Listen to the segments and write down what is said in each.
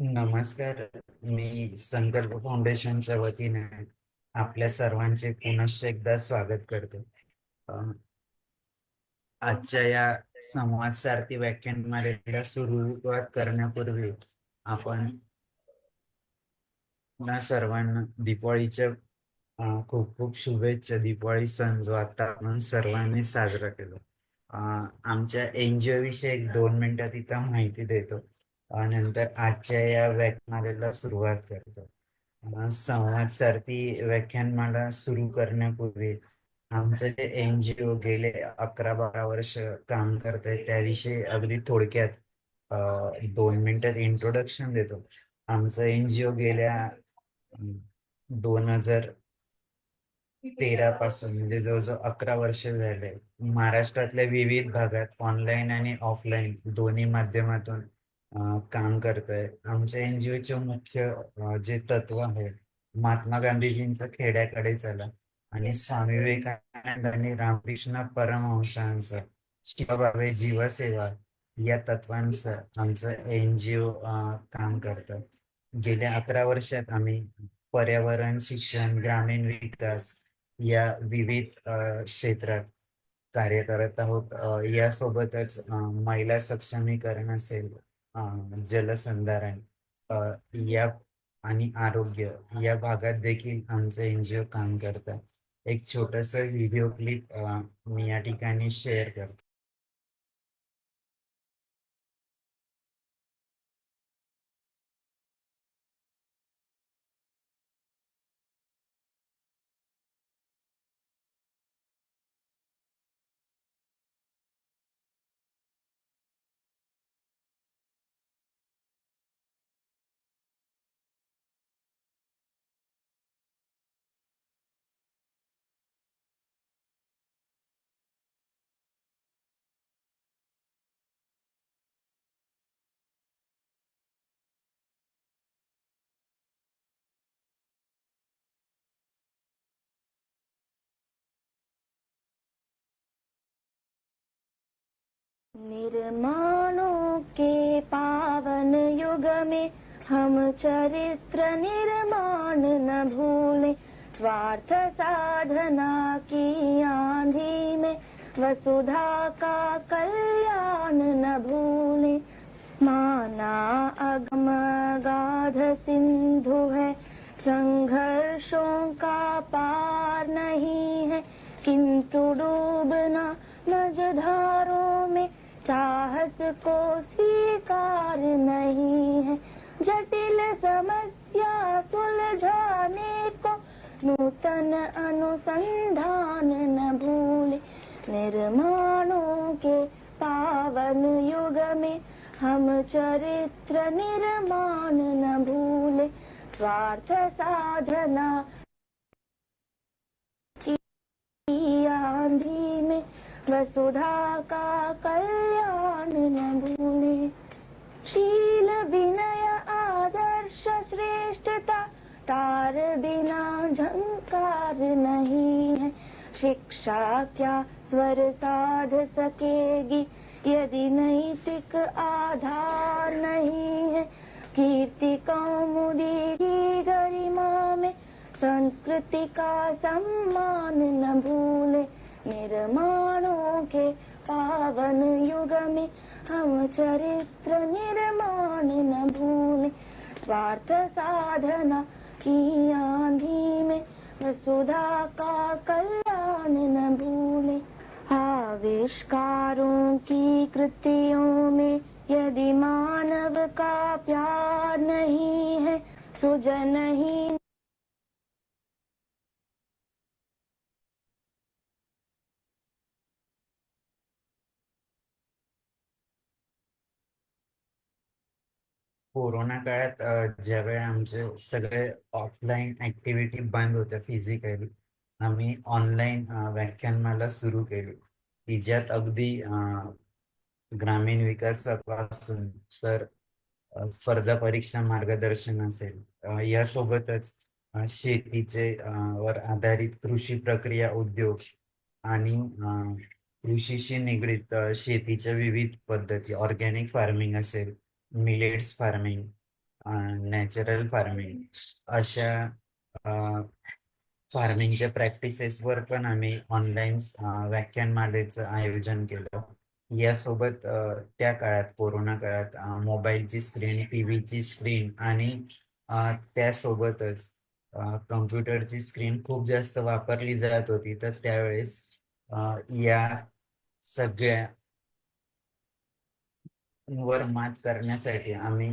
नमस्कार. मी संकल्प फाउंडेशनच्या वतीने आपल्या सर्वांचे पुनश्च एकदा स्वागत करतो. अ, आजच्या या संवाद सारथी व्याख्यानमालेला सुरुवात करण्यापूर्वी आपण ना सर्वांना दिवाळीच्या खूप खूप शुभेच्छा. दिवाळी सण जो आता आपण सर्वांनी साजरा केला. अ, आमच्या एनजीओ विषयी एक 2 मिनिटात इथं माहिती देतो. नंतर आजच्या या व्याख्यानाला सुरुवात करतो. संवाद सारथी व्याख्यानमाला सुरू करण्यापूर्वी आमचं जे एनजीओ गेले 11-12 वर्ष काम करत आहे त्याविषयी अगदी थोडक्यात 2 मिनिटात इंट्रोडक्शन देतो. आमचं एनजीओ गेल्या 2013 पासून म्हणजे जवळजवळ 11 वर्ष झाले महाराष्ट्रातल्या विविध भागात ऑनलाईन आणि ऑफलाईन दोन्ही माध्यमातून काम करत आहे. आमच्या एनजीओचे मुख्य जे तत्व आहे, महात्मा गांधीजींचं खेड्याकडे चला आणि स्वामी विवेकानंद आणि रामकृष्ण परमहंसांचं शिवभावे जीवसेवा या तत्वानुसार आमचं एनजीओ काम करतं. गेल्या 11 वर्षात आम्ही पर्यावरण, शिक्षण, ग्रामीण विकास या विविध क्षेत्रात कार्य करत आहोत. यासोबतच महिला सक्षमीकरण असेल, जलसंधारण अ, या आणि आरोग्य या भागात देखील आमचं एनजीओ काम करतं. एक छोटस व्हिडिओ क्लिप मी या ठिकाणी शेअर करतो. निर्माणों के पावन युग में हम चरित्र निर्माण न भूलें, स्वार्थ साधना की आंधी में वसुधा का कल्याण न भूलें। माना अगम गाध सिंधु है, संघर्षों का पार नहीं है, किंतु डूबना मझधारों में साहस को स्वीकार नहीं है। जटिल समस्या सुलझाने को नूतन अनुसंधान न भूले। निर्माणों के पावन युग में हम चरित्र निर्माण न भूले, स्वार्थ साधना की आंधी में वसुधा का कल्याण न भूले। शील विनय आदर्श श्रेष्ठता तार बिना झंकार नहीं है। शिक्षा क्या स्वर साध सकेगी यदि नैतिक आधार नहीं है। कीर्ति कौमुदी की गरिमा में संस्कृति का सम्मान न भूले। निर्माणों के पावन युग में हम चरित्र निर्माण न भूले, स्वार्थ साधना की आंधी में वसुधा का कल्याण न भूले। आविष्कारों की कृतियों में यदि मानव का प्यार नहीं है, सुजन ही कोरोना काळात ज्यावेळी आमचे सगळे ऑफलाईन ऍक्टिव्हिटी बंद होत्या फिजिकली, आम्ही ऑनलाईन व्याख्यानमाला सुरू केली की ज्यात अगदी ग्रामीण विकासापासून तर स्पर्धा परीक्षा मार्गदर्शन असेल, यासोबतच शेतीचे वर आधारित कृषी प्रक्रिया उद्योग आणि कृषीशी निगडीत शेतीच्या विविध पद्धती, ऑर्गॅनिक फार्मिंग असेल, मिलेट्स फार्मिंग नॅचरल फार्मिंग अशा फार्मिंगच्या प्रॅक्टिसेसवर पण आम्ही ऑनलाईन व्याख्यानमालेचं आयोजन केलं. यासोबत त्या काळात कोरोना काळात मोबाईलची स्क्रीन, टीव्हीची स्क्रीन आणि त्यासोबतच कम्प्युटरची स्क्रीन खूप जास्त वापरली जात होती. तर त्यावेळेस या सगळ्या वर मात करण्यासाठी आम्ही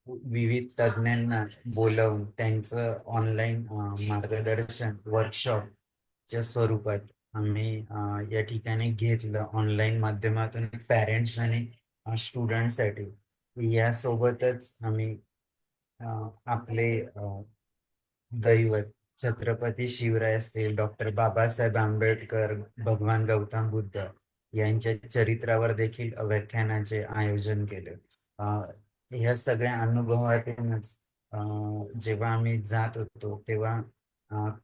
विविध तज्ञांना बोलावून त्यांचं ऑनलाईन मार्गदर्शन वर्कशॉपच्या स्वरूपात आम्ही या ठिकाणी घेतलं ऑनलाईन माध्यमातून पॅरेंट्स आणि स्टुडंटसाठी. यासोबतच आम्ही आपले दैवत छत्रपती शिवराय असतील, डॉक्टर बाबासाहेब आंबेडकर, भगवान गौतम बुद्ध यांच्या चरित्रावर देखील व्याख्यानाचे आयोजन केले. ह्या सगळ्या अनुभवातूनच जेव्हा आम्ही जात होतो तेव्हा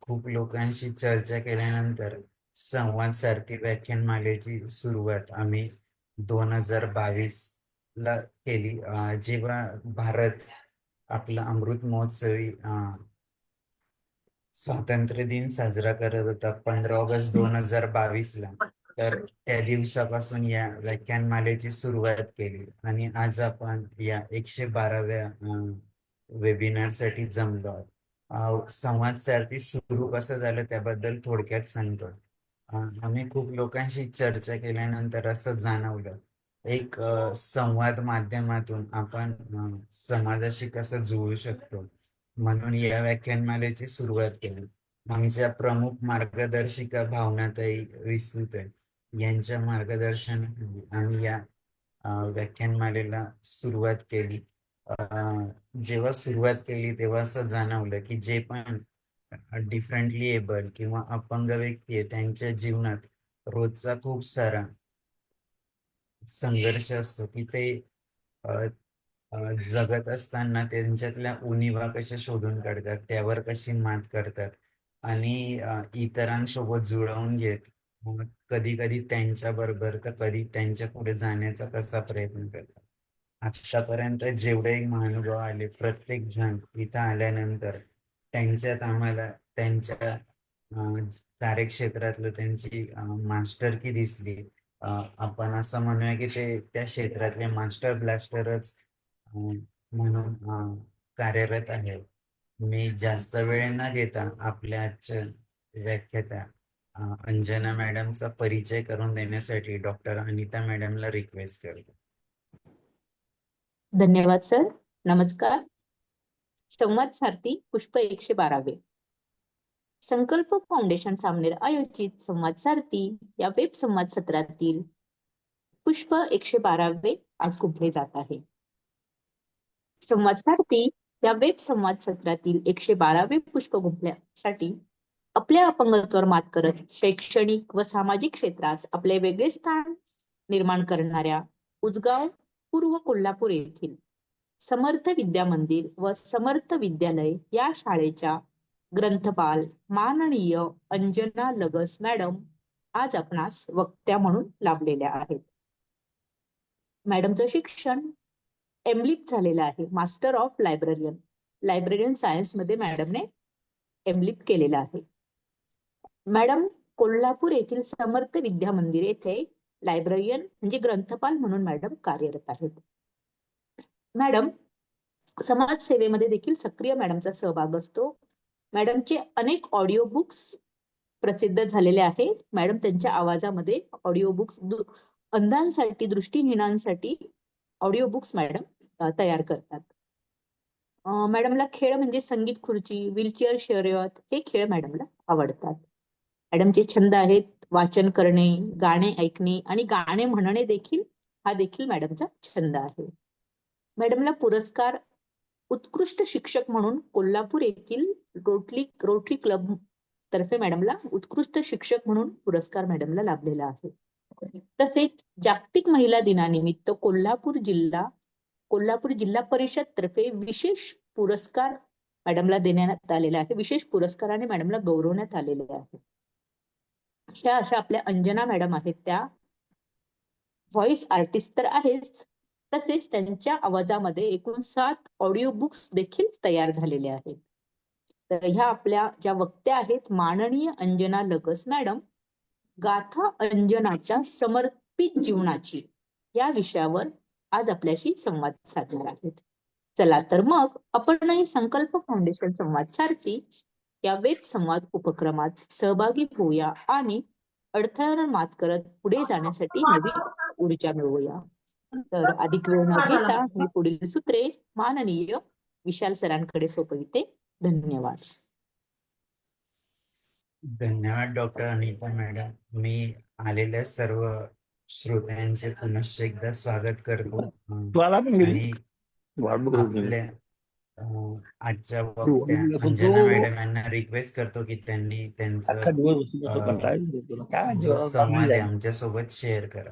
खूप लोकांशी चर्चा केल्यानंतर संवाद सारखी व्याख्यानमालेची सुरुवात आम्ही 2022 ला केली. जेव्हा भारत आपला अमृत महोत्सवी स्वातंत्र्य दिन साजरा करत होता 15 ऑगस्ट 2022 ला. तर त्या दिवसापासून या व्याख्यानमालेची सुरुवात केली आणि आज आपण या 112व्या वेबिनार साठी जमलो आहोत. संवाद सारखी सुरू कसं झालं त्याबद्दल थोडक्यात सांगतो. आम्ही खूप लोकांशी चर्चा केल्यानंतर असं जाणवलं एक संवाद माध्यमातून आपण समाजाशी कसं जुळू शकतो, म्हणून या व्याख्यानमालेची सुरुवात केली. आमच्या प्रमुख मार्गदर्शिका भावनाताई विसुते यांच्या मार्गदर्शनाखाली आम्ही या व्याख्यानमालेला सुरुवात केली. जेव्हा सुरुवात केली तेव्हा असं जाणवलं की जे पण डिफरंटली एबल किंवा अपंग व्यक्ती आहे त्यांच्या जीवनात रोजचा खूप सारा संघर्ष असतो की ते अ, जगत असताना त्यांच्यातल्या उणिवा कशा शोधून काढतात, त्यावर कशी मात करतात आणि इतरांसोबत जुळवून घेत मग कधी कधी त्यांच्या बरोबर तर कधी त्यांच्या पुढे जाण्याचा कसा प्रयत्न करतात. आतापर्यंत जेवढे महानुभाव आले प्रत्येक जण इथं आल्यानंतर त्यांच्यात आम्हाला त्यांच्या कार्यक्षेत्रातलं त्यांची मास्टरकी दिसली. आपण असं म्हणूया की ते त्या क्षेत्रातले मास्टर ब्लास्टरच म्हणून कार्यरत आहे. मी जास्त वेळ न घेता आपल्या आजच्या व्याख्याता अंजना मॅडमचा परिचय करून देण्यासाठी डॉक्टर अनिता मॅडमला रिक्वेस्ट करतो. धन्यवाद सर. नमस्कार. संवाद सारथी पुष्प 112वे संकल्प फाउंडेशन सामनेर आयोजित संवाद सारथी या वेब संवाद सत्रातील पुष्प 112वे आज गुंफले जात आहे. संवाद सारथी या वेब संवाद सत्रातील 112वे पुष्प गुंफण्यासाठी आपल्या अपंगत्वावर मात करत शैक्षणिक व सामाजिक क्षेत्रात आपले वेगळे स्थान निर्माण करणाऱ्या उजगाव पूर्व कोल्हापूर येथील समर्थ विद्या मंदिर व समर्थ विद्यालय या शाळेच्या ग्रंथपाल माननीय अंजना लगस मॅडम आज आपणास वक्त्या म्हणून लाभलेल्या आहेत. मॅडमचं शिक्षण एमलिप झालेलं आहे. मास्टर ऑफ लायब्ररियन सायन्स मध्ये मॅडमने एमलिप केलेलं आहे. मॅडम कोल्हापूर येथील समर्थ विद्या मंदिर येथे लायब्ररियन म्हणजे ग्रंथपाल म्हणून मॅडम कार्यरत आहेत. मॅडम समाजसेवेमध्ये देखील सक्रिय मॅडमचा सहभाग असतो. मॅडमचे अनेक ऑडिओ बुक्स प्रसिद्ध झालेले आहेत. मॅडम त्यांच्या आवाजामध्ये ऑडिओ बुक्स अंधांसाठी दृष्टीहीनांसाठी ऑडिओ बुक्स मॅडम तयार करतात. मॅडमला खेळ म्हणजे संगीत खुर्ची, व्हीलचेअर शर्यत हे खेळ मॅडमला आवडतात. मॅडमचे छंद आहेत वाचन करणे, गाणे ऐकणे आणि गाणे म्हणणे देखील हा देखील मॅडमचा छंद आहे. मॅडमला पुरस्कार उत्कृष्ट शिक्षक म्हणून कोल्हापूर येथील रोटरी क्लब तर्फे मॅडमला उत्कृष्ट शिक्षक म्हणून पुरस्कार मॅडमला लाभलेला आहे. तसेच जागतिक महिला दिनानिमित्त कोल्हापूर जिल्हा परिषद तर्फे विशेष पुरस्कार मॅडमला देण्यात आलेला आहे. विशेष पुरस्काराने मॅडमला गौरवण्यात आलेले आहे. अशा आपल्या अंजना मॅडम आहेत. त्या व्हॉइस आर्टिस्ट तर आहेच, तसेच त्यांच्या आवाजामध्ये एकूण 7 ऑडिओ बुक्स देखील तयार झालेले आहेत. तर ह्या आपल्या ज्या वक्त्या आहेत माननीय अंजना लगस मॅडम, गाथा अंजनाच्या समर्पित जीवनाची या विषयावर आज आपल्याशी संवाद साधणार आहेत. चला तर मग आपणही संकल्प फाउंडेशन संवाद सारथी या वेब संवाद उपक्रमात सहभागी होऊया आणि अडथळ्यांवर मात करत पुढे जाण्यासाठी नवी ऊर्जा मिळवूया. तर अधिक वेळ न घेता मी पुढील सूत्रे माननीय विशाल सरांकडे सोपविते. धन्यवाद. धन्यवाद डॉक्टर अनिता मॅडम. मी आलेल्या सर्व श्रोत्यांचे पुनश्च एकदा स्वागत करतो. आणि आपल्या आजच्या वक्त्या अंजना मॅडम यांना रिक्वेस्ट करतो की त्यांनी त्यांचं जो संवाद आहे आमच्यासोबत शेअर करा.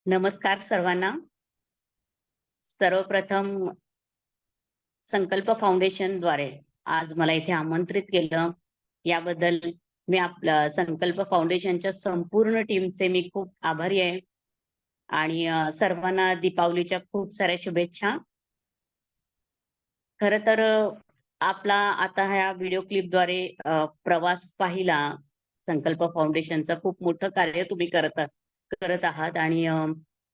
नमस्कार सर्वांना. सर्वप्रथम संकल्प फाउंडेशन द्वारे आज मला इथे आमंत्रित केलं याबद्दल मी आपल्या संकल्प फाउंडेशनच्या संपूर्ण टीमचे मी खूप आभारी आहे. आणि सर्वांना दीपावलीच्या खूप साऱ्या शुभेच्छा. खर तर आपला आता ह्या व्हिडिओ क्लिपद्वारे प्रवास पाहिला. संकल्प फाउंडेशनचं खूप मोठं कार्य तुम्ही करत आहात आणि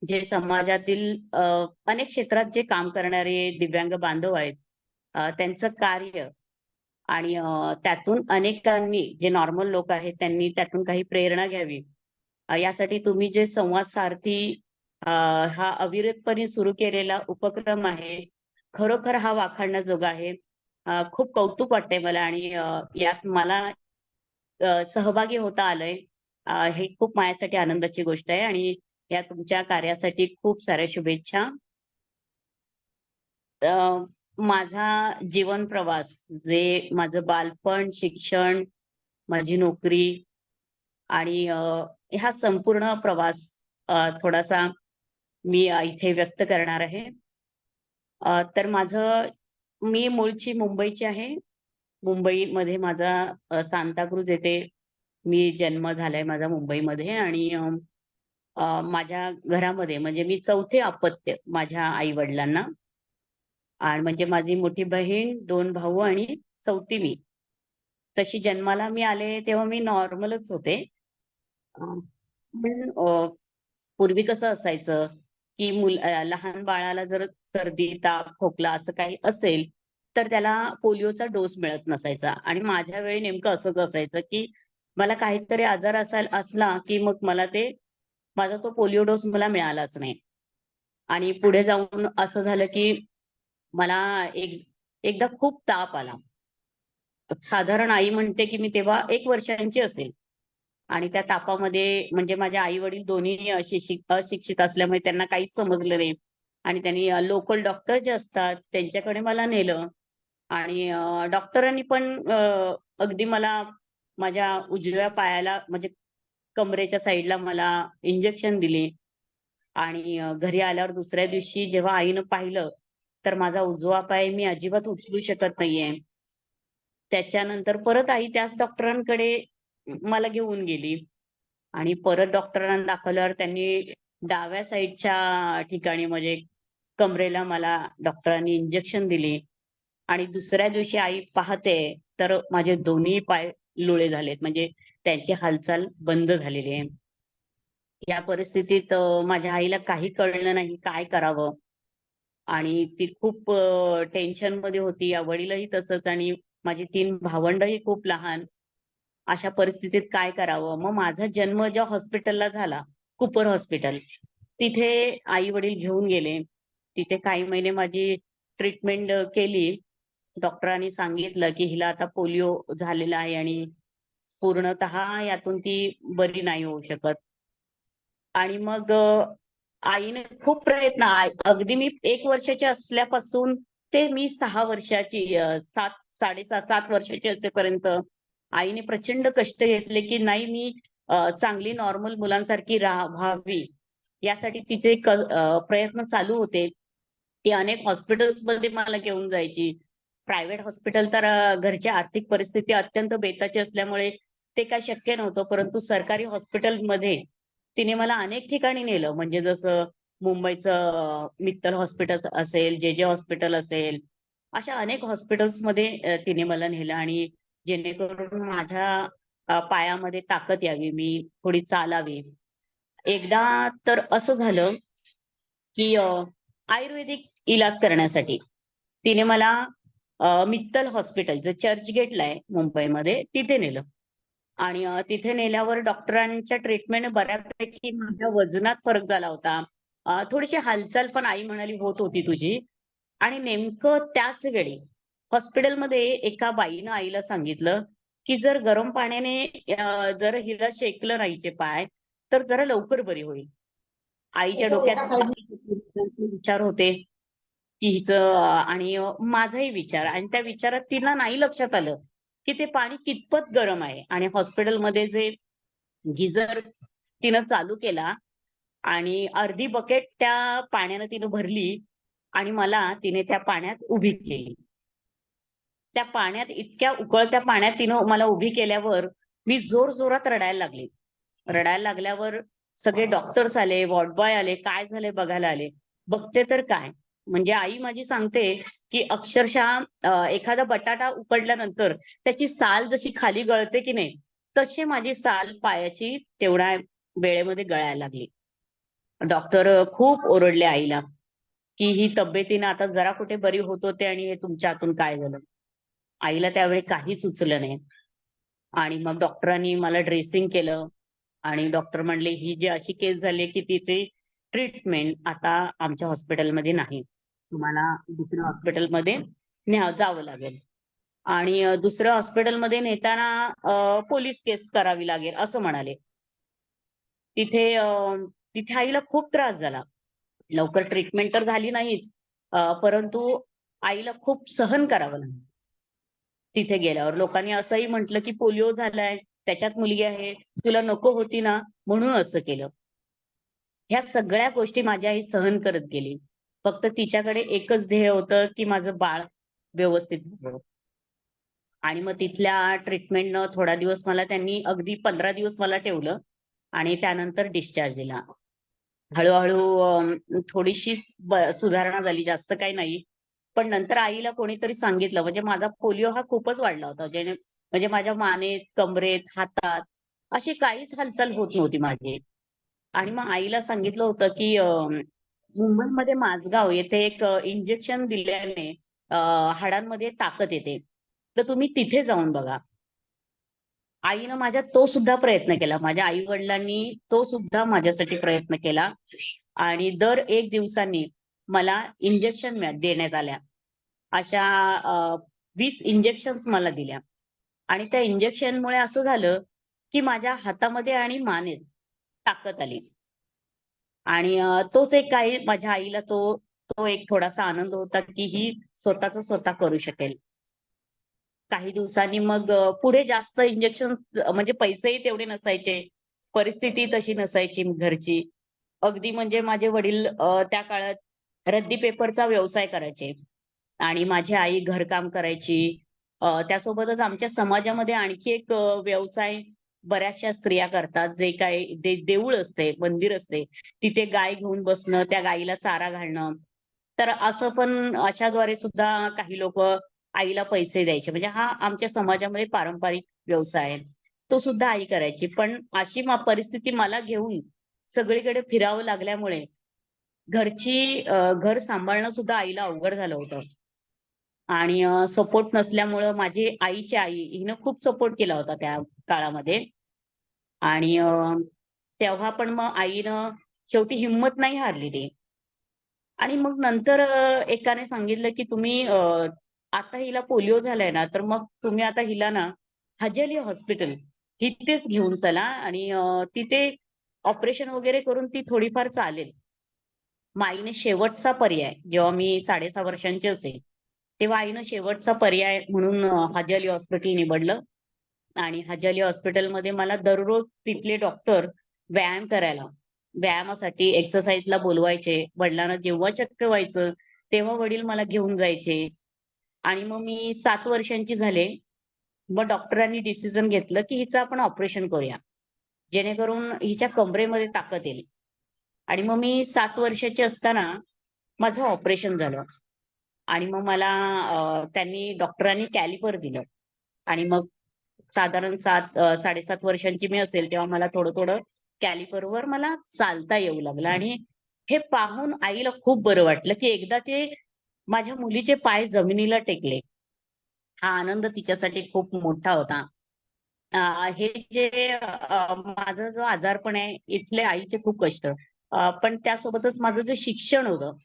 जे समाजातील अनेक क्षेत्रात जे काम करणारे दिव्यांग बांधव आहेत त्यांचं कार्य आणि त्यातून अनेकांनी जे नॉर्मल लोक आहेत त्यांनी त्यातून काही प्रेरणा घ्यावी यासाठी तुम्ही जे संवाद सारथी हा अविरतपणे सुरू केलेला उपक्रम आहे, खरोखर हा वाखाणण्याजोगा आहे. खूप कौतुक वाटतंय मला आणि यात मला सहभागी होता आलंय. हे खूप माझ्यासाठी आनंदाची गोष्ट आहे आणि या तुमच्या कार्यासाठी खूप साऱ्या शुभेच्छा. माझा जीवन प्रवास, जे माझं बालपण, शिक्षण, माझी नोकरी आणि हा संपूर्ण प्रवास थोडासा मी इथे व्यक्त करणार आहे. तर मी मूळची मुंबईची आहे. मुंबईमध्ये माझा सांताक्रूज येथे मी जन्म झालाय माझा मुंबईमध्ये आणि माझ्या घरामध्ये म्हणजे मी चौथे अपत्य माझ्या आई वडिलांना. आणि म्हणजे माझी मोठी बहीण, 2 भाऊ आणि चौथी मी. तशी जन्माला मी आले तेव्हा मी नॉर्मलच होते. पण पूर्वी कसं असायचं की लहान बाळाला जर सर्दी, ताप, खोकला असं काही असेल तर त्याला पोलिओचा डोस मिळत नसायचा. आणि माझ्या वेळी नेमकं असंच असायचं की मला काहीतरी आजार असला की मग माझा तो पोलिओ डोस मला मिळालाच नाही. आणि पुढे जाऊन असं झालं की मला एकदा खूप ताप आला. साधारण आई म्हणते की मी तेव्हा 1 वर्षांची असेल. आणि त्या तापामध्ये म्हणजे माझे आई वडील दोन्ही अशिक्षित असल्यामुळे त्यांना काहीच समजलं नाही. आणि त्यांनी लोकल डॉक्टर जे असतात त्यांच्याकडे मला नेलं. आणि डॉक्टरांनी पण अगदी मला माझ्या उजव्या पायाला म्हणजे कमरेच्या साईडला मला इंजेक्शन दिले. आणि घरी आल्यावर दुसऱ्या दिवशी जेव्हा आईनं पाहिलं तर माझा उजवा पाय मी अजिबात उचलू शकत नाहीये. त्याच्यानंतर परत आई त्याच डॉक्टरांकडे मला घेऊन गेली. आणि परत डॉक्टरांना दाखवल्यावर त्यांनी डाव्या साईडच्या ठिकाणी म्हणजे कमरेला मला डॉक्टरांनी इंजेक्शन दिली. आणि दुसऱ्या दिवशी आई पाहते तर माझे दोन्ही पाय लुळे झालेत, म्हणजे त्यांची हालचाल बंद झालेली आहे. या परिस्थितीत माझ्या आईला काही कळलं नाही काय करावं. आणि ती खूप टेन्शन मध्ये होती. वडीलही तसंच आणि माझी 3 भावंडही खूप लहान. अशा परिस्थितीत काय करावं? मग माझा जन्म ज्या हॉस्पिटलला झाला, कूपर हॉस्पिटल, तिथे आई-वडील घेऊन गेले. तिथे काही महिने माझी ट्रीटमेंट केली. डॉक्टरांनी सांगितलं, की हिला आता पोलिओ झालेला आहे आणि पूर्णतः यातून ती बरी नाही होऊ शकत. आणि मग आईने खूप प्रयत्न अगदी मी 1 वर्षाची असल्यापासून ते मी 6 वर्षाची 7 वर्षाची असेपर्यंत आईने प्रचंड कष्ट घेतले, की नाही मी चांगली नॉर्मल मुलांसारखी व्हावी यासाठी तिचे प्रयत्न चालू होते. ती अनेक हॉस्पिटल्समध्ये मला घेऊन जायची. प्रायव्हेट हॉस्पिटल तर घरची आर्थिक परिस्थिती अत्यंत बेताची असल्यामुळे ते काय शक्य नव्हतं. परंतु सरकारी हॉस्पिटलमध्ये तिने मला अनेक ठिकाणी नेलं. म्हणजे जसं मुंबईचं मित्तल हॉस्पिटल असेल, जे हॉस्पिटल असेल, अशा अनेक हॉस्पिटल्समध्ये तिने मला नेलं आणि जेणेकरून माझ्या पायामध्ये ताकद यावी, मी थोडी चालावी. एकदा तर असं झालं, की आयुर्वेदिक इलाज करण्यासाठी तिने मला मित्तल हॉस्पिटल जे चर्चगेटला आहे मुंबईमध्ये, तिथे नेलं. आणि तिथे नेल्यावर डॉक्टरांच्या ट्रीटमेंट बऱ्यापैकी माझ्या वजनात फरक झाला होता. थोडीशी हालचाल पण आई म्हणाली होत होती तुझी. आणि नेमकं त्याच वेळी हॉस्पिटलमध्ये एका बाईनं आईला सांगितलं, की जर गरम पाण्याने जर हिला शेकलं ना हिचे पाय, तर जरा लवकर बरी होईल. आईच्या डोक्यात बाकीचे विचार होते, की हिचं आणि माझाही विचार आणि त्या विचारात तिला नाही लक्षात आलं, की ते पाणी कितपत गरम आहे आणि हॉस्पिटलमध्ये जे गिझर तिनं चालू केला आणि अर्धी बकेट त्या पाण्यानं तिनं भरली आणि मला तिने त्या पाण्यात उभी केली. त्या पाण्यात इतक्या उकळत्या पाण्यात तिनं मला उभी केल्यावर मी जोरजोरात रडायला लागले. रडायला लागल्यावर सगळे डॉक्टर्स आले, वॉर्ड बॉय आले, काय झालंय बघायला आले. बघते तर काय, म्हणजे आई माझी सांगते, की अक्षरशः एखादा बटाटा उकडल्यानंतर त्याची साल जशी खाली गळते की नाही, तशी माझी साल पायाची तेवढ्या वेळेमध्ये गळायला लागली. डॉक्टर खूप ओरडले आईला, की ही तब्येतीनं आता जरा कुठे बरी होत होते आणि हे तुमच्या हातून काय झालं. आईला त्यावेळी काही सुचलं नाही. आणि मग डॉक्टरांनी मला ड्रेसिंग केलं आणि डॉक्टर म्हणले, ही जी अशी केस झाली की तिची ट्रीटमेंट आता आमच्या हॉस्पिटलमध्ये नाही. तुम्हाला दुसऱ्या हॉस्पिटलमध्ये जावं लागेल. आणि दुसऱ्या हॉस्पिटलमध्ये नेताना पोलीस केस करावी लागेल असं म्हणाले. तिथे तिथे आईला खूप त्रास झाला. लवकर ट्रीटमेंट तर झाली नाहीच. परंतु आईला खूप सहन करावं लागलं. तिथे गेल्यावर लोकांनी असंही म्हटलं, की पोलिओ झालाय, त्याच्यात मुलगी आहे, तुला नको होती ना, म्हणून असं केलं. ह्या सगळ्या गोष्टी माझी आई सहन करत गेली. फक्त तिच्याकडे एकच ध्येय होतं, की माझं बाळ व्यवस्थित व्हावं. आणि मग तिथल्या ट्रीटमेंटनं थोडा दिवस मला त्यांनी अगदी 15 दिवस मला ठेवलं आणि त्यानंतर डिस्चार्ज दिला. हळू-हळू थोडीशी सुधारणा झाली, जास्त काही नाही. पण नंतर आईला कोणीतरी सांगितलं, म्हणजे माझा पोलिओ हा खूपच वाढला होता. म्हणजे माझ्या मानेत, कमरेत, हातात अशी काहीच हालचाल होत नव्हती माझी. आणि मग आईला सांगितलं होतं, की मुंबईमध्ये माझगाव येथे एक इंजेक्शन दिल्याने हाडांमध्ये ताकद येते. तर तुम्ही तिथे जाऊन बघा. आईनं माझ्या तो सुद्धा प्रयत्न केला. माझ्या आई-वडिलांनी तो सुद्धा माझ्यासाठी प्रयत्न केला आणि दर 1 दिवसांनी मला इंजेक्शन देण्यात आल्या. अशा 20 इंजेक्शन्स मला दिल्या आणि त्या इंजेक्शनमुळे असं झालं, की माझ्या हातामध्ये आणि मानेत ताकद आली. आणि तोच एक काही माझ्या आईला तो तो एक थोडासा आनंद होता, की ही स्वतःचं स्वतः करू शकेल. काही दिवसांनी मग पुढे जास्त इंजेक्शन म्हणजे पैसेही तेवढे नसायचे. परिस्थिती तशी नसायची घरची. अगदी म्हणजे माझे वडील त्या काळात रद्दी पेपरचा व्यवसाय करायचे आणि माझी आई घरकाम करायची. त्यासोबतच आमच्या समाजामध्ये आणखी एक व्यवसाय बऱ्याचशा स्त्रिया करतात. जे काही देऊळ असते, मंदिर असते, तिथे गाय घेऊन बसणं, त्या गाईला चारा घालणं. तर असं पण अशाद्वारे सुद्धा काही लोकं आईला पैसे द्यायचे. म्हणजे हा आमच्या समाजामध्ये पारंपरिक व्यवसाय आहे. तो सुद्धा आई करायची. पण अशी परिस्थिती मला घेऊन सगळीकडे फिरावं लागल्यामुळे घर सांभाळणं सुद्धा आईला अवघड झालं होतं. आणि सपोर्ट नसल्यामुळं माझी आईची आई हिनं खूप सपोर्ट केला होता त्या काळामध्ये. आणि तेव्हा पण मग आईनं शेवटी हिंमत नाही हारली ती. आणि मग नंतर एकाने सांगितलं, की तुम्ही आता हिला पोलिओ झालाय ना, तर मग तुम्ही आता हिला ना हजेली हॉस्पिटल इथेच घेऊन चला आणि तिथे ऑपरेशन वगैरे करून ती थोडीफार चालेल. मग आईने शेवटचा पर्याय जेव्हा मी 6.5 वर्षांची असेल, तेव्हा आईनं शेवटचा पर्याय म्हणून हजाली हॉस्पिटल निवडलं आणि हजाली हॉस्पिटलमध्ये मला दररोज तिथले डॉक्टर व्यायाम करायला, व्यायामासाठी एक्सरसाइजला बोलवायचे. वडिलांना जेव्हा शक्य व्हायचं, तेव्हा वडील मला घेऊन जायचे. आणि मग मी 7 वर्षांची झाले, मग डॉक्टरांनी डिसिजन घेतलं की हिचं आपण ऑपरेशन करूया, जेणेकरून हिच्या कमरेमध्ये ताकद येईल. आणि मग मी 7 वर्षाची असताना माझं ऑपरेशन झालं. आणि मग मला त्यांनी डॉक्टरांनी कॅलिपर दिलं. आणि मग साधारण 7.5 वर्षांची मी असेल तेव्हा मला थोडं-थोडं कॅलिपरवर मला चालता येऊ लागलं. आणि हे पाहून आईला खूप बरं वाटलं, की एकदाचे माझ्या मुलीचे पाय जमिनीला टेकले. हा आनंद तिच्यासाठी खूप मोठा होता. हे जे माझा जो आजारपण आहे, इथले आईचे खूप कष्ट. पण त्यासोबतच माझं जे शिक्षण होतं,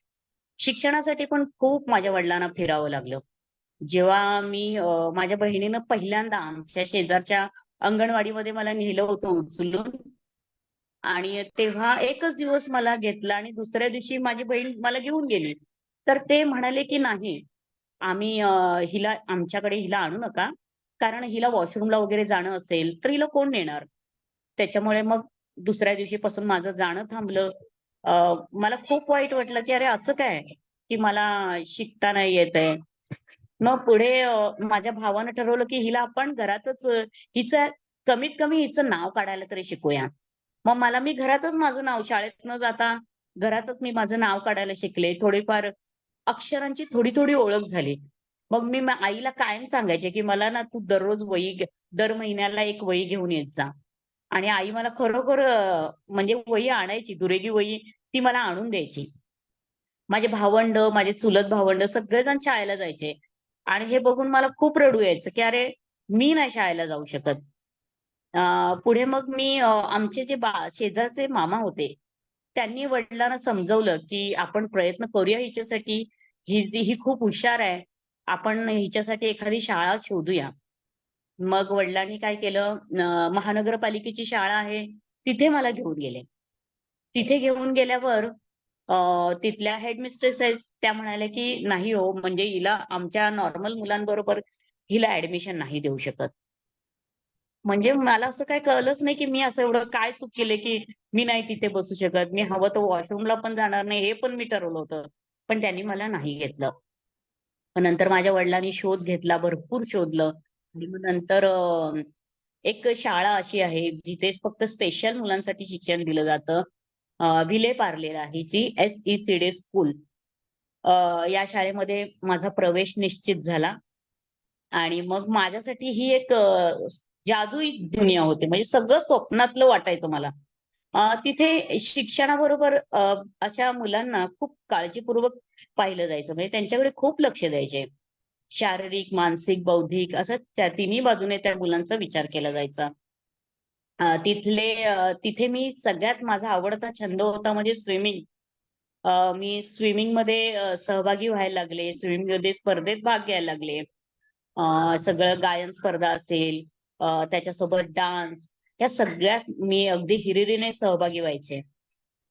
शिक्षणासाठी पण खूप माझ्या वडिलांना फिरावं लागलं. जेव्हा मी माझ्या बहिणीनं पहिल्यांदा आमच्या शेजारच्या अंगणवाडीमध्ये मला नेलं होतं उचलून. आणि तेव्हा एकच दिवस मला घेतलं आणि दुसऱ्या दिवशी माझी बहीण मला घेऊन गेली. तर ते म्हणाले, की "नाही, आम्ही हिला आणू नका. कारण हिला वॉशरूमला वगैरे जाणं असेल, तर हिला कोण नेणार?" त्याच्यामुळे मग दुसऱ्या दिवशीपासून माझं जाणं थांबलं. अ, मला खूप वाईट वाटलं, की अरे असं काय, की मला शिकता नाही येतंय. मग पुढे माझ्या भावानं ठरवलं, की हिला आपण घरातच हिचं कमीत कमी हिचं नाव काढायला तरी शिकवूया. मग मी घरातच माझं नाव शाळेत न जाता घरातच मी माझं नाव काढायला शिकले. थोडीफार अक्षरांची थोडी-थोडी ओळख झाली. मग मी आईला कायम सांगायचे, की "मला ना तू दररोज दर महिन्याला एक वही घेऊन येत जा." आणि आई मला खरोखर म्हणजे वही आणायची. दुरेगी वही ती मला आणून द्यायची. माझे भावंड, माझे चुलत भावंड सगळेजण शाळेला जायचे. आणि हे बघून मला खूप रडू यायचं, की अरे मी नाही शाळेला जाऊ शकत. पुढे मग मी आमचे जे शेजारचे मामा होते, त्यांनी वडिलांना समजवलं, की आपण प्रयत्न करूया हिच्यासाठी. ही खूप हुशार आहे. आपण हिच्यासाठी एखादी शाळा शोधूया. मग वडिलांनी काय केलं, महानगरपालिकेची शाळा आहे, तिथे मला घेऊन गेले. तिथे घेऊन गेल्यावर तिथल्या हेडमिस्ट्रेस आहेत, त्या म्हणाल्या, की "नाही हो, म्हणजे हिला आमच्या नॉर्मल मुलांबरोबर हिला ॲडमिशन नाही देऊ शकत." म्हणजे मला असं काही कळलंच नाही, की मी असं एवढं काय चूक केली, की मी नाही तिथे बसू शकत. मी हवं तर वॉशरूमला पण जाणार नाही, हे पण मी ठरवलं होतं. पण त्यांनी मला नाही घेतलं. मग नंतर माझ्या वडिलांनी शोध घेतला, भरपूर शोधलं. आणि मग नंतर एक शाळा अशी आहे, जिथे फक्त स्पेशल मुलांसाठी शिक्षण दिलं जातं. विले पार्लेला आहे ती SECD स्कूल. या शाळेमध्ये माझा प्रवेश निश्चित झाला. आणि मग माझ्यासाठी ही एक जादुई दुनिया होती. म्हणजे सगळं स्वप्नातलं वाटायचं मला. तिथे शिक्षणाबरोबर अशा मुलांना खूप काळजीपूर्वक पाहिलं जायचं. म्हणजे त्यांच्याकडे खूप लक्ष द्यायचे. शारीरिक, मानसिक, बौद्धिक असं त्या तिन्ही बाजूने त्या मुलांचा विचार केला जायचा. तिथे मी सगळ्यात माझा आवडता छंद होता म्हणजे स्विमिंग. मी स्विमिंगमध्ये सहभागी व्हायला लागले. स्विमिंगमध्ये स्पर्धेत भाग घ्यायला लागले. सगळं गायन स्पर्धा असेल, त्याच्यासोबत डान्स, या सगळ्यात मी अगदी हिरिरीने सहभागी व्हायचे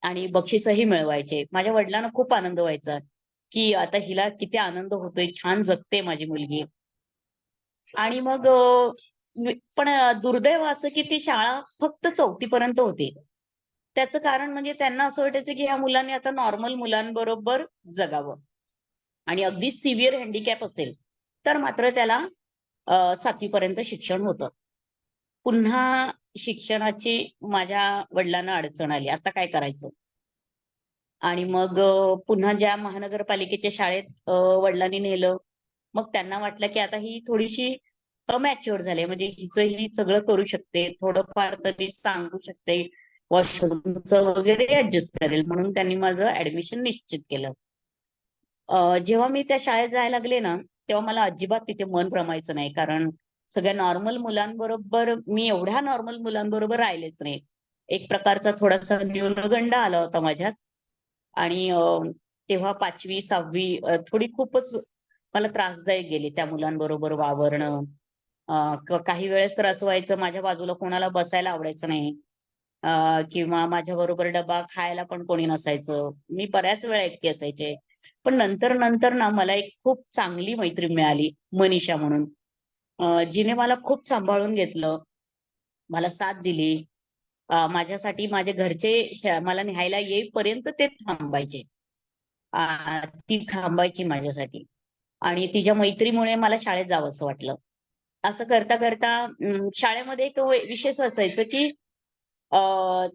आणि बक्षीसही मिळवायचे. माझ्या वडिलांना खूप आनंद व्हायचा, की आता हिला किती आनंद होतोय, छान जगते माझी मुलगी. आणि मग पण दुर्दैव असं की ती शाळा फक्त 4थी पर्यंत होती. त्याचं कारण म्हणजे त्यांना असं वाटायचं की ह्या मुलांनी आता नॉर्मल मुलांबरोबर जगावं. आणि अगदी सिव्हिअर हँडिकॅप असेल, तर मात्र त्याला 7वी पर्यंत शिक्षण होतं. पुन्हा शिक्षणाची माझ्या वडिलांना अडचण आली. आता काय करायचं? आणि मग पुन्हा ज्या महानगरपालिकेच्या शाळेत वडिलांनी नेलं. मग त्यांना वाटलं, की आता ही थोडीशी मॅच्युअर झाली म्हणजे ही सगळं करू शकते. थोडंफार तरी सांगू शकते. वॉशरूमचं वगैरे ॲडजस्ट करेल म्हणून त्यांनी माझं ॲडमिशन निश्चित केलं. जेव्हा मी त्या शाळेत जायला लागले ना, तेव्हा मला अजिबात तिथे मन रमायचं नाही. कारण सगळ्या नॉर्मल मुलांबरोबर मी एवढ्या नॉर्मल मुलांबरोबर राहिलेच नाही. एक प्रकारचा थोडासा न्यूनगंड आला होता माझ्यात. आणि तेव्हा 5वी 6वी थोडी खूपच मला त्रासदायक गेली त्या मुलांबरोबर वावरणं. काही वेळेस तर असं व्हायचं माझ्या बाजूला कोणाला बसायला आवडायचं नाही. किंवा माझ्याबरोबर डबा खायला पण कोणी नसायचं. मी बऱ्याच वेळा एकटी असायचे. पण नंतर ना मला एक खूप चांगली मैत्रीण मिळाली, मनीषा म्हणून. जिने मला खूप सांभाळून घेतलं, मला साथ दिली. माझ्यासाठी माझे घरचे मला न्यायला येईपर्यंत ते थांबायचे. ती थांबायची माझ्यासाठी. आणि तिच्या मैत्रीमुळे मला शाळेत जावंसं वाटलं. असं करता करता शाळेमध्ये एक विशेष असायचं की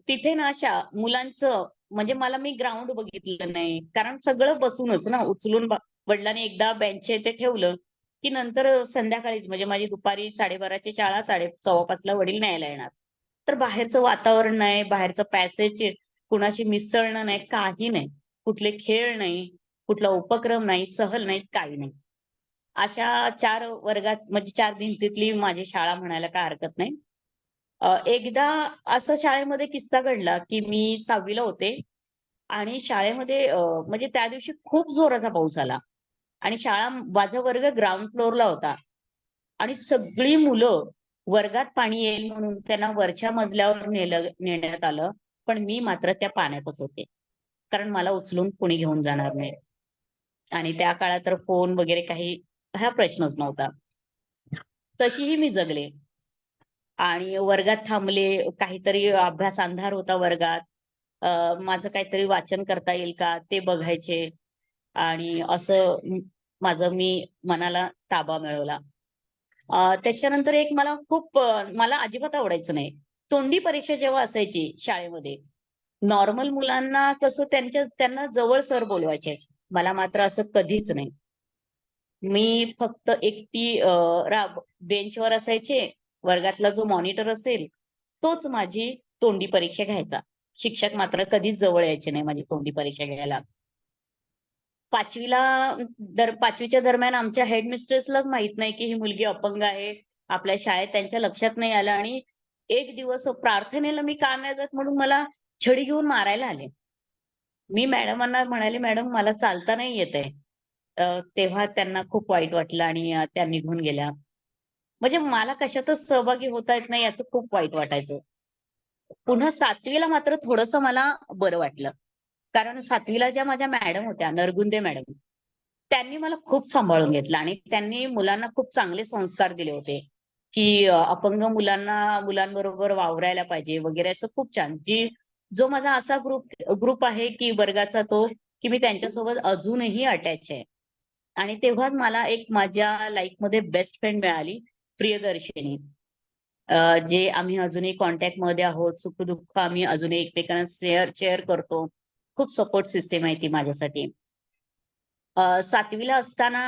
तिथे ना मुलांचं म्हणजे मी ग्राउंड बघितलं नाही. कारण सगळं बसूनच ना उचलून वडिलांनी एकदा बेंच ते ठेवलं, की नंतर संध्याकाळीच म्हणजे माझी दुपारी 12:30ची शाळा 4:15ला वडील न्यायला येणार. तर बाहेरचं वातावरण नाही, बाहेरचं पॅसेज कुणाशी मिसळणं नाही, काही नाही. कुठले खेळ नाही, कुठला उपक्रम नाही, सहल नाही, काही नाही. अशा 4 वर्गात म्हणजे 4 भिंतीतली माझी शाळा म्हणायला काही हरकत नाही. एकदा असं शाळेमध्ये किस्सा घडला, की मी 6वी होते आणि शाळेमध्ये म्हणजे त्या दिवशी खूप जोराचा पाऊस आला आणि माझा वर्ग ग्राउंड फ्लोअरला होता आणि सगळी मुलं वर्गात पाणी येईल म्हणून त्यांना वरच्या मजल्यावर नेण्यात आलं. पण मी मात्र त्या पाण्यातच होते. कारण मला उचलून कोणी घेऊन जाणार नाही आणि त्या काळात तर फोन वगैरे काही हा प्रश्नच नव्हता. तशीही मी जगले. आणि वर्गात थांबले, काहीतरी अभ्यास अंधार होता वर्गात. माझं काहीतरी वाचन करता येईल का ते बघायचे आणि असं माझं मी मनाला ताबा मिळवला. त्याच्यानंतर एक मला अजिबात आवडायचं नाही. तोंडी परीक्षा जेव्हा असायची शाळेमध्ये, नॉर्मल मुलांना कसं त्यांना जवळ सर बोलवायचे. मला मात्र असं कधीच नाही. मी फक्त एकटी बेंचवर असायचे. वर्गातला जो मॉनिटर असेल, तोच माझी तोंडी परीक्षा घ्यायचा. शिक्षक मात्र कधीच जवळ यायचे नाही माझी तोंडी परीक्षा घ्यायला. 5वीला 5वीच्या दरम्यान आमच्या हेडमिस्ट्रेसलाच माहित नाही, की ही मुलगी अपंग आहे. आपल्या शाळेत त्यांच्या लक्षात नाही आलं आणि एक दिवस प्रार्थनेला मी का नाही जात म्हणून मला छडी घेऊन मारायला आले. मी मॅडमांना म्हणाले, "मॅडम मला चालता नाही येत आहे." तेव्हा त्यांना खूप वाईट वाटलं आणि त्या निघून गेल्या. म्हणजे मला कशातच सहभागी होता येत नाही याचं खूप वाईट वाटायचं. पुन्हा 7वीला मात्र थोडंसं मला बरं वाटलं. कारण 7वीला ज्या माझ्या मॅडम होत्या, नरगुंदे मॅडम, त्यांनी मला खूप सांभाळून घेतलं आणि त्यांनी मुलांना खूप चांगले संस्कार दिले होते, की अपंग मुलांबरोबर वावरायला पाहिजे वगैरे असं खूप छान. जो माझा असा ग्रुप आहे, की वर्गाचा तो, की मी त्यांच्यासोबत अजूनही अटॅच आहे. आणि तेव्हाच मला एक माझ्या लाईफमध्ये बेस्ट फ्रेंड मिळाली, प्रियदर्शिनी. जे आम्ही अजूनही कॉन्टॅक्टमध्ये आहोत. सुख-दुःख आम्ही अजूनही एकमेकांना शेअर करतो. खूप सपोर्ट सिस्टम आहे ती माझ्यासाठी. 7वीला असताना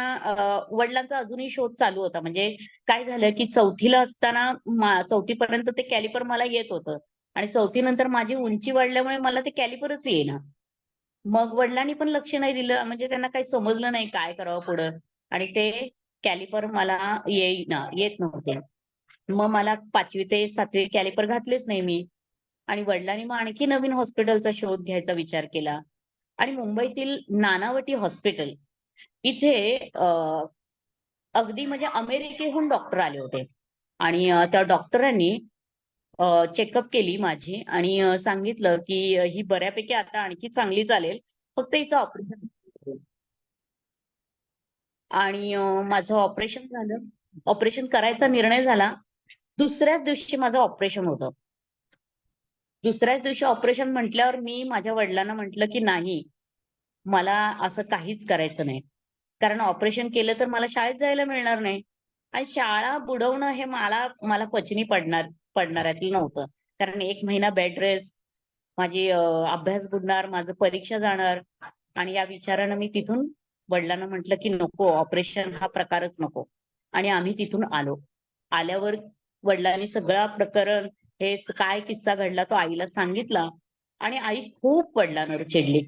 वडिलांचा अजूनही शोध चालू होता. म्हणजे काय झालं, की 4थीला असताना 4थी पर्यंत ते कॅलिपर मला येत होतं आणि 4थी नंतर माझी उंची वाढल्यामुळे मला ते कॅलिपरच येईना. मग वडिलांनी पण लक्ष नाही दिलं. म्हणजे त्यांना काही समजलं नाही काय करावं पुढं आणि ते कॅलिपर मला येत नव्हते. मग मला 5वी ते 7वी कॅलिपर घातलेच नाही मी आणि वडिलांनी मग आणखी नवीन हॉस्पिटलचा शोध घ्यायचा विचार केला आणि मुंबईतील नानावटी हॉस्पिटल इथे अगदी म्हणजे अमेरिकेहून डॉक्टर आले होते आणि त्या डॉक्टरांनी चेकअप केली माझी आणि सांगितलं, की ही बऱ्यापैकी आता आणखी चांगली चालेल. फक्त हिचं ऑपरेशन आणि माझं ऑपरेशन झालं. ऑपरेशन करायचा निर्णय झाला. दुसऱ्याच दिवशी माझं ऑपरेशन होतं. दुसऱ्याच दिवशी ऑपरेशन म्हटल्यावर मी माझ्या वडिलांना म्हटलं, की "नाही, मला असं काहीच करायचं नाही. कारण ऑपरेशन केलं तर मला शाळेत जायला मिळणार नाही आणि शाळा बुडवणं हे मला मला पचनी पडणाऱ्यातलं नव्हतं. कारण 1 महिना बेड रेस्ट, माझी अभ्यास बुडणार, माझं परीक्षा जाणार आणि या विचारानं मी तिथून वडिलांना म्हटलं, की "नको, ऑपरेशन हा प्रकारच नको." आणि आम्ही तिथून आलो. आल्यावर वडिलांनी सगळा प्रकरण काय किस्सा घडला तो आईला सांगितला आणि आई खूप वडिलांवर चिडली.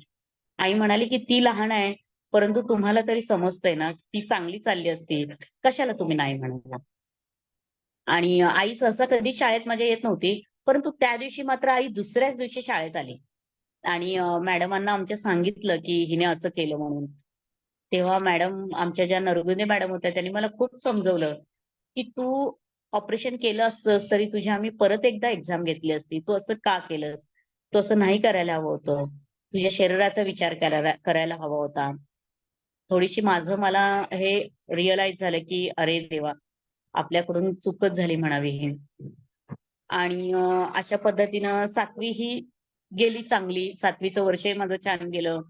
आई म्हणाली, की "ती लहान आहे, परंतु तुम्हाला तरी समजतंय ना, ती चांगली चालली असती. कशाला तुम्ही नाही म्हणाला?" आणि आई सहसा कधी शाळेत माझ्या येत नव्हती. परंतु त्या दिवशी मात्र आई दुसऱ्याच दिवशी शाळेत आली आणि मॅडमांना आमच्या सांगितलं, की हिने असं केलं म्हणून. तेव्हा आमच्या ज्या नरगुंदे मॅडम होत्या त्यांनी मला खूप समजवलं, की "तू ऑपरेशन केलं असतंस तरी तुझी आम्ही परत एकदा एक्झाम घेतली असती. तू असं का केलंस? तू असं नाही करायला हवं होतं. तुझ्या शरीराचा विचार करायला हवा होता." थोडीशी मला हे रिअलाईज झालं, की अरे देवा! आपल्याकडून चूकच झाली म्हणावी ही. आणि अशा पद्धतीनं 7वी ही गेली चांगली. 7वीचं वर्षही माझं छान गेलं.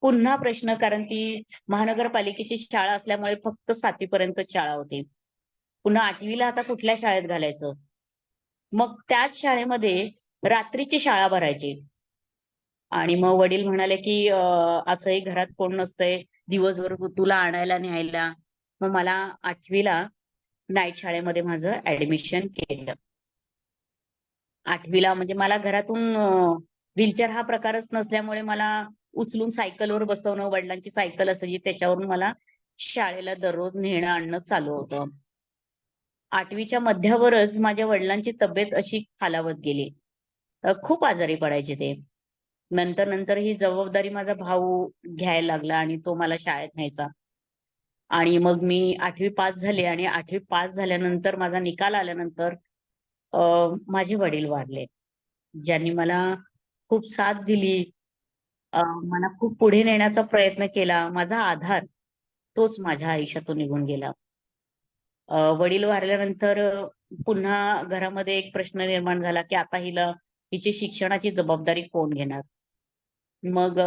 पुन्हा प्रश्न कारण ती महानगरपालिकेची शाळा असल्यामुळे फक्त 7वी पर्यंतच शाळा होती. पुन्हा 8वीला आता कुठल्या शाळेत घालायचं? मग त्याच शाळेमध्ये रात्रीची शाळा भरायची. आणि मग वडील म्हणाले, की असंही घरात कोण नसतंय, दिवसभर तुला आणायला न्यायला. मग मला 8वीला नाईट शाळेमध्ये माझं ऍडमिशन केलं. 8वीला म्हणजे मला घरातून व्हीलचेअर हा प्रकारच नसल्यामुळे मला उचलून सायकलवर बसवणं, वडिलांची सायकल असायची त्याच्यावरून मला शाळेला दररोज नेणं आणणं चालू होतं. 8वीच्या मध्यावरच माझ्या वडिलांची तब्येत अशी खालावत गेली. खूप आजारी पडायचे ते. नंतर ही जबाबदारी माझा भाऊ घ्यायला लागला आणि तो मला शाळेत न्यायचा. आणि मग मी 8वी पास झाले आणि 8वी पास झाल्यानंतर माझा निकाल आल्यानंतर अ, माझे वडील वारले. ज्यांनी मला खूप साथ दिली. मला खूप पुढे नेण्याचा प्रयत्न केला. माझा आधार तोच माझ्या आयुष्यातून निघून गेला. वडील वारल्यानंतर पुन्हा घरामध्ये एक प्रश्न निर्माण झाला, की आता हिची शिक्षणाची जबाबदारी कोण घेणार? मग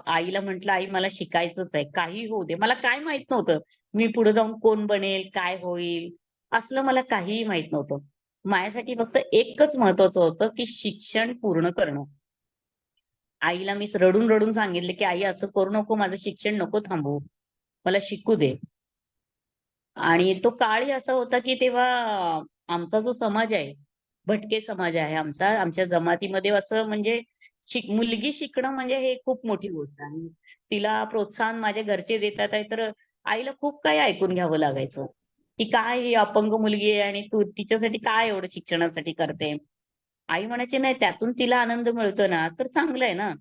आईला म्हटलं, "आई मला शिकायचंच आहे. काहीही होऊ दे." मला काय माहित नव्हतं. मी पुढे जाऊन कोण बनेल, काय होईल? असलं मला काहीही माहित नव्हतं. माझ्यासाठी फक्त एकच महत्वाचं होतं, की शिक्षण पूर्ण करणं. आईला मी रडून सांगितले, की "आई असं करू नको. माझं शिक्षण नको थांबवू. मला शिकू दे." आणि तो काळही असा होता, की तेव्हा आमचा जो समाज आहे, भटके समाज आहे आमचा. आमच्या जमातीमध्ये असं म्हणजे मुलगी शिकणं म्हणजे हे खूप मोठी गोष्ट आहे. तिला प्रोत्साहन माझ्या घरचे देतात आहे, तर आईला खूप काही ऐकून घ्यावं लागायचं, की "काय ही अपंग मुलगी आहे आणि तू तिच्यासाठी काय एवढं शिक्षणासाठी करते?" आई म्हणायची, "नाही, त्यातून तिला आनंद मिळतो ना, तर चांगलं आहे ना.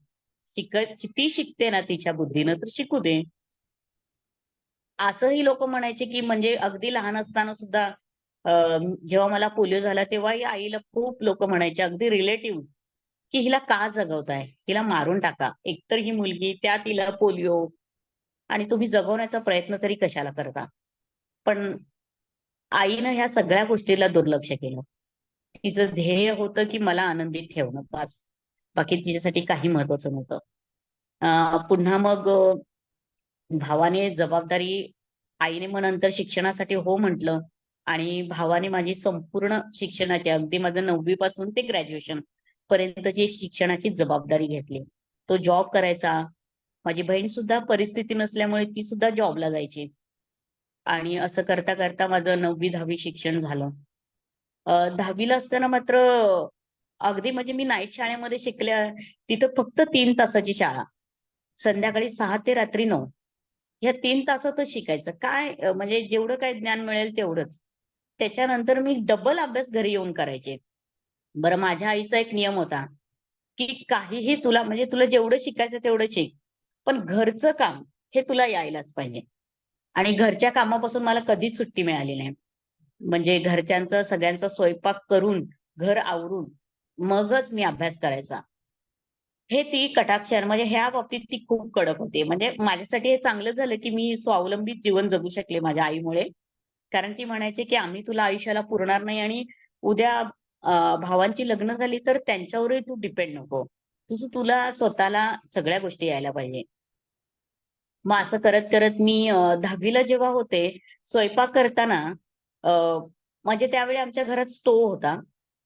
ती शिकते ना तिच्या बुद्धीनं, तर शिकू दे." असंही लोकं म्हणायचे, की म्हणजे अगदी लहान असताना सुद्धा अ, जेव्हा मला पोलिओ झाला तेव्हाही आईला खूप लोकं म्हणायचे, अगदी रिलेटिव्हज, की "हिला का जगवताय? हिला मारून टाका. एकतर ही मुलगी, त्यात तिला पोलिओ आणि तुम्ही जगवण्याचा प्रयत्न तरी कशाला करता?" पण आईनं ह्या सगळ्या गोष्टीला दुर्लक्ष केलं. तिचं ध्येय होतं, की मला आनंदित ठेवणं बास. बाकी तिच्यासाठी काही महत्वाचं नव्हतं. पुन्हा मग भावाने जबाबदारी आईने मग नंतर शिक्षणासाठी हो म्हटलं आणि भावाने माझी संपूर्ण शिक्षणाची अगदी माझं 9वी पासून ते ग्रॅज्युएशन पर्यंतची शिक्षणाची जबाबदारी घेतली. तो जॉब करायचा. माझी बहीण सुद्धा परिस्थिती नसल्यामुळे ती सुद्धा जॉबला जायची आणि असं करता माझं 9वी-10वी शिक्षण झालं. 10वी असताना मात्र अगदी म्हणजे मी नाईट शाळेमध्ये शिकल्या तिथं फक्त 3 तासाची शाळा. संध्याकाळी 6 ते रात्री 9. ह्या 3 तासातच शिकायचं. काय म्हणजे जेवढं काही ज्ञान मिळेल तेवढंच. त्याच्यानंतर मी डबल अभ्यास घरी येऊन करायचे. बरं माझ्या आईचा एक नियम होता, की काहीही तुला म्हणजे तुला जेवढं शिकायचं तेवढं शिक. पण घरचं काम हे तुला यायलाच पाहिजे. आणि घरच्या कामापासून मला कधीच सुट्टी मिळाली नाही. म्हणजे घरच्यांचा सगळ्यांचा स्वयंपाक करून, घर आवरून, मगच मी अभ्यास करायचा. हे ती कटाक्ष आहे. म्हणजे ह्या बाबतीत ती खूप कडक होती. म्हणजे माझ्यासाठी हे चांगलं झालं, की मी स्वावलंबी जीवन जगू शकले माझ्या आईमुळे. कारण ती म्हणायची, की "आम्ही तुला आयुष्याला पुरणार नाही आणि उद्या भावांची लग्न झाली तर त्यांच्यावरही तू डिपेंड नको. तुला स्वतःला सगळ्या गोष्टी यायला पाहिजे." मग असं करत मी 10वी जेव्हा होते, स्वयंपाक करताना अ, म्हणजे त्यावेळी आमच्या घरात स्टोव्ह होता.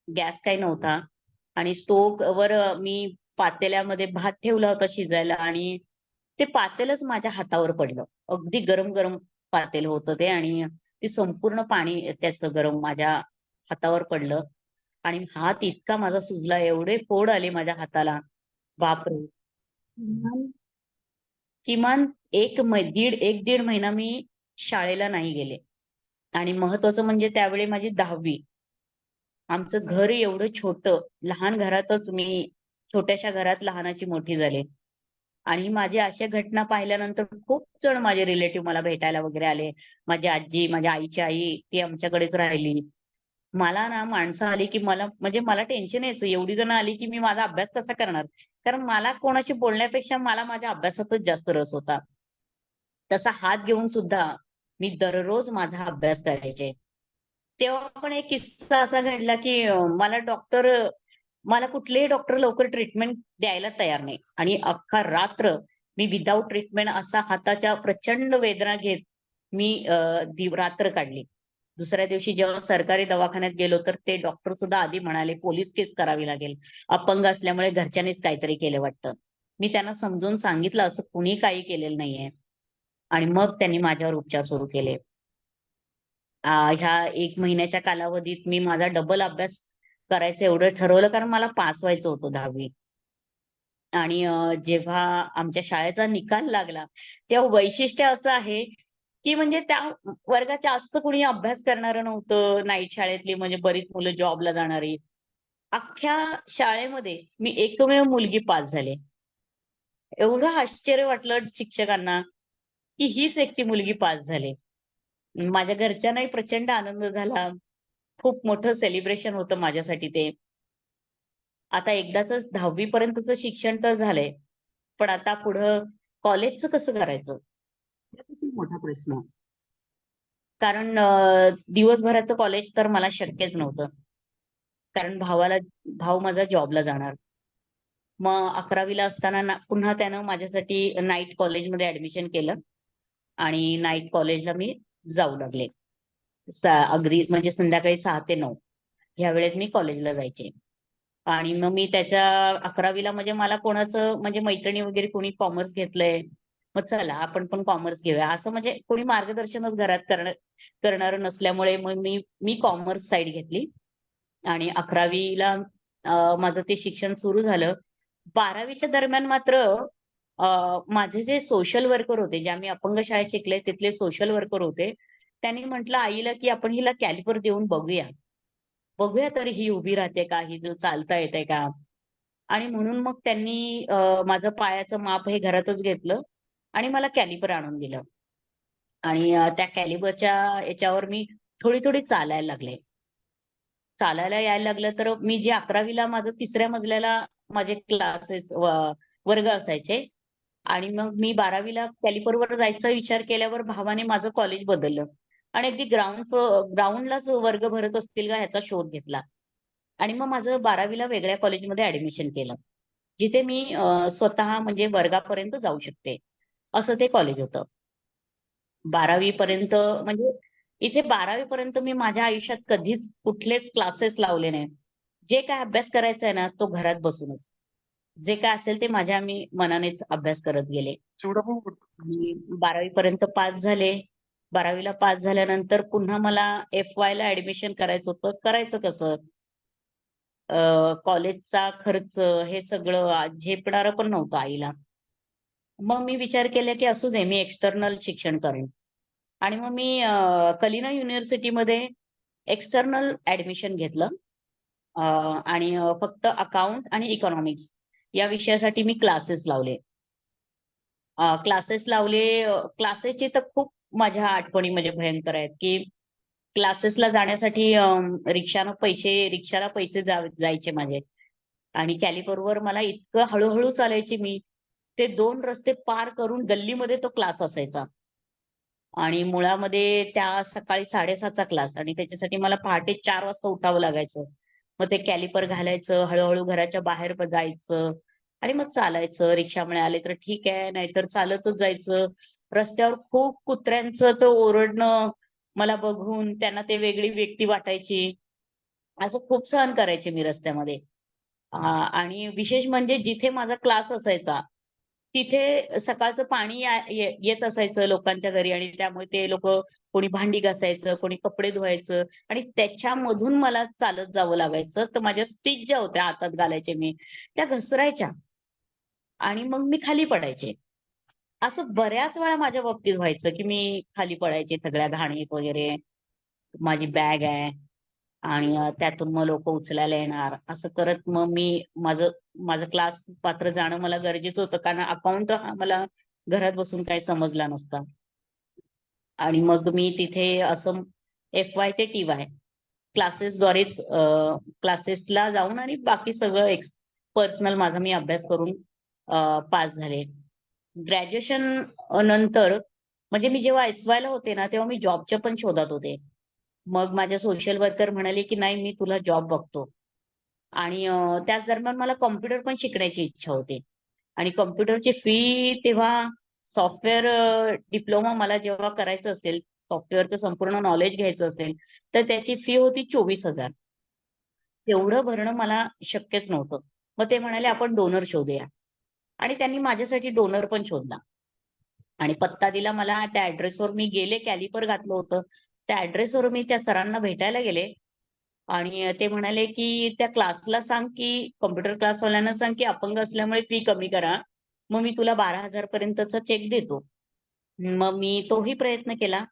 गॅस काही नव्हता आणि स्टोव्हवर मी पातेल्यामध्ये भात ठेवला होता शिजायला आणि ते पातेलच माझ्या हातावर पडलं. अगदी गरम-गरम पातेलं होतं ते आणि ते संपूर्ण पाणी त्याचं गरम माझ्या हातावर पडलं आणि हात इतका माझा सुजला, एवढे फोड आले माझ्या हाताला. बापरे! किमान 1-1.5 महिना मी शाळेला नाही गेले आणि महत्वाचं म्हणजे त्यावेळी माझी 10वी. आमचं घर एवढं छोटं, लहान घरातच मी छोट्याशा घरात लहानाची मोठी झाले आणि माझी अशा घटना पाहिल्यानंतर खूप जण माझे रिलेटिव्ह मला भेटायला वगैरे आले. माझी आजी, माझ्या आईची आई ती आमच्याकडेच राहिली. मला ना माणसं आली, की मला म्हणजे मला टेन्शन यायचं. एवढी जण आली, की मी माझा अभ्यास कसा करणार? कारण मला कोणाशी बोलण्यापेक्षा मला माझ्या अभ्यासातच जास्त रस होता. तसा हात घेऊन सुद्धा मी दररोज माझा अभ्यास करायचे. तेव्हा पण एक किस्सा असा घडला, की मला कुठलेही डॉक्टर लवकर ट्रीटमेंट द्यायला तयार नाही आणि अख्खा रात्र मी विदाऊट ट्रीटमेंट असा हाताच्या प्रचंड वेदना घेत मी रात्र काढली. दुसऱ्या दिवशी जेव्हा सरकारी दवाखान्यात गेलो तर ते डॉक्टर सुद्धा आधी म्हणाले पोलीस केस करावी लागेल. अपंग असल्यामुळे घरच्यांनीच काहीतरी केलं वाटतं. मी त्यांना समजून सांगितलं असं कुणी काही केलेलं नाहीये. आणि मग त्यांनी माझ्यावर उपचार सुरू केले. ह्या 1 महिन्याच्या कालावधीत मी माझा डबल अभ्यास करायचं एवढं ठरवलं कारण मला पास व्हायचं होतं 10वी. आणि जेव्हा आमच्या शाळेचा निकाल लागला, तेव्हा वैशिष्ट्य असं आहे, की म्हणजे त्या वर्गात जास्त कुणी अभ्यास करणारं नव्हतं. नाईट शाळेतली म्हणजे बरीच मुलं जॉबला जाणारी. अख्ख्या शाळेमध्ये मी एकमेव मुलगी पास झाले. एवढं आश्चर्य वाटलं शिक्षकांना, की हीच एकटी मुलगी पास झाली. माझ्या घरच्यांनाही प्रचंड आनंद झाला. खूप मोठं सेलिब्रेशन होतं माझ्यासाठी ते. आता एकदाचं 10वी पर्यंतचं शिक्षण तर झालंय. पण आता पुढं कॉलेजचं कसं करायचं? हा खूप मोठा प्रश्न. कारण दिवसभराचं कॉलेज तर मला शक्यच नव्हतं. कारण भाऊ माझा जॉबला जाणार. मग 11वीला असताना पुन्हा त्यानं माझ्यासाठी नाईट कॉलेजमध्ये ऍडमिशन केलं आणि नाईट कॉलेजला मी जाऊ लागले. अगदी म्हणजे संध्याकाळी 6 ते 9 ह्या वेळेत मी कॉलेजला जायचे. आणि मग मी त्याच्या 11वीला म्हणजे मला कोणाचं म्हणजे मैत्रिणी वगैरे कोणी कॉमर्स घेतलंय. मग चला आपण पण कॉमर्स घेऊया. असं म्हणजे कोणी मार्गदर्शनच घरात करणारं नसल्यामुळे मग मी कॉमर्स साइड घेतली. आणि 11वीला माझं ते शिक्षण सुरू झालं. 12वीच्या दरम्यान मात्र माझे जे सोशल वर्कर होते, जे आम्ही अपंग शाळेत शिकले तिथले सोशल वर्कर होते. त्यांनी म्हटलं आईला, की आपण हिला कॅलिपर देऊन बघूया. बघूया तरी ही उभी राहते का? हिला चालता येतंय का? आणि म्हणून मग त्यांनी माझं पायाचं माप हे घरातच घेतलं आणि मला कॅलिपर आणून दिलं. आणि त्या कॅलिपरच्या याच्यावर मी थोडी-थोडी चालायला लागले. चालायला यायला लागलं तर मी जे 11वीला माझं 3ऱ्या मजल्याला माझे क्लासेस वर्ग असायचे आणि मग मी 12वीला कॅलिपरवर जायचा विचार केल्यावर भावाने माझं कॉलेज बदललं आणि अगदी ग्राउंडलाच वर्ग भरत असतील का ह्याचा शोध घेतला. आणि मग माझं 12वीला वेगळ्या कॉलेजमध्ये ऍडमिशन केलं. जिथे मी स्वतः म्हणजे वर्गापर्यंत जाऊ शकते. असं ते कॉलेज होतं. 12वी पर्यंत म्हणजे इथे 12वी पर्यंत मी माझ्या आयुष्यात कधीच कुठलेच क्लासेस लावले नाही. जे काय अभ्यास करायचा आहे ना, तो घरात बसूनच. जे काय असेल ते मी मनानेच अभ्यास करत गेले. आणि 12वी पर्यंत पास झाले. 12वीला पास झाल्यानंतर पुन्हा मला एफ-वायला ऍडमिशन करायचं होतं. करायचं कसं? कॉलेजचा खर्च हे सगळं झेपणारं पण नव्हतं आईला. मग मी विचार केला, की असू दे मी एक्सटर्नल शिक्षण करेन. आणि मग मी कलिना युनिव्हर्सिटीमध्ये एक्सटर्नल ऍडमिशन घेतलं. आणि फक्त अकाउंट आणि इकॉनॉमिक्स या विषयासाठी मी क्लासेस लावले. क्लासेस लावले. क्लासेसची तर खूप माझ्या आठवणी म्हणजे भयंकर आहेत, की क्लासेसला जाण्यासाठी रिक्षाला पैसे जायचे माझे. आणि कॅलिपरवर मला इतकं हळू चालायची मी. ते 2 रस्ते पार करून गल्लीमध्ये तो क्लास असायचा. आणि मुळामध्ये त्या सकाळी 7:30चा क्लास आणि त्याच्यासाठी मला पहाटे 4 वाजता उठावं लागायचं. मग ते कॅलिपर घालायचं, हळू जायचं जायचं आणि मग चालायचं. रिक्षा मिळाली तर ठीक आहे, नाहीतर चालतच जायचं. रस्त्यावर खूप कुत्र्यांचं तो ओरडणं मला बघून त्यांना ते वेगळी व्यक्ती वाटायची. असं खूप सहन करायचे मी रस्त्यामध्ये. आणि विशेष म्हणजे जिथे माझा क्लास असायचा, तिथे सकाळचं पाणी येत असायचं लोकांच्या घरी आणि त्यामुळे ते लोकं कोणी भांडी घासायचं, कोणी कपडे धुवायचं आणि त्याच्यामधून मला चालत जावं लागायचं. तर माझ्या स्टिच ज्या होत्या हातात घालायचे मी, त्या घसरायच्या आणि मग मी खाली पडायचे. असं बऱ्याच वेळा माझ्या बाबतीत व्हायचं, की मी खाली पडायचे सगळ्या घाणीत वगैरे. माझी बॅग आहे आणि त्यातून मग लोकं उचलायला येणार. असं करत मग माझं माझं क्लास पात्र जाणं मला गरजेचं होतं. कारण अकाउंट हा मला घरात बसून काही समजला नसता. आणि मग मी तिथे असं एफ-वाय ते टी-वाय क्लासेसद्वारेच क्लासेसला जाऊन आणि बाकी सगळं पर्सनल माझा मी अभ्यास करून पास झाले. ग्रॅज्युएशन नंतर म्हणजे मी जेव्हा एस-वायला होते ना, तेव्हा मी जॉबच्या पण शोधात होते. मग माझ्या सोशल वर्कर म्हणाले, की "नाही, मी तुला जॉब बघतो." आणि त्याच दरम्यान मला कॉम्प्युटर पण शिकण्याची इच्छा होती. आणि कॉम्प्युटरची फी तेव्हा सॉफ्टवेअर डिप्लोमा मला जेव्हा करायचं असेल सॉफ्टवेअरचं संपूर्ण नॉलेज घ्यायचं असेल तर त्याची फी होती 24,000. तेवढं भरणं मला शक्यच नव्हतं. मग ते म्हणाले आपण डोनर शोधूया आणि त्यांनी माझ्यासाठी डोनर पण शोधला आणि पत्ता दिला मला. त्या ऍड्रेसवर मी गेले, कॅलिपर घातलं होतं. त्या ऍड्रेसवर मी त्या सरांना भेटायला गेले आणि ते म्हणाले, की "त्या क्लासला सांग, की कॉम्प्युटर क्लासवाल्यांना सांग, की अपंग असल्यामुळे फी कमी करा. मग मी तुला 12,000 पर्यंतचा चेक देतो." मग मी तोही प्रयत्न केला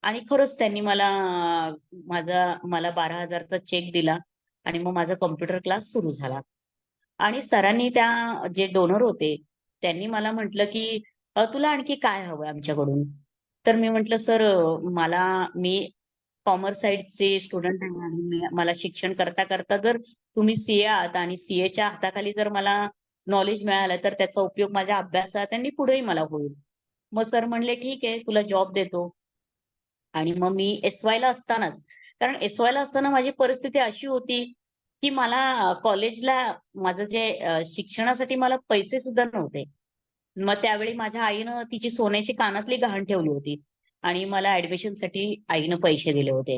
आणि खरंच त्यांनी मला 12,000 चा चेक दिला आणि मग माझा कॉम्प्युटर क्लास सुरू झाला. आणि सरांनी जे डोनर होते, त्यांनी मला म्हटलं, की तुला आणखी काय हवंय आमच्याकडून?" तर मी म्हटलं, "सर मी कॉमर्स साइडचे स्टुडंट आहे आणि मला शिक्षण करता जर तुम्ही सीए आहात आणि सीएच्या हाताखाली जर मला नॉलेज मिळालं, तर त्याचा उपयोग माझ्या अभ्यासात आणि पुढेही मला होईल." मग सर म्हणले, "ठीक आहे, तुला जॉब देतो." आणि मग मी एस-वायला असतानाच, कारण एस-वायला असताना माझी परिस्थिती अशी होती, की मला कॉलेजला माझं शिक्षणासाठी मला पैसे सुद्धा नव्हते. मग त्यावेळी माझ्या आईनं तिची सोन्याची कानातली गहाण ठेवली होती आणि मला ॲडमिशनसाठी आईनं पैसे दिले होते.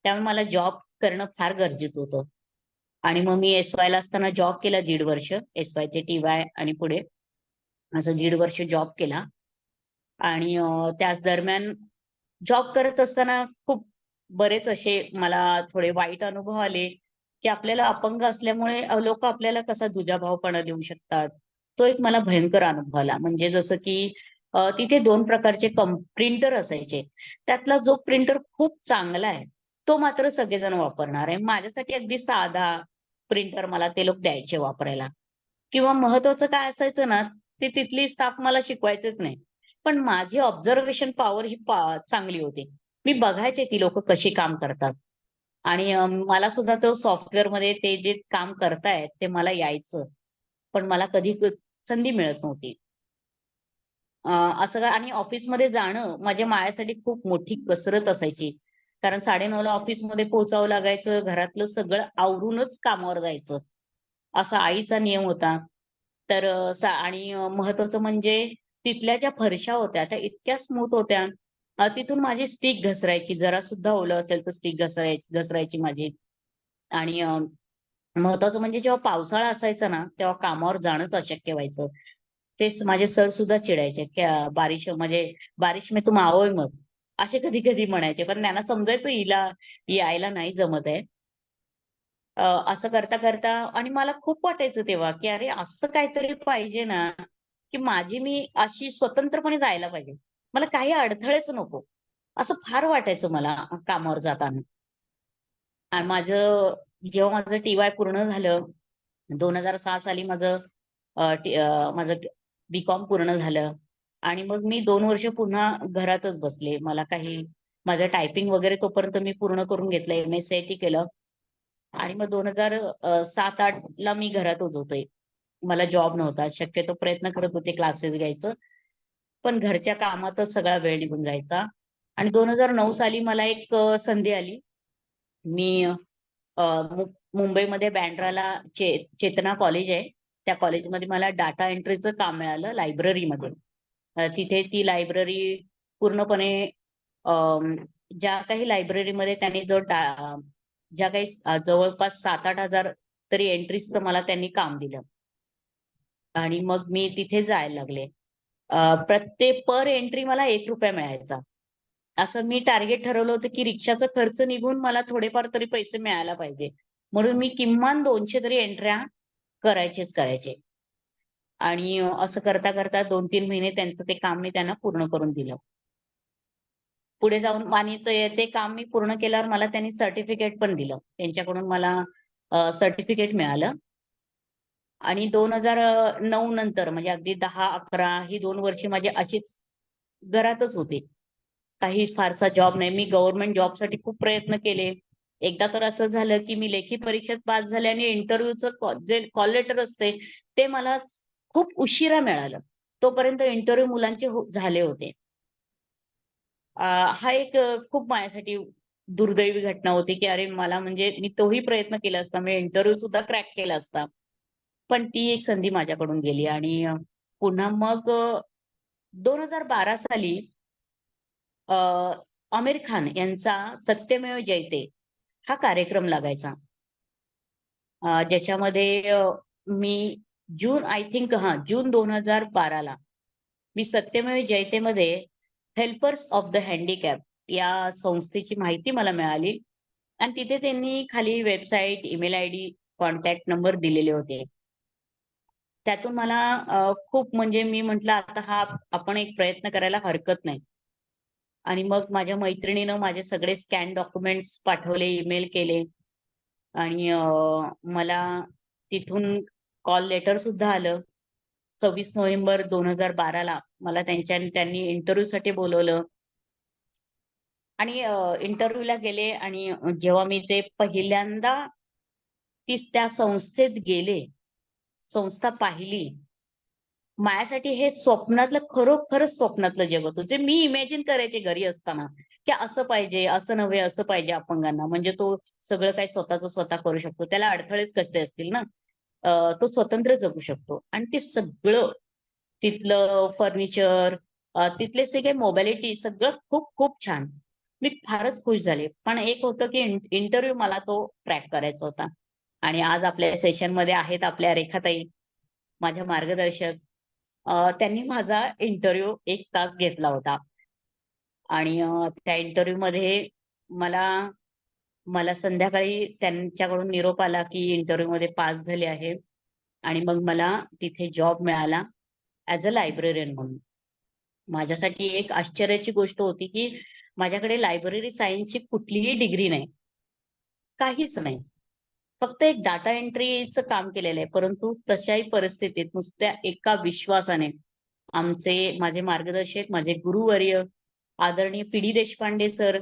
त्यामुळे मला जॉब करणं फार गरजेचं होतं. आणि मग मी एस-वायला असताना जॉब केला 1.5 वर्ष. एस-वाय ते टी-वाय आणि पुढे असं 1.5 वर्ष जॉब केला आणि त्याच दरम्यान जॉब करत असताना खूप बरेच असे मला थोडे वाईट अनुभव आले, की आपल्याला अपंग असल्यामुळे लोकं आपल्याला कसा दुजाभावपणा देऊ शकतात. तो एक मला भयंकर अनुभव आला. म्हणजे जसं की तिथे 2 प्रकारचे प्रिंटर असायचे. त्यातला जो प्रिंटर खूप चांगला आहे, तो मात्र सगळेजण वापरणार आहे. माझ्यासाठी अगदी साधा प्रिंटर मला ते लोक द्यायचे वापरायला. किंवा महत्वाचं काय असायचं ना, ते तिथली स्टाफ मला शिकवायचेच नाही. पण माझी ऑब्झर्वेशन पॉवर ही चांगली होती. मी बघायचे ती लोकं कशी काम करतात आणि मला सुद्धा तो सॉफ्टवेअरमध्ये ते जे काम करतायत ते मला यायचं. पण मला कधी संधी मिळत नव्हती. आणि ऑफिसमध्ये जाणं माझ्यासाठी खूप मोठी कसरत असायची. कारण 9:30 ला ऑफिसमध्ये पोहोचावं लागायचं. घरातलं सगळं आवरूनच कामावर जायचं. असा आईचा नियम होता. तर महत्वाचं म्हणजे तिथल्या ज्या फरशा होत्या त्या इतक्या स्मूथ होत्या. तिथून माझी स्टिक घसरायची. जरा सुद्धा ओलं असेल तर स्टिक घसरायची माझी. आणि महत्वाचं म्हणजे जेव्हा पावसाळा असायचा ना, तेव्हा कामावर जाणंच अशक्य व्हायचं. तेच माझे सर सुद्धा चिडायचे, की बारिश में तुम आओ ही मत. असे कधी-कधी म्हणायचे. पण त्यांना समजायचं हिला यायला नाही जमत आहे. असं करता आणि मला खूप वाटायचं तेव्हा, की अरे असं काहीतरी पाहिजे ना, की मी अशी स्वतंत्रपणे जायला पाहिजे. मला काही अडथळेच नको. असं फार वाटायचं मला कामावर जाताना. आणि जेव्हा माझं टी-वाय पूर्ण झालं, 2006 साली माझं बी-कॉम पूर्ण झालं आणि मग मी 2 वर्ष पुन्हा घरातच बसले. माझं टायपिंग वगैरे तोपर्यंत मी पूर्ण करून घेतलं. एम-एस-सी-आय-टी केलं आणि मग 2007-08 ला मी घरातच होते. मला जॉब नव्हता. शक्यतो प्रयत्न करत होते क्लासेस घ्यायचं. पण घरच्या कामातच सगळा वेळ निघून जायचा आणि 2009 साली मला एक संधी आली. मी अ, मु मुंबईमध्ये बँड्राला चेतना कॉलेज आहे. त्या कॉलेजमध्ये मला डाटा एंट्रीचं काम मिळालं लायब्ररीमध्ये. तिथे ती लायब्ररी पूर्णपणे अं, ज्या काही लायब्ररीमध्ये त्यांनी ज्या काही जवळपास 7,000-8,000 तरी एंट्रीजचं मला त्यांनी काम दिलं आणि मग मी तिथे जायला लागले. प्रत्येक पर एंट्री मला ₹1 मिळायचा. असं मी टार्गेट ठरवलं होतं, की रिक्षाचा खर्च निघून मला थोडेफार तरी पैसे मिळायला पाहिजे. म्हणून मी किमान 200 तरी एंट्र्या करायचे. आणि असं करता 2-3 महिने त्यांचं ते काम मी त्यांना पूर्ण करून दिलं. पुढे जाऊन आणि ते काम मी पूर्ण केल्यावर मला त्यांनी सर्टिफिकेट पण दिलं. त्यांच्याकडून मला सर्टिफिकेट मिळालं आणि 2009 नंतर म्हणजे अगदी 10-11 ही 2 वर्षे माझी अशीच घरातच होते. काही फारसा जॉब नाही. मी गव्हर्नमेंट जॉबसाठी खूप प्रयत्न केले. एकदा तर असं झालं, की मी लेखी परीक्षेत पास झाले आणि इंटरव्ह्यूचं जे कॉल लेटर असते, ते मला खूप उशिरा मिळालं. तोपर्यंत इंटरव्ह्यू मुलांचे झाले होते. हा एक खूप माझ्यासाठी दुर्दैवी घटना होती, की अरे मला म्हणजे मी तोही प्रयत्न केला असता. मी इंटरव्ह्यू सुद्धा क्रॅक केला असता. पण ती एक संधी माझ्याकडून गेली आणि पुन्हा मग 2012 साली आमिर खान यांचा सत्यमेव जयते हा कार्यक्रम लागायचा. ज्याच्यामध्ये मी जून 2012ला मी सत्यमेव जयतेमध्ये हेल्पर्स ऑफ द हँडिकॅप या संस्थेची माहिती मला मिळाली आणि तिथे त्यांनी खाली website, email ID, contact number दिलेले होते. त्यातून मला खूप म्हणजे मी म्हटलं आता आपण एक प्रयत्न करायला हरकत नाही. आणि मग माझ्या मैत्रिणीनं माझे सगळे स्कॅन डॉक्युमेंट्स पाठवले, ईमेल केले आणि मला तिथून कॉल लेटर सुद्धा आलं. 26 नोव्हेंबर 2012ला मला त्यांनी इंटरव्ह्यूसाठी बोलवलं आणि इंटरव्ह्यूला गेले आणि जेव्हा मी ते पहिल्यांदा त्या संस्थेत गेले, संस्था पाहिली, माझ्यासाठी हे स्वप्नातलं खरोखरच स्वप्नातलं जग होतं. जे मी इमॅजिन करायचे घरी असताना, की असं पाहिजे, असं नव्हे, असं पाहिजे अपंगांना. म्हणजे तो सगळं काही स्वतःचं स्वतः करू शकतो. त्याला अडथळेच कसे असतील ना. तो स्वतंत्र जगू शकतो आणि ते सगळं तिथलं फर्निचर, तिथले सगळे मोबॅलिटी सगळं खूप खूप छान. मी फारच खुश झाले. पण एक होतं की इंटरव्ह्यू मला तो क्रॅक करायचा होता. आणि आज आपल्या सेशनमध्ये आहेत आपल्या रेखाताई, माझ्या मार्गदर्शक. त्यांनी माझा इंटरव्ह्यू 1 तास घेतला होता आणि त्या इंटरव्ह्यूमध्ये मला मला संध्याकाळी त्यांच्याकडून निरोप आला की इंटरव्ह्यूमध्ये पास झाले आहे आणि मग मला तिथे जॉब मिळाला ॲज अ लायब्ररियन म्हणून. माझ्यासाठी एक आश्चर्याची गोष्ट होती की माझ्याकडे लायब्ररी सायन्सची कुठलीही डिग्री नाही, काहीच नाही. फक्त एक डाटा एंट्रीचं काम केलेलं आहे. परंतु तशाही परिस्थितीत नुसत्या एका विश्वासाने माझे मार्गदर्शक, माझे गुरुवर्य आदरणीय पी.डी. देशपांडे सर,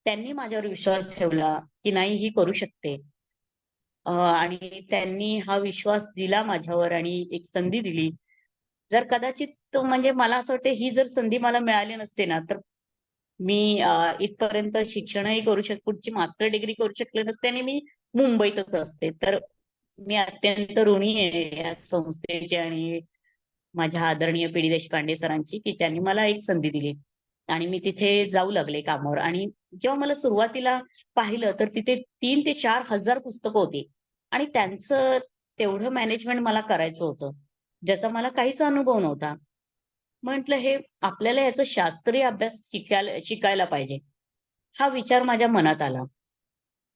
त्यांनी माझ्यावर विश्वास ठेवला की नाही ही करू शकते. आणि त्यांनी हा विश्वास दिला माझ्यावर आणि एक संधी दिली. जर कदाचित म्हणजे मला असं वाटतं ही जर संधी मला मिळाली नसते ना, तर मी इथपर्यंत शिक्षणही पुढची मास्टर डिग्री करू शकले नसते आणि मी मुंबईतच असते. तर मी अत्यंत ऋणी आहे या संस्थेची आणि माझ्या आदरणीय पी.डी. देशपांडे सरांची, की ज्यांनी मला एक संधी दिली आणि मी तिथे जाऊ लागले कामावर. आणि जेव्हा मला सुरुवातीला पाहिलं तर तिथे 3 ते 4 हजार पुस्तकं होती आणि त्यांचं तेवढं मॅनेजमेंट मला करायचं होतं, ज्याचा मला काहीच अनुभव नव्हता. म्हटलं हे आपल्याला याचा शास्त्रीय अभ्यास शिकायला पाहिजे. हा विचार माझ्या मनात आला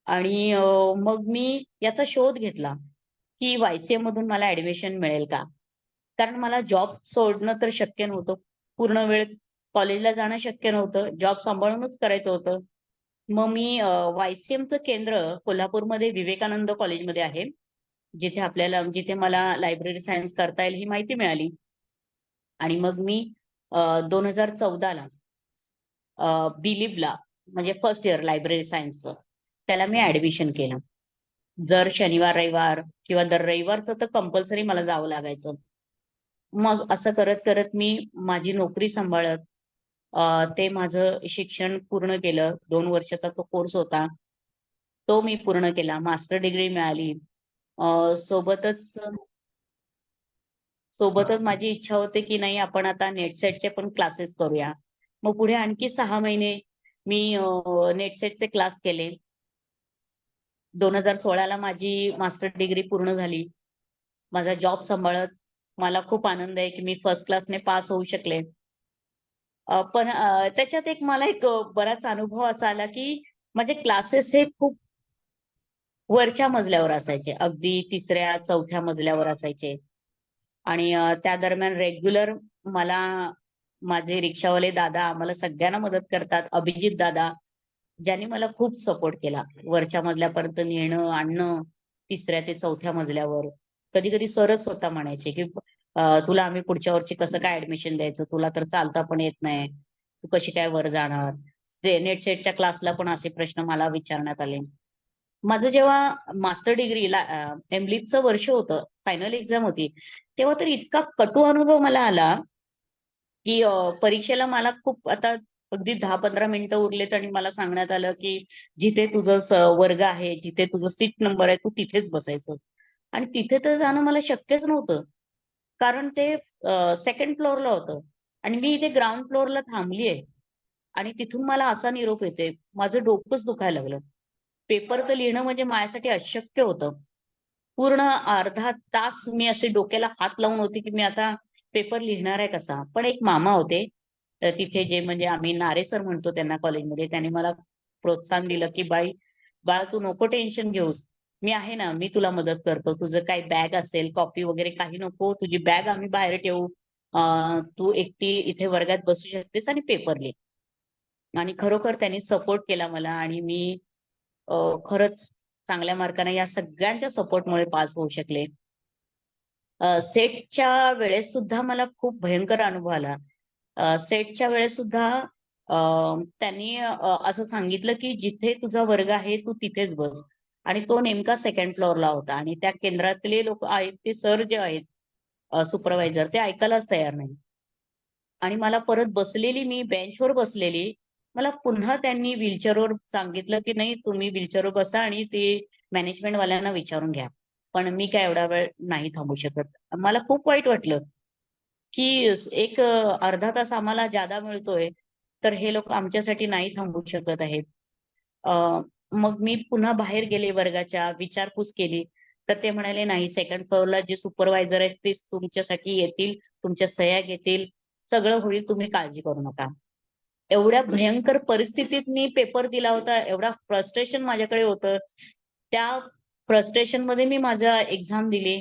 आणि मग मी याचा शोध घेतला, की YCM मधून मला ऍडमिशन मिळेल का? कारण मला जॉब सोडणं तर शक्य नव्हतं. पूर्ण वेळ कॉलेजला जाणं शक्य नव्हतं. जॉब सांभाळूनच करायचं होतं. मग मी YCMचं केंद्र कोल्हापूरमध्ये विवेकानंद कॉलेजमध्ये आहे. जिथे मला लायब्ररी सायन्स करता येईल ही माहिती मिळाली. आणि मग मी 2014ला बिलीव्हला म्हणजे फर्स्ट इयर लायब्ररी सायन्सचं त्याला मी ऍडमिशन केलं. दर शनिवार, रविवार किंवा दर रविवारचं तर कंपल्सरी मला जावं लागायचं. मग असं करत करत मी माझी नोकरी सांभाळत ते माझं शिक्षण पूर्ण केलं. 2 वर्षाचा तो कोर्स होता. तो मी पूर्ण केला. मास्टर डिग्री मिळाली. सोबतच सोबतच माझी इच्छा होती की नाही आपण आता नेटसेटचे पण क्लासेस करूया. मग पुढे आणखी 6 महिने मी नेटसेटचे क्लास केले. 2016ला माझी मास्टर डिग्री पूर्ण झाली. माझा जॉब सांभाळत मला खूप आनंद आहे की मी फर्स्ट क्लासने पास होऊ शकले. पण त्याच्यात मला बराच अनुभव असा आला की माझे क्लासेस हे खूप वरच्या मजल्यावर असायचे. अगदी 3ऱ्या-4थ्या मजल्यावर असायचे. आणि त्या दरम्यान रेग्युलर मला माझे रिक्षावाले दादा आम्हाला सगळ्यांना मदत करतात. अभिजित दादा, ज्यांनी मला खूप सपोर्ट केला. वरच्या मजल्यापर्यंत नेणं, आणणं 3ऱ्या ते 4थ्या मजल्यावर. कधी-कधी सरच स्वतः म्हणायचे, की तुला आम्ही पुढच्या वर्षी कसं काय ऍडमिशन द्यायचं? तुला तर चालता पण येत नाही. तू कशी काय वर जाणार? ते नेट सेटच्या क्लासला पण असे प्रश्न मला विचारण्यात आले. माझं जेव्हा मास्टर डिग्रीला एमलिपचं वर्ष होतं, फायनल एक्झाम होती, तेव्हा तर इतका कटू अनुभव मला आला, की परीक्षेला मला खूप आता अगदी 10-15 मिनिटं उरलेत आणि मला सांगण्यात आलं, की जिथे तुझं वर्ग आहे, जिथे तुझं सीट नंबर आहे, तू तिथेच बसायचं. आणि तिथे तर जाणं मला शक्यच नव्हतं. कारण ते सेकंड फ्लोअरला होतं आणि मी इथे ग्राउंड फ्लोअरला थांबलीये. आणि तिथून मला असा निरोप येतोय, माझं डोकंच दुखायला लागलं. पेपर तर लिहिणं म्हणजे माझ्यासाठी अशक्य होतं. पूर्ण अर्धा तास मी असे डोक्याला हात लावून होते, की मी आता पेपर लिहिणार आहे कसा? पण एक मामा होते तिथे जे म्हणजे आम्ही नारे सर म्हणतो त्यांना कॉलेजमध्ये. त्यांनी मला प्रोत्साहन दिलं, की बाळ तू नको टेन्शन घेऊस. मी आहे ना, मी तुला मदत करतो. तुझं काही बॅग असेल, कॉपी वगैरे काही नको. तुझी बॅग आम्ही बाहेर ठेवू. तू एकटी इथे वर्गात बसू शकतेस आणि पेपर लिह. आणि खरोखर त्यांनी सपोर्ट केला मला आणि मी खरंच चांगल्या मार्काने या सगळ्यांच्या सपोर्टमुळे पास होऊ शकले. सेटच्या वेळेस सुद्धा मला खूप भयंकर अनुभव आला. सेटच्या वेळेस सुद्धा अ, त्यांनी असं सांगितलं, की "जिथे तुझा वर्ग आहे, तू तिथेच बस." आणि तो नेमका सेकंड फ्लोअरला होता आणि त्या केंद्रातले लोकं आहेत, ते सर जे आहेत सुपरवायझर ते ऐकायलाच तयार नाही. आणि मला परत बसलेली मी बेंचवर बसलेली. मला पुन्हा त्यांनी व्हीलचेअरवर सांगितलं, की "नाही तुम्ही व्हीलचेअरवर बसा आणि ते मॅनेजमेंटवाल्यांना विचारून घ्या." पण मी काय एवढा वेळ नाही थांबू शकत. मला खूप वाईट वाटलं, की एक अर्धा तास आम्हाला जादा मिळतोय, तर हे लोक आमच्यासाठी नाही थांबू शकत आहेत. अ, मग मी पुन्हा बाहेर गेले वर्गाच्या, विचारपूस केली. तर ते म्हणाले, "नाही, सेकंड फ्लोअरला जे सुपरवायझर आहेत तेच तुमच्यासाठी येतील, तुमच्या सह्या घेतील, सगळं होईल, तुम्ही काळजी करू नका." एवढ्या भयंकर परिस्थितीत मी पेपर दिला होता. एवढा फ्रस्ट्रेशन माझ्याकडे होतं. त्या फ्रस्ट्रेशनमध्ये मी माझा एक्झाम दिली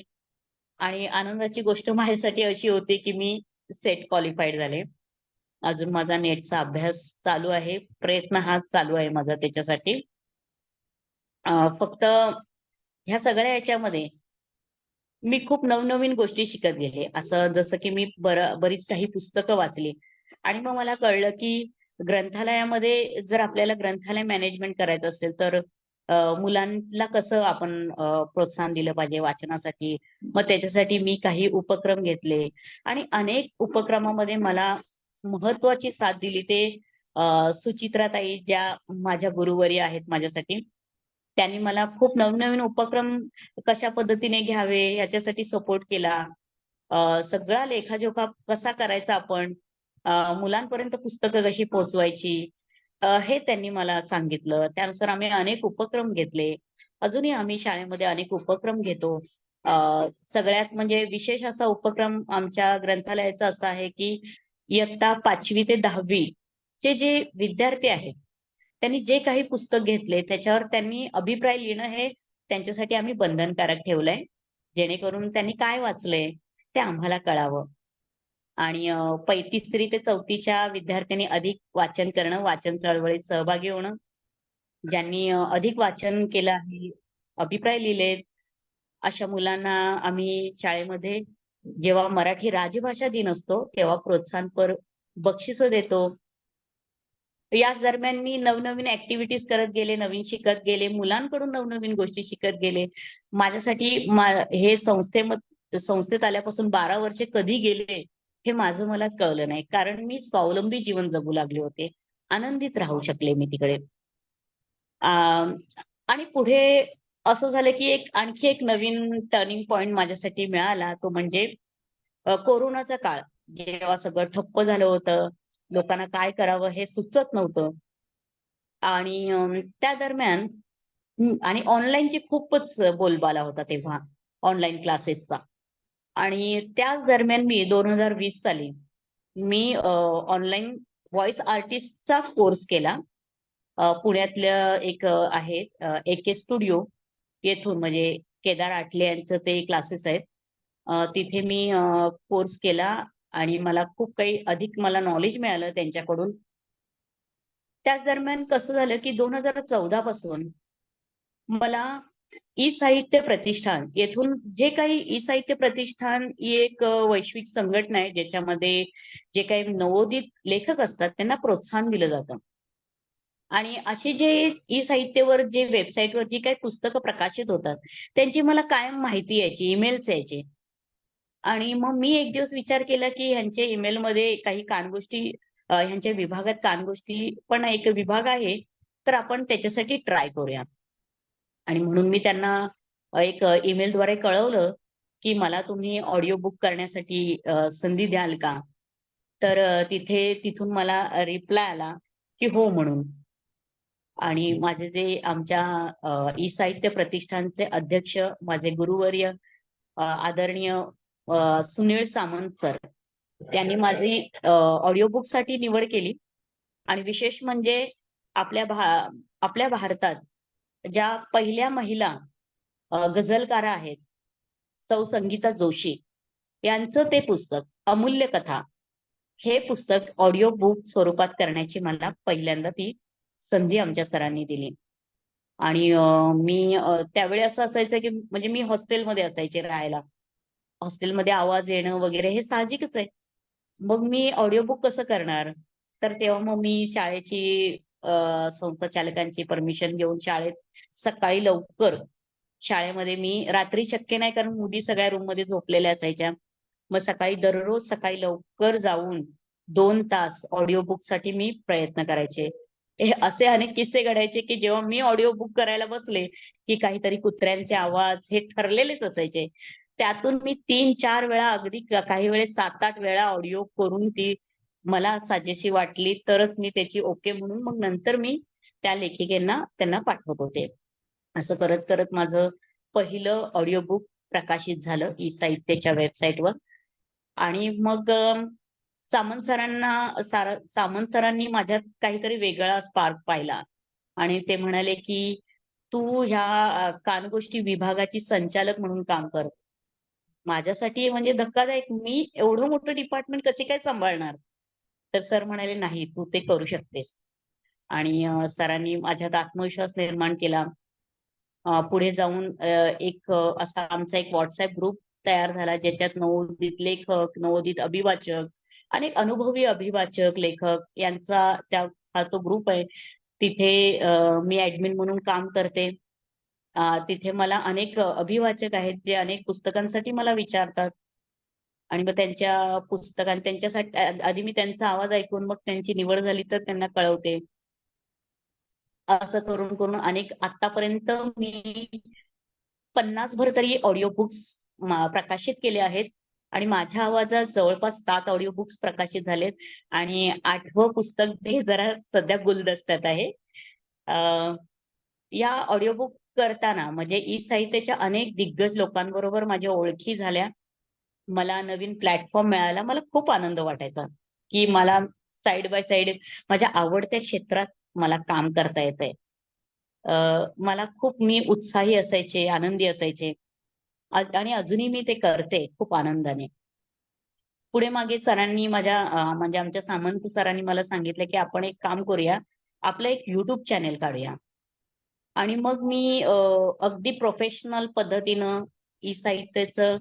आणि आनंदाची गोष्ट माझ्यासाठी अशी होती, की मी सेट क्वालिफाईड झाले. अजून माझा नेटचा अभ्यास चालू आहे. प्रयत्न हाच चालू आहे माझा त्याच्यासाठी. फक्त ह्या सगळ्या ह्याच्यामध्ये मी खूप नवनवीन गोष्टी शिकत गेले. असं जसं की मी बरीच काही पुस्तकं वाचली आणि मग मला कळलं, की ग्रंथालयामध्ये जर आपल्याला ग्रंथालय मॅनेजमेंट करायचं असेल, तर मुलांना कसं आपण प्रोत्साहन दिलं पाहिजे वाचनासाठी. मग त्याच्यासाठी मी काही उपक्रम घेतले आणि अनेक उपक्रमामध्ये मला महत्त्वाची साथ दिली ते सुचित्राताई ज्या माझ्या गुरुवर्य आहेत माझ्यासाठी. त्यांनी मला खूप नवनवीन उपक्रम कशा पद्धतीने घ्यावे याच्यासाठी सपोर्ट केला. सगळा लेखाजोखा कसा करायचा आपण, मुलांपर्यंत पुस्तकं कशी पोहोचवायची, हे त्यांनी मला सांगितलं. त्यानुसार आम्ही अनेक उपक्रम घेतले. अजूनही आम्ही शाळेमध्ये अनेक उपक्रम घेतो. अ, सगळ्यात म्हणजे विशेष असा उपक्रम आमच्या ग्रंथालयाचा असा आहे, की इयत्ता 5वी ते 10वी चे जे विद्यार्थी आहेत, त्यांनी जे काही पुस्तक घेतले त्याच्यावर त्यांनी अभिप्राय लिहिणं हे त्यांच्यासाठी आम्ही बंधनकारक ठेवलंय. जेणेकरून त्यांनी काय वाचलंय ते आम्हाला कळावं. आणि 3री ते 4थीच्या विद्यार्थ्यांनी अधिक वाचन करणं, वाचन चळवळीत सहभागी होणं. ज्यांनी अधिक वाचन केलं आहे, अभिप्राय लिहिलेत, अशा मुलांना आम्ही शाळेमध्ये जेव्हा मराठी राजभाषा दिन असतो, तेव्हा प्रोत्साहनपर बक्षिसं देतो. याच दरम्यान मी नवनवीन ॲक्टिव्हिटीज करत गेले, नवीन शिकत गेले, मुलांकडून नवनवीन गोष्टी शिकत गेले. माझ्यासाठी हे संस्थेत आल्यापासून 12 वर्षे कधी गेले, हे माझं मलाच कळलं नाही. कारण मी स्वावलंबी जीवन जगू लागले होते. आनंदित राहू शकले मी तिकडे. अ, आणि पुढे असं झालं, की आणखी एक नवीन टर्निंग पॉइंट माझ्यासाठी मिळाला. तो म्हणजे कोरोनाचा काळ. जेव्हा सगळं ठप्प झालं होतं. लोकांना काय करावं हे सुचत नव्हतं. आणि त्या दरम्यान आणि ऑनलाईनची खूपच बोलबाला होता तेव्हा, ऑनलाईन क्लासेसचा. आणि त्याच दरम्यान मी 2020 साली मी ऑनलाईन व्हॉईस आर्टिस्टचा कोर्स केला. पुण्यातल्या एक आहेत ए-के स्टुडिओ येथून म्हणजे केदार आठले यांचं ते क्लासेस आहेत. तिथे मी कोर्स केला आणि मला खूप काही अधिक मला नॉलेज मिळालं त्यांच्याकडून. त्याच दरम्यान कसं झालं, की 2014 पासून मला ई-साहित्य प्रतिष्ठान येथून जे काही ई-साहित्य प्रतिष्ठान ही एक वैश्विक संघटना आहे, ज्याच्यामध्ये जे काही नवोदित लेखक असतात, त्यांना प्रोत्साहन दिलं जातं. आणि असे जे ई-साहित्यवर जे वेबसाईटवर जी काही पुस्तकं प्रकाशित होतात, त्यांची मला कायम माहिती यायची, ईमेल्स यायचे. आणि मग मी एक दिवस विचार केला, की ह्यांच्या ईमेलमध्ये काही कानगोष्टी ह्यांच्या विभागात कानगोष्टी पण एक विभाग आहे, तर आपण त्याच्यासाठी ट्राय करूया. आणि म्हणून मी त्यांना एक ईमेलद्वारे कळवलं, की मला तुम्ही ऑडिओ बुक करण्यासाठी संधी द्याल का? तर तिथून मला रिप्लाय आला, की हो म्हणून. आणि माझे जे आमच्या ई साहित्य प्रतिष्ठानचे अध्यक्ष माझे गुरुवर्य आदरणीय सुनील सामंत सर, त्यांनी माझी ऑडिओ बुकसाठी निवड केली. आणि विशेष म्हणजे आपल्या भारतात ज्या पहिल्या महिला गझलकारा आहेत, सौ संगीता जोशी यांचं ते पुस्तक अमूल्य कथा, हे पुस्तक ऑडिओ बुक स्वरूपात करण्याची मला पहिल्यांदा ती संधी आमच्या सरांनी दिली. आणि मी त्यावेळी असं असायचं की म्हणजे मी हॉस्टेलमध्ये असायचे राहायला. हॉस्टेलमध्ये आवाज येणं वगैरे हे साहजिकच आहे. मग मी ऑडिओ बुक कसं करणार? तर तेव्हा मग मी शाळेची संस्था चालकांची परमिशन घेऊन शाळेत सकाळी लवकर शाळेमध्ये मी रात्री शक्य नाही कारण मुली सगळ्या रूममध्ये झोपलेल्या असायच्या. मग दररोज सकाळी लवकर जाऊन 2 तास ऑडिओ बुकसाठी मी प्रयत्न करायचे. हे असे अनेक किस्से घडायचे की जेव्हा मी ऑडिओ बुक करायला बसले, की काहीतरी कुत्र्यांचे आवाज हे ठरलेलेच असायचे. त्यातून मी 3-4 वेळा अगदी काही वेळेस 7-8 वेळा ऑडिओ करून ती मला साजेशी वाटली तरच मी त्याची ओके म्हणून मग नंतर मी त्या लेखिकेंना त्यांना पाठवत होते. असं करत करत माझं पहिलं ऑडिओ बुक प्रकाशित झालं ई साहित्याच्या वेबसाईटवर. आणि मग सामंत सरांनी माझ्यात काहीतरी वेगळा स्पार्क पाहिला आणि ते म्हणाले की तू ह्या कानगोष्टी विभागाची संचालक म्हणून काम कर. माझ्यासाठी म्हणजे धक्कादायक, मी एवढं मोठं डिपार्टमेंट कसे काय सांभाळणार? तर सर म्हणाले नाही तू ते करू शकतेस. आणि सरांनी माझ्यात आत्मविश्वास निर्माण केला. पुढे जाऊन असा आमचा एक व्हॉट्सअप ग्रुप तयार झाला ज्याच्यात नवोदित लेखक, नवोदित अभिवाचक, अनेक अनुभवी अभिवाचक लेखक यांचा हा तो ग्रुप आहे. तिथे मी ऍडमिन म्हणून काम करते. तिथे मला अनेक अभिवाचक आहेत जे अनेक पुस्तकांसाठी मला विचारतात. आणि मग त्यांच्यासाठी आधी मी त्यांचा आवाज ऐकून मग त्यांची निवड झाली तर त्यांना कळवते. असं करून करून आतापर्यंत मी 50 भर तरी ऑडिओ बुक्स प्रकाशित केले आहेत. आणि माझ्या आवाजात जवळपास 7 ऑडिओ बुक्स प्रकाशित झालेत. आणि 8वं पुस्तक ते जरा सध्या गुलदस्त्यात आहे. या ऑडिओ बुक करताना म्हणजे ई साहित्याच्या अनेक दिग्गज लोकांबरोबर माझ्या ओळखी झाल्या. मला नवीन प्लॅटफॉर्म मिळाला. मला खूप आनंद वाटायचा की मला साइड बाय साइड माझ्या आवडत्या क्षेत्रात मला काम करता येतंय. मला मी उत्साही असायचे, आनंदी असायचे. आणि अजूनही मी ते करते खूप आनंदाने. पुढे मागे सरांनी म्हणजे आमच्या सामंत सरांनी मला सांगितलं की आपण एक काम करूया, आपलं एक YouTube चॅनेल काढूया. आणि मग मी अगदी प्रोफेशनल पद्धतीनं ई साहित्याचं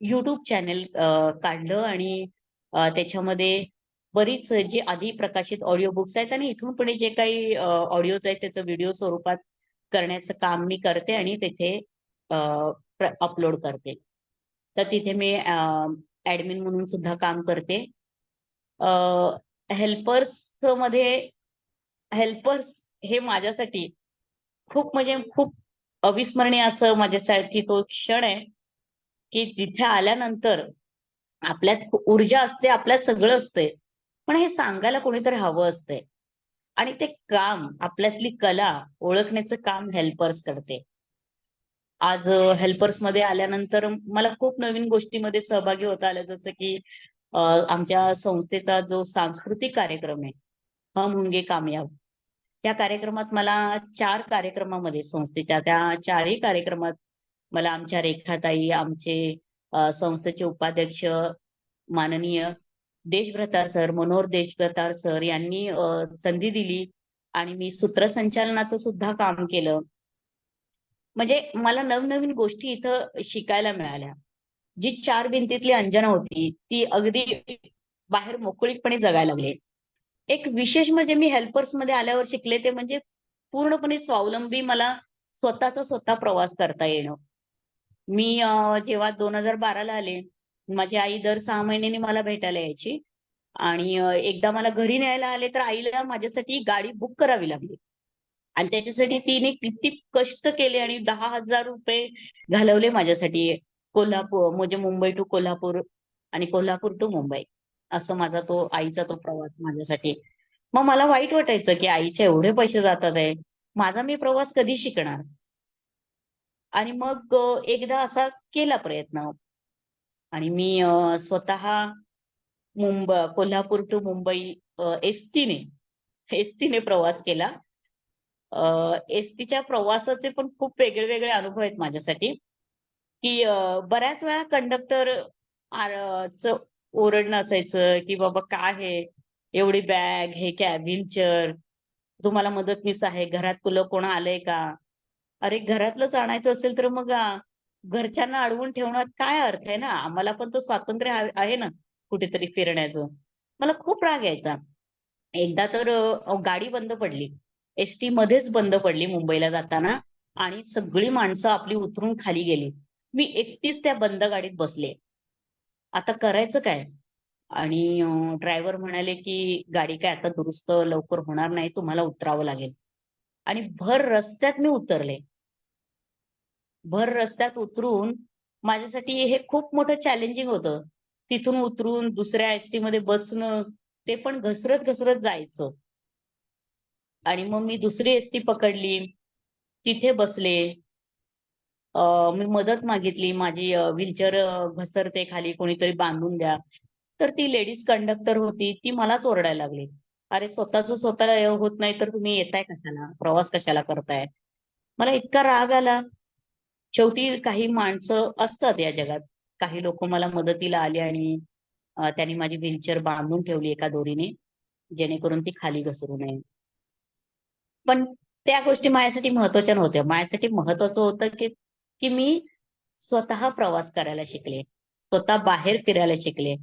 YouTube चॅनेल काढलं. आणि त्याच्यामध्ये बरीच जे आधी प्रकाशित ऑडिओ बुक्स आहेत आणि इथून पुढे जे काही ऑडिओज आहेत त्याचं व्हिडिओ स्वरूपात करण्याचं काम मी करते आणि तिथे अपलोड करते. तर तिथे मी ऍडमिन म्हणून सुद्धा काम करते. हेल्पर्स हे माझ्यासाठी खूप अविस्मरणीय असं माझ्यासाठी तो क्षण आहे की जिथे आल्यानंतर आपल्यात ऊर्जा असते, आपल्यात सगळं असतंय, पण हे सांगायला कोणीतरी हवं असतंय. आणि ते काम, आपल्यातली कला ओळखण्याचं काम हेल्पर्स करते. आज हेल्पर्स मध्ये आल्यानंतर मला खूप नवीन गोष्टीमध्ये सहभागी होता आलं. जसं की आमच्या संस्थेचा जो सांस्कृतिक कार्यक्रम आहे, हम होंगे कामयाब, त्या कार्यक्रमात मला 4 कार्यक्रमामध्ये संस्थेच्या त्या 4ही कार्यक्रमात मला आमच्या रेखाताई, आमचे संस्थेचे उपाध्यक्ष माननीय देशभ्रतार सर, मनोहर देशभ्रतार सर यांनी संधी दिली. आणि मी सूत्रसंचालनाचं सुद्धा काम केलं. म्हणजे मला नवनवीन गोष्टी इथं शिकायला मिळाल्या. जी 4 भिंतीतली अंजना होती ती अगदी बाहेर मोकळीकपणे जगायला लागले. एक विशेष म्हणजे मी हेल्पर्स मध्ये आल्यावर शिकले ते म्हणजे पूर्णपणे स्वावलंबी मला स्वतः प्रवास करता येणं. मी जेव्हा 2012ला आले, माझी आई दर 6 महिन्यांनी मला भेटायला यायची. आणि एकदा मला घरी न्यायला आले तर आईला माझ्यासाठी गाडी बुक करावी लागली. आणि त्याच्यासाठी तिने किती कष्ट केले आणि 10,000 रुपये घालवले माझ्यासाठी. कोल्हापूर म्हणजे मुंबई टू कोल्हापूर आणि कोल्हापूर टू मुंबई असं माझा आईचा तो प्रवास माझ्यासाठी. मग मला वाईट वाटायचं की आईचे एवढे पैसे जातात आहे, माझा मी प्रवास कधी शिकणार? आणि मग एकदा असा केला प्रयत्न आणि मी स्वतः कोल्हापूर टू मुंबई एसटीने प्रवास केला. एसटीच्या प्रवासाचे पण खूप वेगळे वेगळे अनुभव आहेत माझ्यासाठी, की बऱ्याच वेळा कंडक्टर च ओरडणं असायचं, की "बाबा काय हे? एवढी बॅग, हे व्हीलचेअर, तुम्हाला मदतनीस आहे, घरात तुला कोण आलंय का?" अरे घरातलंच आणायचं असेल तर मग घरच्यांना अडवून ठेवण्यात काय अर्थ आहे ना? आम्हाला पण तर स्वातंत्र्य आहे ना कुठेतरी फिरण्याचं. मला खूप राग यायचा. एकदा तर गाडी बंद पडली. एसटी मध्येच बंद पडली मुंबईला जाताना आणि सगळी माणसं आपली उतरून खाली गेली. मी एकटीच त्या बंद गाडीत बसले. आता करायचं काय? आणि ड्रायव्हर म्हणाले, की "गाडी काय आता दुरुस्त लवकर होणार नाही. तुम्हाला उतरावं लागेल." आणि भर रस्त्यात मी उतरले. भर रस्त्यात उतरून माझ्यासाठी हे खूप मोठं चॅलेंजिंग होतं. तिथून उतरून दुसऱ्या एसटीमध्ये बसणं, ते पण घसरत-घसरत जायचं. आणि मग मी दुसरी एसटी पकडली. तिथे बसले. मी मदत मागितली. माझी व्हीलचेअर घसरते खाली, कोणीतरी बांधून द्या. तर ती लेडीज कंडक्टर होती, ती मलाच ओरडायला लागली. "अरे स्वतःचं स्वतःला हे होत नाही, तर तुम्ही येताय कशाला? प्रवास कशाला करताय?" मला इतका राग आला. शेवटी काही माणसं असतात या जगात. काही लोकं मला मदतीला आली आणि त्यांनी माझी व्हीलचेअर बांधून ठेवली एका दोरीने, जेणेकरून ती खाली घसरू नये. पण त्या गोष्टी माझ्यासाठी महत्त्वाच्या नव्हत्या. माझ्यासाठी महत्त्वाचं होतं, की मी स्वतः प्रवास करायला शिकले. स्वतः बाहेर फिरायला शिकले.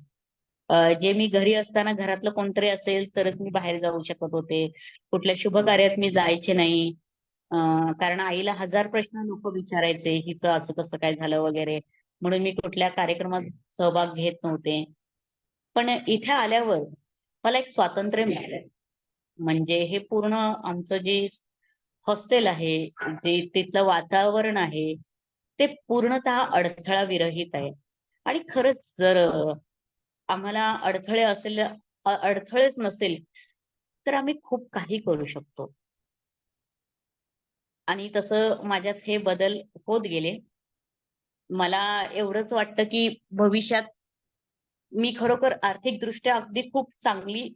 जे मी घरी असताना घरातलं कोणतरी असेल तरच मी बाहेर जाऊ शकत होते. कुठल्या शुभ कार्यात मी जायचे नाही. अ, कारण आईला हजार प्रश्न लोकं विचारायचे, हिचं असं कसं काय झालं वगैरे. म्हणून मी कुठल्या कार्यक्रमात सहभाग घेत नव्हते. पण इथे आल्यावर मला एक स्वातंत्र्य मिळालं. म्हणजे हे पूर्ण आमचं जे हॉस्टेल आहे, जे तिथलं वातावरण आहे, ते पूर्णतः अडथळा विरहित आहे. आणि खरंच जर आम्हाला अडथळेच नसेल, तर आम्ही खूप काही करू शकतो. आणि तसं माझ्यात हे बदल होत गेले. मला एवढंच वाटतं, की भविष्यात मी खरोखर आर्थिकदृष्ट्या अगदी खूप चांगली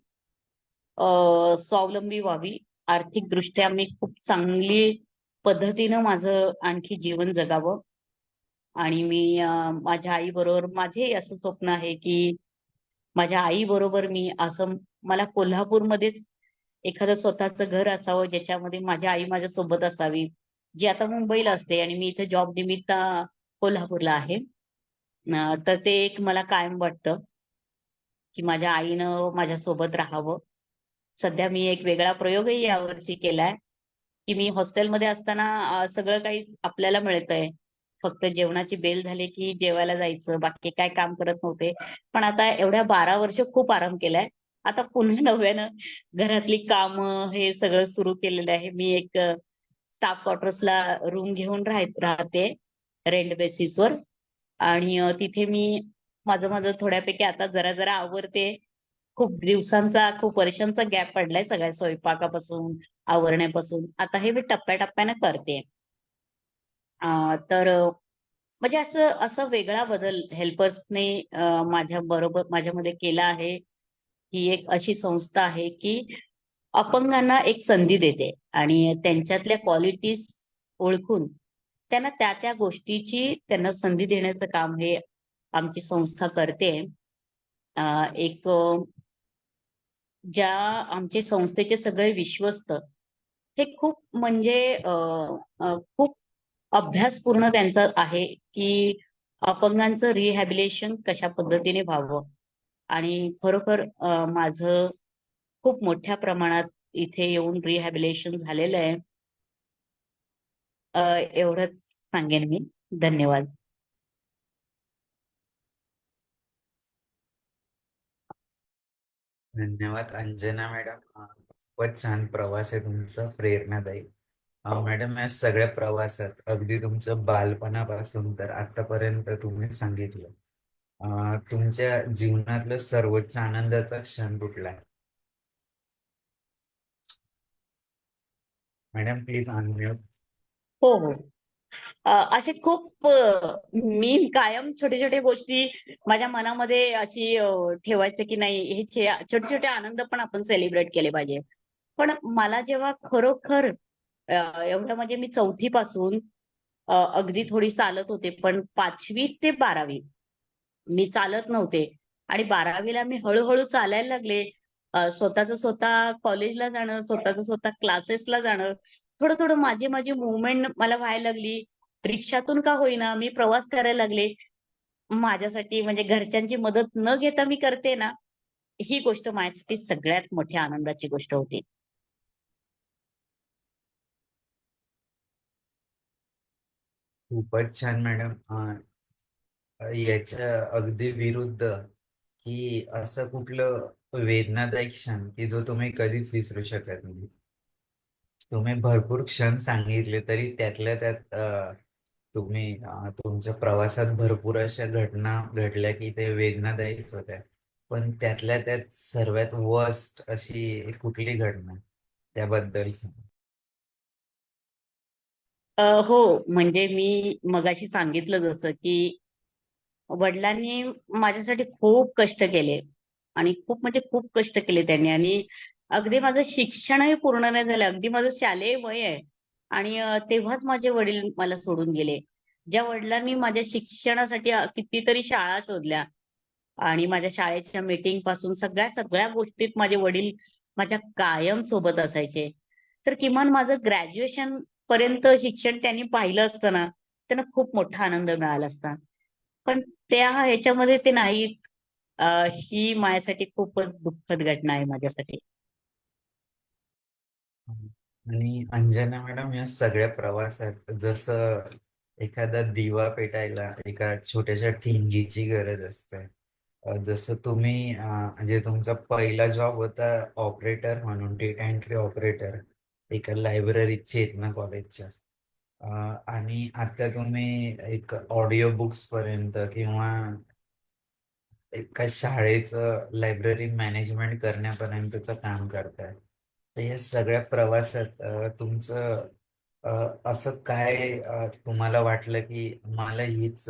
स्वावलंबी व्हावी. आर्थिकदृष्ट्या मी खूप चांगली पद्धतीनं माझं आणखी जीवन जगावं आणि मी माझ्या आईबरोबर माझे असं स्वप्न आहे, की माझ्या आईबरोबर मी असं मला कोल्हापूरमध्येच एखादं स्वतःचं घर असावं, ज्याच्यामध्ये माझी आई माझ्यासोबत असावी. जी आता मुंबईला असते आणि मी इथे जॉब निमित्त कोल्हापूरला आहे. तर ते एक मला कायम वाटतं, की माझ्या आईनं माझ्यासोबत राहावं. सध्या मी एक वेगळा प्रयोगही यावर्षी केलाय, की मी हॉस्टेलमध्ये असताना सगळं काही आपल्याला मिळतंय. फक्त जेवणाची बेल झाली, की जेवायला जायचं. बाकी काही काम करत नव्हते. पण आता एवढ्या 12 वर्ष खूप आराम केलाय. आता पुन्हा नव्यानं घरातली कामं हे सगळं सुरू केलेलं आहे. मी एक स्टाफ क्वार्टर्सला रूम घेऊन राहते रेंट बेसिसवर आणि तिथे मी माझं थोड्यापैकी आता जरा-जरा आवरते. खूप वर्षांचा गॅप पडलाय सगळ्या स्वयंपाकापासून, आवरण्यापासून. आता हे मी टप्प्या करते. तर म्हणजे असं असं वेगळा बदल हेल्पर्सने माझ्यामध्ये केला आहे. ही एक अशी संस्था आहे, की अपंगांना एक संधी देते आणि त्यांच्यातल्या क्वालिटीज ओळखून त्यांना त्या गोष्टीची त्यांना संधी देण्याचं काम हे आमची संस्था करते. एक ज्या आमचे संस्थेचे सगळे विश्वस्त हे खूप म्हणजे खूप अभ्यासपूर्ण त्यांचा आहे, की अपंगांचं रिहॅबिलिटेशन कशा पद्धतीने व्हावं आणि खरोखर माझं खूप मोठ्या प्रमाणात इथे येऊन रिहॅबिलिटेशन झालेलं आहे. एवढंच सांगेन मी. धन्यवाद. धन्यवाद अंजना मॅडम. खूपच छान प्रवास आहे तुमचा, प्रेरणादायी. मॅडम, या सगळ्या प्रवासात अगदी तुमचं बालपणापासून तर आतापर्यंत तुम्ही सांगितलं, तुमच्या जीवनातलं सर्वोच्च आनंदाचा क्षण कुठला आहे? Madam please unmute. हो, हो. असे खूप मी कायम छोटे-छोटे गोष्टी माझ्या मनामध्ये अशी ठेवायचे की नाही हे छोटे-छोटे आनंद पण आपण सेलिब्रेट केले पाहिजे. पण मला जेव्हा खरोखर एवढं म्हणजे मी 4थी पासून अगदी थोडी चालत होते. पण 5वी ते 12वी मी चालत नव्हते आणि 12वी मी हळू चालायला लागले. स्वतःचं स्वतः कॉलेजला जाणं, स्वतःचं स्वतः क्लासेसला जाणं. थोडं-थोडं माझी मूव्हमेंट मला व्हायला लागली. रिक्षातून का होईना मी प्रवास करायला लागले. माझ्यासाठी म्हणजे घरच्यांची मदत न घेता मी करते ना, ही गोष्ट माझ्यासाठी सगळ्यात मोठ्या आनंदाची गोष्ट होती. खूपच छान मॅडम. याच्या अगदी विरुद्ध, की असं कुठलं वेदनादायक क्षण की जो तुम्ही कधीच विसरू शकत नाही. तुम्ही भरपूर क्षण सांगितले तरी त्यातल्या त्यात तुम्ही तुमच्या प्रवासात भरपूर अशा घटना घडल्या की ते वेदनादायीच होत्या. पण त्यातल्या त्यात सर्वात वर्स्ट अशी कुठली घटना त्याबद्दल सांगा. हो, म्हणजे मी मगाशी सांगितलं जसं की वडिलांनी माझ्यासाठी खूप कष्ट केले आणि खूप म्हणजे खूप कष्ट केले त्यांनी आणि अगदी माझं शिक्षणही पूर्ण नाही झालं. अगदी माझं शालेय वय आहे आणि तेव्हाच माझे वडील मला सोडून गेले. ज्या वडिलांनी माझ्या शिक्षणासाठी कितीतरी शाळा शोधल्या आणि माझ्या शाळेच्या मीटिंग पासून सगळ्या गोष्टीत माझे वडील माझ्या कायम सोबत असायचे. तर किमान माझं ग्रॅज्युएशन पर्यंत शिक्षण त्यांनी पाहिलं असतं ना, त्यांना खूप मोठा आनंद मिळाला असता. पण त्या ह्याच्यामध्ये ते नाहीत. ही माझ्यासाठी खूपच दुःखद घटना आहे माझ्यासाठी. आणि अंजना मॅडम, या सगळ्या प्रवासात जसं एखादा दिवा पेटायला एका छोट्याशा ठिणगीची गरज असते, जसं तुम्ही म्हणजे तुमचा पहिला जॉब होता ऑपरेटर म्हणून, डेटा एंट्री ऑपरेटर एका लायब्ररीत चेतना कॉलेजच्या. आणि आता तुम्ही एक ऑडिओ बुक्स पर्यंत किंवा एका शाळेचं लायब्ररी मॅनेजमेंट करण्यापर्यंतचं काम करताय. तर या सगळ्या प्रवासात तुमचं असं काय तुम्हाला वाटलं की मला हीच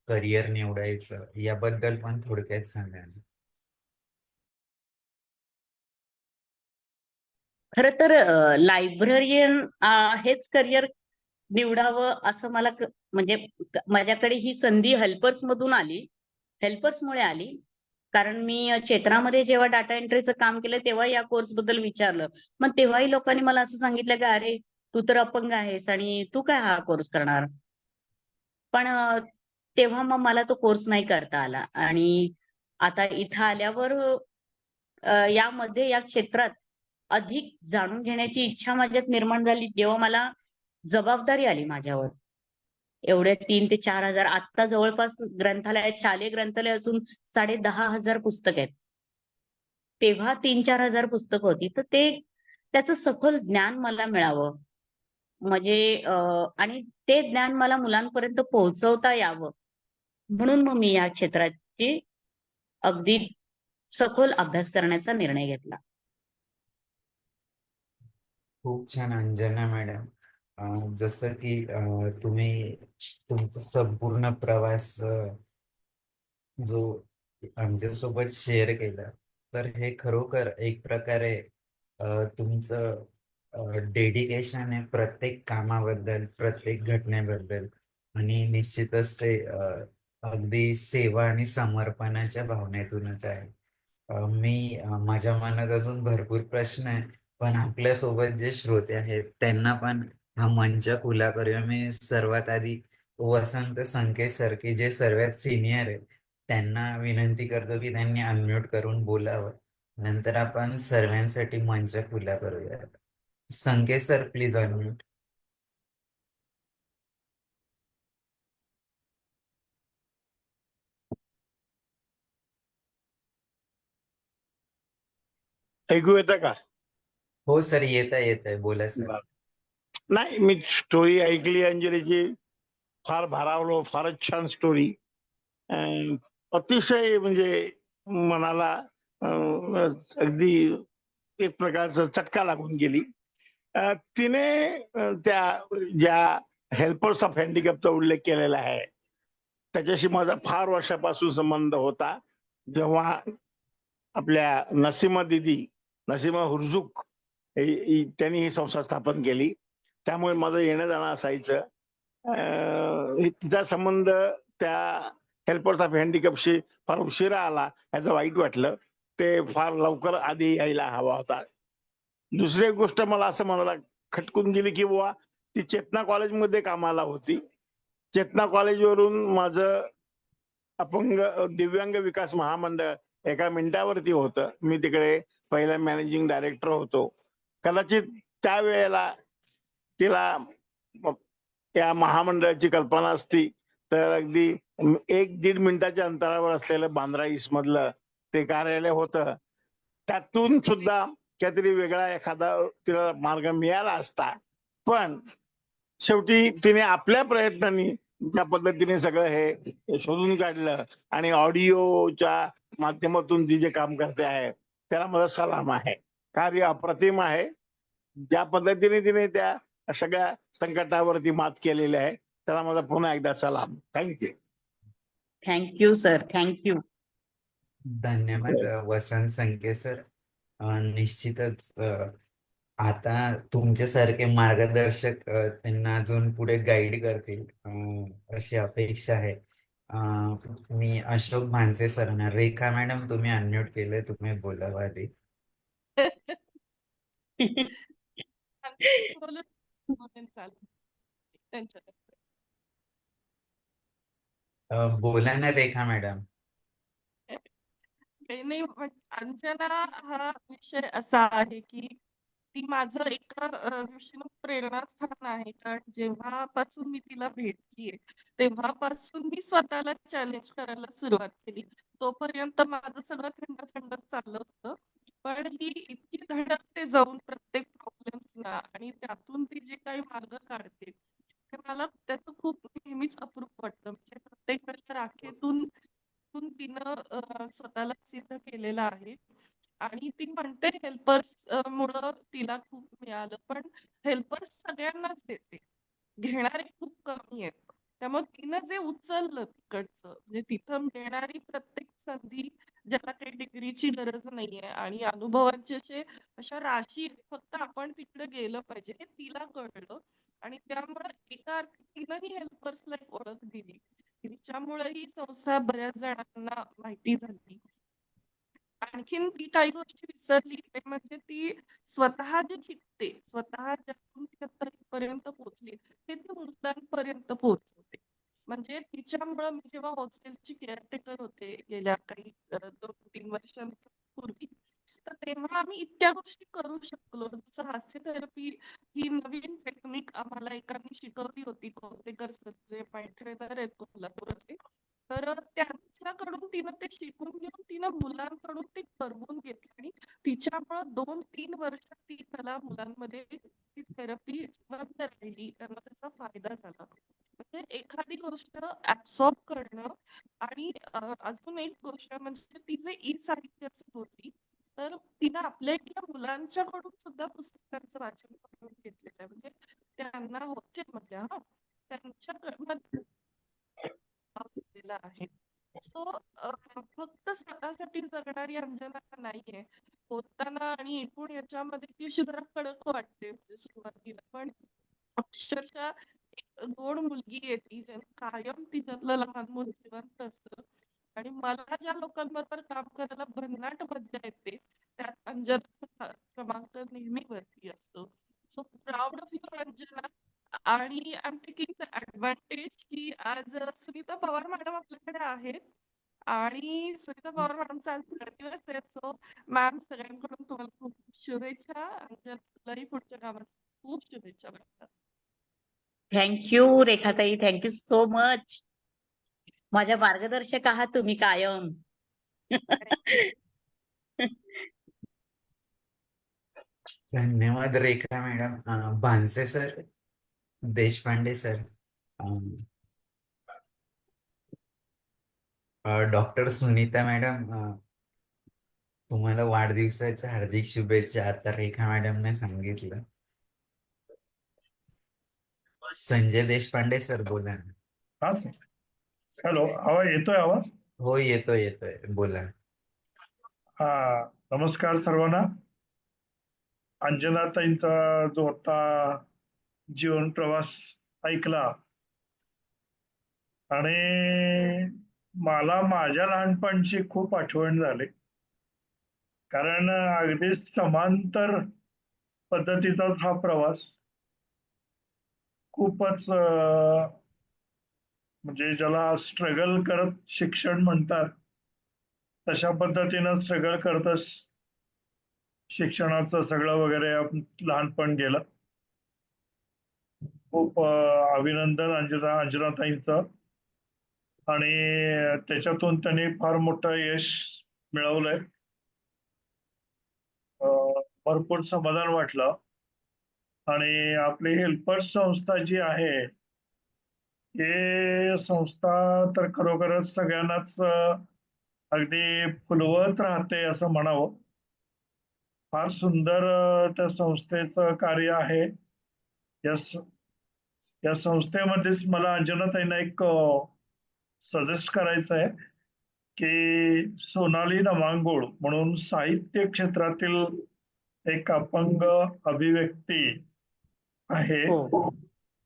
करिअर निवडायचं, याबद्दल पण थोडक्यात सांगा ना. खरं तर लायब्ररियन हेच करिअर निवडावं असं मला म्हणजे माझ्याकडे ही संधी हेल्पर्समधून आली. हेल्पर्समुळे आली. कारण मी चेतनामध्ये जेव्हा डाटा एंट्रीचं काम केलं तेव्हा या कोर्सबद्दल विचारलं. मग तेव्हाही लोकांनी मला असं सांगितलं, की "अरे, तू तर अपंग आहेस आणि तू काय हा कोर्स करणार?" पण तेव्हा मग मला तो कोर्स नाही करता आला आणि आता इथं आल्यावर यामध्ये या क्षेत्रात अधिक जाणून घेण्याची इच्छा माझ्यात निर्माण झाली, जेव्हा मला जबाबदारी आली माझ्यावर. एवढ्या 3,000 ते 4,000 आत्ता जवळपास ग्रंथालयात, शालेय ग्रंथालय असून 10,500 पुस्तकं आहेत. तेव्हा 3,000-4,000 पुस्तकं होती. तर ते त्याचं सखोल ज्ञान मला मिळावं. म्हणजे आणि ते ज्ञान मला मुलांपर्यंत पोहोचवता यावं, म्हणून मग मी या क्षेत्राची अगदी सखोल अभ्यास करण्याचा निर्णय घेतला. खूप छान अंजना मॅडम. जसं की तुम्ही तुमचा संपूर्ण प्रवास जो आमच्यासोबत शेअर केला, तर हे खरोखर एक प्रकारे तुमचं डेडिकेशन आहे प्रत्येक कामाबद्दल, प्रत्येक घटनेबद्दल. आणि निश्चितच ते अगदी सेवा आणि समर्पणाच्या भावनेतूनच आहे. माझ्या मनात अजून भरपूर प्रश्न आहे, पण आपल्यासोबत जे श्रोते आहेत त्यांना पण हा मंच खुला करूया. मी सर्वात आधी वसंत संकेत सर, की जे सर्वात सिनियर आहेत, त्यांना विनंती करतो की त्यांनी अनम्यूट करून बोलावं. नंतर आपण सर्वांसाठी मंच खुला करूया. संकेत सर, प्लीज अनम्यूट. ऐकू येतं का? हो सर, येत आहे, बोला सर. बरं. नाही, मी स्टोरी ऐकली अंजलीची. फार भारावलो. फारच छान स्टोरी. अतिशय म्हणजे मनाला अगदी एक प्रकारचा चटका लागून गेली. तिने त्या ज्या हेल्पर्स ऑफ हँडिकॅपचा उल्लेख केलेला आहे त्याच्याशी माझा फार वर्षापासून संबंध होता. जेव्हा आपल्या नसीमा हुर्जुक त्यांनी ही संस्था स्थापन केली, त्यामुळे माझं येणं जाणं असायचं. तिचा संबंध त्या हेल्पर्स ऑफ हँडिकॅपशी फार उशिरा आला, याचं वाईट वाटलं. ते फार लवकर आधी यायला हवा होता. दुसरी एक गोष्ट मला असं म्हणायला खटकून गेली की बुवा ती चेतना कॉलेजमध्ये कामाला होती. चेतना कॉलेजवरून माझं अपंग दिव्यांग विकास महामंडळ एका मिनिटावरती होतं. मी तिकडे पहिला मॅनेजिंग डायरेक्टर होतो. कदाचित त्यावेळेला तिला त्या महामंडळाची कल्पना असती तर अगदी 1-1.5 मिनिटाच्या अंतरावर असलेलं बांद्रा ईस्ट मधलं ते कार्यालय होतं. त्यातून सुद्धा काहीतरी वेगळा एखादा तिला मार्ग मिळाला असता. पण शेवटी तिने आपल्या प्रयत्नांनी ज्या पद्धतीने सगळं हे शोधून काढलं आणि ऑडिओच्या माध्यमातून ती जे काम करते आहे त्याला माझा सलाम आहे. कार्य अप्रतिम आहे. ज्या पद्धतीने तिने त्या सगळ्या संकटावरती मात केलेली आहे त्याला माझा पुन्हा एकदा सलाम. थँक्यू. Thank you sir, thank you. धन्यवाद वसंत संके सर. निश्चितच आता तुमच्यासारखे मार्गदर्शक त्यांना अजून पुढे गाईड करतील अशी अपेक्षा आहे. मी अशोक भानसे सरांना, रेखा मॅडम तुम्ही अनम्यूट केले, तुम्ही बोलावं आधी. बोला ना रेखा मॅडम. काही नाही, अंजना हा विषय असा आहे की ती माझं एका दृष्टीनं प्रेरणास्थान आहे. कारण जेव्हापासून मी तिला भेटलीये तेव्हापासून मी स्वतःला चॅलेंज करायला सुरुवात केली. तोपर्यंत माझं सगळं थंड थंड चाललं होतं, पण ही इतकी धडकते जाऊन प्रत्येक प्रॉब्लेम्सना आणि त्यातून ती जे काही मार्ग काढते ते मला त्याचं खूप नेहमीच अप्रूप वाटतं. म्हणजे प्रत्येक वेळेला राखेतून तिनं स्वतःला सिद्ध केलेलं आहे. आणि ती म्हणते हेल्पर्स मुळे तिला खूप मिळालं, पण हेल्पर्स सगळ्यांनाच देते, घेणारे खूप कमी आहेत. त्यामुळे तिनं जे उचललं तिकडचं, म्हणजे तिथं मिळणारी प्रत्येक संधी, ज्याला काही डिग्रीची गरज नाहीये आणि अनुभवांची अशा राशी आहेत, फक्त आपण तिकडे गेलं पाहिजे हे तिला कळलं. आणि त्यामुळे एका अर्थी तिनंही हेल्पर्सला एक ओळख दिली. तिच्यामुळे ही संस्था बऱ्याच जणांना माहिती झाली. आणखीन ती काही गोष्टी विसरली ते म्हणजे ती स्वतः जे शिकते, स्वतः ज्यातून ती आतापर्यंत पोहोचली ते ती मुलांपर्यंत पोहोचवते. म्हणजे तिच्यामुळं मी जेव्हा हॉस्टेलची केअरटेकर होते गेल्या काही 2-3 वर्षांपूर्वी, तर तेव्हा आम्ही इतक्या गोष्टी करू शकलो. जसं हास्य थेरपी ही नवीन टेक्निक आम्हाला एकाने शिकवली होती, कोतेकर सर जे ट्रेनर आहेत कोल्हापुरातले. तर त्यांच्याकडून तिनं ते शिकून घेऊन तिनं मुलांकडून ते करवून घेतलं आणि तिच्यामुळं 2-3 वर्ष ती त्याला मुलांमध्ये ती थेरपी बंद राहिली, त्यांना त्याचा फायदा झाला. म्हणजे एखादी गोष्ट ऍब्सॉर्ब करणं. आणि अजून एक गोष्ट म्हणजे ती जे ई साहित्याची होती, तर तिनं आपल्या इथल्या मुलांच्याकडून सुद्धा पुस्तकांचं वाचन करून घेतलेलं आहे. म्हणजे त्यांना हॉस्टेलमधल्या त्यांच्याकडून आहे. सो फक्त स्वतःसाठी जगणारी अंजना नाहीये होताना, आणि एकूण याच्यामध्ये ती अशी जरा कडक वाटते म्हणजे सुरुवातीला, पण अक्षरशः एक गोड मुलगी आहे ती, कायम तिच्यातलं लहान मूल जिवंत असतं. आणि मला ज्या लोकांबरोबर काम करायला भन्नाट मजा येते त्यात अंजनाचा क्रमांक नेहमी वरती असतो. So proud of you Anjana. आणि आय टेकिंग द ऍडव्हान्टेज की आज सुनीता पवार मॅडम आपल्याकडे आहेत आणि सुनीता पवार मॅडमचा आज वाढदिवस आहे. सो मॅम, सगळ्यांकडून तुम्हाला खूप शुभेच्छा आणि तुलाही पुढच्या कामात खूप शुभेच्छा भेटतात. थँक्यू रेखाताई, थँक्यू सो मच. माझ्या मार्गदर्शक आहात तुम्ही कायम. धन्यवाद Rekha madam. Bhanse sir, Deshpande sir, doctor Sunita madam, तुम्हाला वाढदिवसाच्या हार्दिक शुभेच्छा. आता रेखा मॅडमने सांगितलं. संजय देशपांडे सर बोला ना. हा सर. हॅलो, आवाज येतोय आवाज? हो, येतोय बोला. हा, नमस्कार सर्वांना. अंजनाताईंचा जो आता जीवन प्रवास ऐकला आणि मला माझ्या लहानपणची खूप आठवण झाली. कारण अगदी समांतर पद्धतीचाच हा प्रवास खूपच म्हणजे ज्याला स्ट्रगल करत शिक्षण म्हणतात तशा पद्धतीनं स्ट्रगल करतच शिक्षणाचं सगळं वगैरे लहानपण गेलं. खूप अभिनंदन अंजनाताईंचं. आणि त्याच्यातून त्यांनी फार मोठं यश मिळवलंय. भरपूर समाधान वाटलं. आणि आपली हेल्पर्स संस्था जी आहे हे संस्था तर खरोखरच सगळ्यांनाच अगदी फुलवत राहते असं म्हणावं. फार सुंदर त्या संस्थेचं कार्य आहे. या संस्थेमध्येच मला अंजनाताईंना एक सजेस्ट करायचं आहे की सोनाली नमांगुळ म्हणून साहित्य क्षेत्रातील एक अपंग अभिव्यक्ती आहे. हो.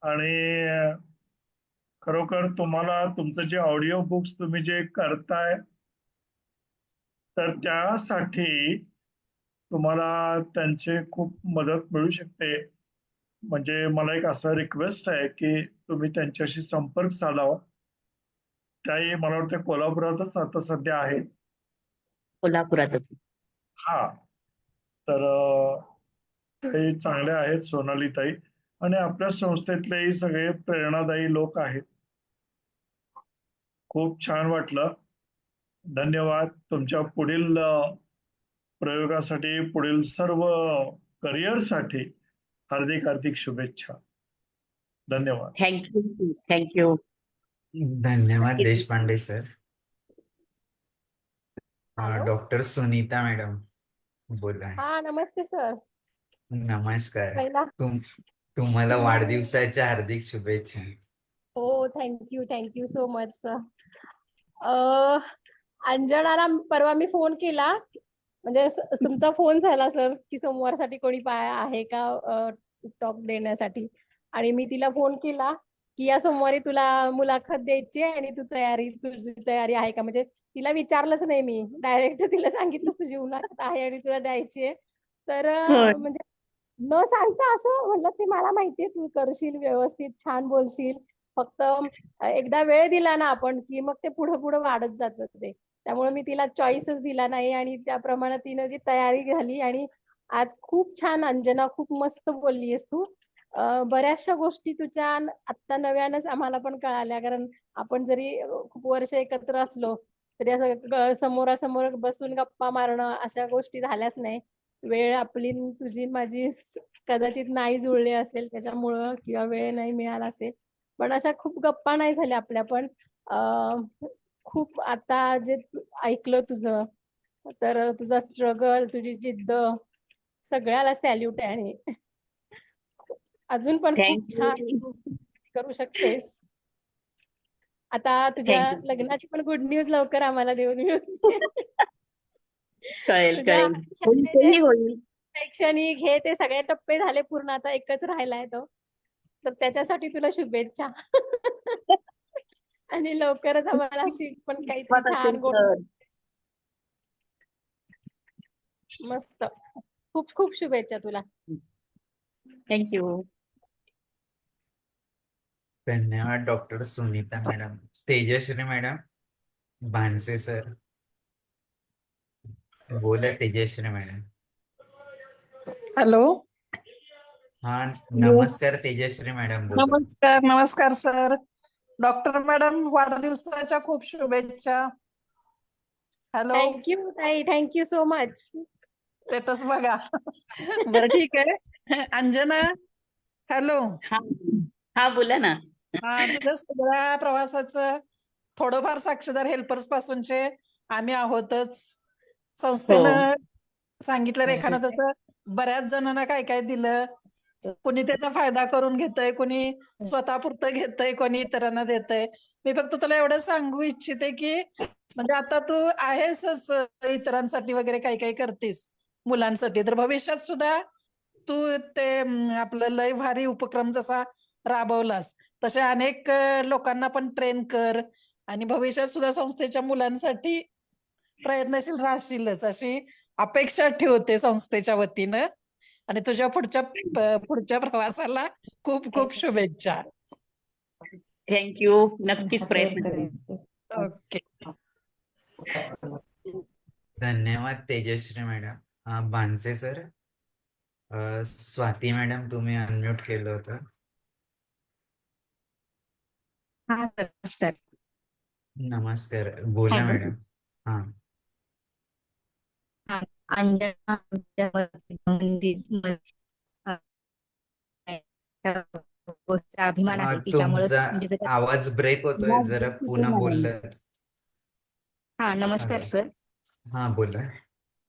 आणि खरोखर तुम्हाला तुमचं जे ऑडिओ बुक्स तुम्ही जे करताय तर त्यासाठी तुम्हाला त्यांची खूप मदत मिळू शकते. म्हणजे मला एक असं रिक्वेस्ट आहे की तुम्ही त्यांच्याशी संपर्क साधावा. त्याही मला वाटतं कोल्हापुरातच आता सध्या आहे. कोल्हापुरातच. हा, तर ते चांगले आहेत सोनालीताई. आणि आपल्या संस्थेतलेही सगळे प्रेरणादायी लोक आहेत. खूप छान वाटलं. धन्यवाद. तुमच्या पुढील प्रयोगासाठी, पुढील सर्व करिअरसाठी हार्दिक हार्दिक शुभेच्छा. धन्यवाद. थँक्यू. धन्यवाद Deshpande sir. Hello. Doctor Sunita madam बोला. हा, नमस्ते सर. नमस्कार. पहिला तुम्हाला तुम्हाला- वाढदिवसाच्या हार्दिक शुभेच्छा. हो, थँक्यू सो मच सर. अंजनाला परवा मी फोन केला, म्हणजे तुमचा फोन झाला सर की सोमवारसाठी कोणी आहे का टॉक देण्यासाठी. आणि मी तिला फोन केला की या सोमवारी तुला मुलाखत द्यायची आहे आणि तुझी तयारी आहे का. म्हणजे तिला विचारलंच नाही, मी डायरेक्ट तिला सांगितलं तुझी मुलाखत आहे आणि तुला द्यायची आहे. तर होय. म्हणजे न सांगता असं म्हणलं, ते मला माहितीये तू करशील, व्यवस्थित छान बोलशील. फक्त एकदा वेळ दिला ना आपण की मग ते पुढं पुढं वाढत जातं ते. त्यामुळे मी तिला चॉईसच दिला नाही आणि त्याप्रमाणे तिनं जी तयारी झाली. आणि आज खूप छान अंजना, खूप मस्त बोललीस तू. बऱ्याचशा गोष्टी तुझ्या आत्ता नव्यानच आम्हाला पण कळाल्या. कारण आपण जरी खूप वर्ष एकत्र असलो तरी असं समोरासमोर बसून गप्पा मारणं अशा गोष्टी झाल्याच नाही. वेळ आपली तुझी माझी कदाचित नाही जुळली असेल त्याच्यामुळं, किंवा वेळ नाही मिळाला असेल. पण अशा खूप गप्पा नाही झाल्या आपल्या पण. खूप आता जे ऐकलं तुझं, तर तुझा स्ट्रगल, तुझी जिद्द सगळ्याला सॅल्यूट आहे. आणि अजून पण खूप छान करू शकतेस. आता तुझ्या Thank you. लग्नाची पण गुड न्यूज लवकर आम्हाला देऊन कळेल. होईल. शैक्षणिक हे ते सगळे टप्पे झाले पूर्ण, आता एकच राहिलाय तो. तर त्याच्यासाठी तुला शुभेच्छा. आणि लवकरच आम्हाला अशी पण काहीतरी छान गोड. मस्त. खूप खूप शुभेच्छा तुला. थँक्यू. धन्यवाद doctor Sunita madam. Tejashree madam, Bhanse sir बोला. तेजश्री मॅडम. हॅलो. हा, नमस्कार तेजश्री मॅडम बोला. नमस्कार सर. डॉक्टर मॅडम, वाढदिवसाच्या खूप शुभेच्छा. हॅलो. थँक्यू ताई, थँक्यू सो मच. स्टेटस बघा. बरं, ठीक आहे. अंजना, हॅलो. हा, बोला ना. तुझ्या सगळ्या प्रवासाचं थोडंफार साक्षीदार हेल्पर्स पासूनचे आम्ही आहोतच. संस्थेनं सांगितलं रेखानं तसं बऱ्याच जणांना काय काय दिलं. कोणी त्याचा फायदा करून घेतय, कोणी स्वतःपुरतं घेतय, कोणी इतरांना देतय. मी फक्त तुला एवढं सांगू इच्छिते की म्हणजे आता तू आहेसच इतरांसाठी वगैरे काही काही करतेस मुलांसाठी, तर भविष्यात सुद्धा तू ते आपलं लय भारी उपक्रम जसा राबवलास तसे अनेक लोकांना पण ट्रेन कर आणि भविष्यात सुद्धा संस्थेच्या मुलांसाठी प्रयत्नशील राहशीलच अशी अपेक्षा ठेवते संस्थेच्या वतीनं. आणि तुझ्या पुढच्या प्रवासाला खूप खूप शुभेच्छा. थँक्यू. नक्कीच प्रयत्न करेन. ओके. धन्यवाद तेजश्री मॅडम. बांसे सर, स्वाती मॅडम तुम्ही अनम्यूट केलं होतं. हा सर. नमस्कार, बोला हॅलो. मॅडम. हा, हा, अंजना आमच्या गोष्टीचा अभिमान आहे तिच्यामुळेच तुमचा म्हणजे जर आवाज ब्रेक होतोय, जरा पुन्हा बोललं. हा नमस्कार हॅलो. सर. हा, बोला.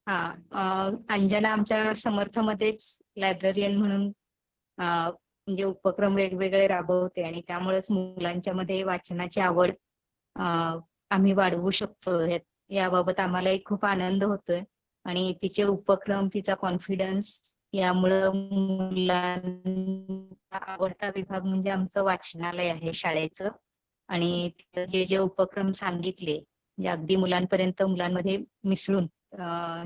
हा अंजना आमच्या समर्थमध्येच लायब्ररियन म्हणून म्हणजे उपक्रम वेगवेगळे राबवते आणि त्यामुळेच मुलांच्या मध्ये वाचनाची आवड आम्ही वाढवू शकतो. याबाबत आम्हालाही खूप आनंद होतोय आणि तिचे उपक्रम, तिचा कॉन्फिडन्स यामुळं मुलांचा आवडता विभाग म्हणजे आमचं वाचनालय आहे शाळेचं. आणि जे जे उपक्रम सांगितले म्हणजे अगदी मुलांपर्यंत मुलांमध्ये मिसळून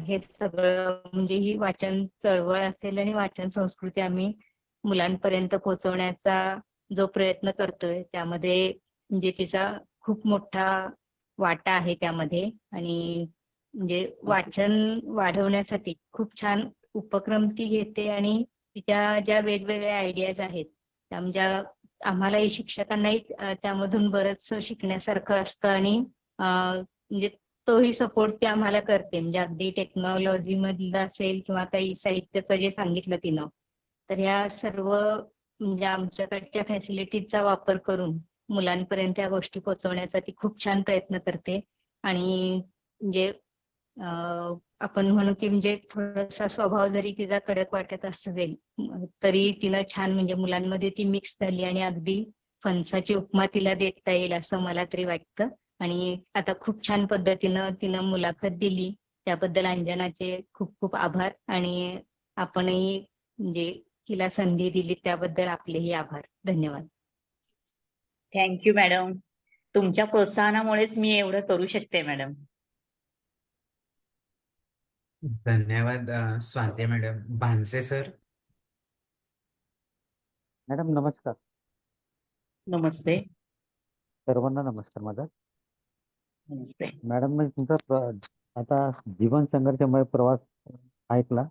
हे सगळं म्हणजे ही वाचन चळवळ असेल आणि वाचन संस्कृती आम्ही मुलांपर्यंत पोहोचवण्याचा जो प्रयत्न करतोय त्यामध्ये म्हणजे तिचा खूप मोठा वाटा आहे त्यामध्ये. आणि म्हणजे वाचन वाढवण्यासाठी खूप छान उपक्रम ती घेते आणि तिच्या ज्या वेगवेगळ्या आयडियाज आहेत त्या म्हणजे आम्हालाही शिक्षकांनाही त्यामधून बरंच शिकण्यासारखं असतं आणि म्हणजे तोही सपोर्ट ती आम्हाला करते. म्हणजे अगदी टेक्नॉलॉजी मधलं असेल किंवा काही साहित्याचं जे सांगितलं तिनं, तर या सर्व म्हणजे आमच्याकडच्या फॅसिलिटीजचा वापर करून मुलांपर्यंत या गोष्टी पोहोचवण्याचा ती खूप छान प्रयत्न करते. आणि म्हणजे आपण म्हणू की म्हणजे थोडासा स्वभाव जरी तिचा कडक वाटत असेल तरी तिनं छान म्हणजे मुलांमध्ये ती मिक्स झाली आणि अगदी फणसाची उपमा तिला देता येईल असं मला तरी वाटतं. आणि आता खूप छान पद्धतीनं तिनं मुलाखत दिली त्याबद्दल अंजनाचे खूप खूप आभार. आणि आपणही म्हणजे तिला संधी दिली त्याबद्दल आपलेही आभार. धन्यवाद. Thank you madam. तुमच्या प्रोत्साहनामुळेच मी एवढं करू शकते मॅडम. धन्यवाद Swati madam. Bhanse sir. Madam नमस्कार. नमस्ते. सर्वांना नमस्कार माझा. नमस्ते. मॅडम मी तुमचा आता जीवन संघर्षमय प्रवास ऐकला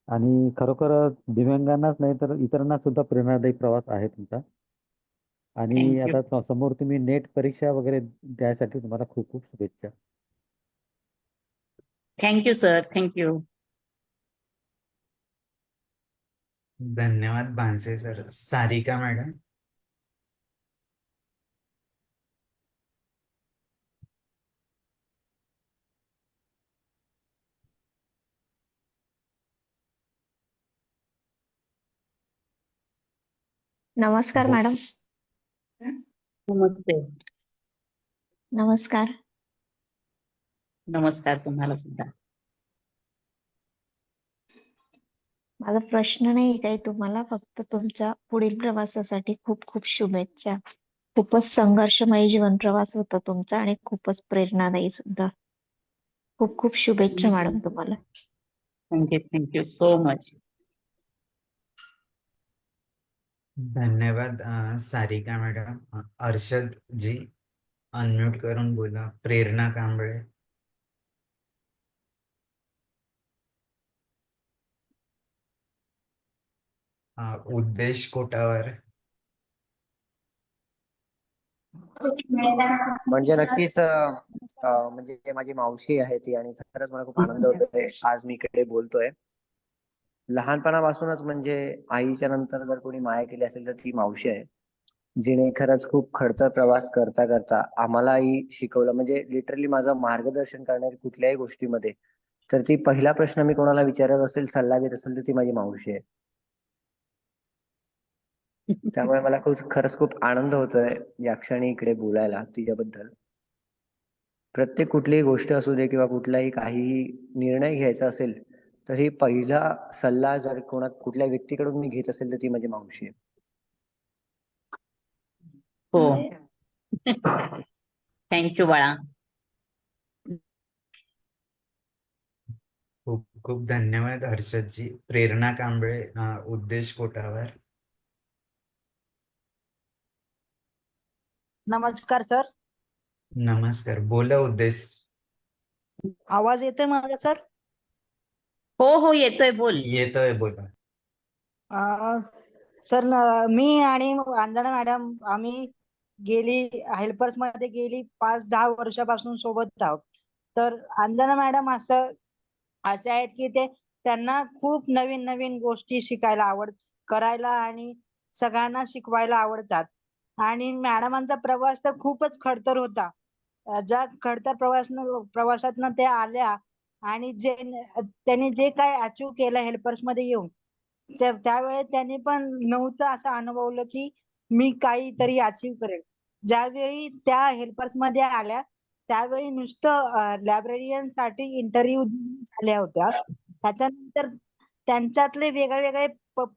आणि खरोखर दिव्यांगांनाच नाही तर इतरांना सुद्धा प्रेरणादायी प्रवास आहे तुमचा. आणि थँक्यू. आता समोर तुम्ही नेट परीक्षा वगैरे द्यायसाठी तुम्हाला खूप खूप शुभेच्छा. Thank you sir. थँक्यू. धन्यवाद भानसे सर. सारिका मॅडम. नमस्कार मॅडम. नमस्ते. नमस्कार. नमस्कार तुम्हाला सुद्धा. माझा प्रश्न नाही काही तुम्हाला, फक्त तुमच्या पुढील प्रवासासाठी खूप खूप शुभेच्छा. खूपच संघर्षमय जीवन प्रवास होता तुमचा आणि खूपच प्रेरणादायी सुद्धा. खूप खूप शुभेच्छा मॅडम तुम्हाला. थँक्यू. Thank you so much. धन्यवाद सारिका मॅडम. अर्षद जी अनम्यूट करून बोला. प्रेरणा कांबळे. उद्देश कोटावर. म्हणजे नक्कीच म्हणजे माझी मावशी आहे ती आणि खरंच मला खूप आनंद होतोय आज मी इकडे बोलतोय. लहानपणापासूनच म्हणजे आईच्या नंतर जर कोणी माया केली असेल तर ती मावशी आहे, जिने खरंच खूप खडतर प्रवास करता करता आम्हालाही शिकवलं. म्हणजे लिटरली माझं मार्गदर्शन करणारी कुठल्याही गोष्टीमध्ये तर ती पहिला प्रश्न मी कोणाला विचारत असेल, सल्ला घेत असेल तर ती माझी मावशी आहे. त्यामुळे मला खरंच खूप आनंद होतोय या क्षणी इकडे बोलायला तुझ्याबद्दल. प्रत्येक कुठलीही गोष्ट असू दे किंवा कुठलाही काहीही निर्णय घ्यायचा असेल तर ही पहिला सल्ला जर कुठल्या व्यक्तीकडून मी घेत असेल तर ती माझी मावशी आहे. हो. थँक्यू बाळा. खूप खूप धन्यवाद हर्षदजी. प्रेरणा कांबळे, उद्देश कोठावर. नमस्कार सर. नमस्कार, बोला उद्देश. आवाज येतोय माझा सर? हो येतोय, बोल. येतोय, बोला. सर मी आणि अंजना मॅडम आम्ही हेल्पर्स मध्ये गेली 5-10 वर्षापासून सोबत आहोत. तर अंजना मॅडम असे आहेत की त्यांना खूप नवीन नवीन गोष्टी शिकायला करायला आणि सगळ्यांना शिकवायला आवडतात. आणि मॅडमांचा प्रवास तर खूपच खडतर होता. ज्या खडतर प्रवासातनं त्या आल्या आणि त्यांनी जे काय अचीव्ह केलं हेल्पर्स मध्ये येऊन, त्यावेळेस त्यांनी पण नव्हतं असं अनुभवलं की मी काहीतरी अचीव्ह करेल. ज्यावेळी त्या हेल्पर्स मध्ये आल्या त्यावेळी नुसतं लायब्ररियन साठी इंटरव्ह्यू झाल्या होत्या. त्याच्यानंतर त्यांच्यातले वेगळे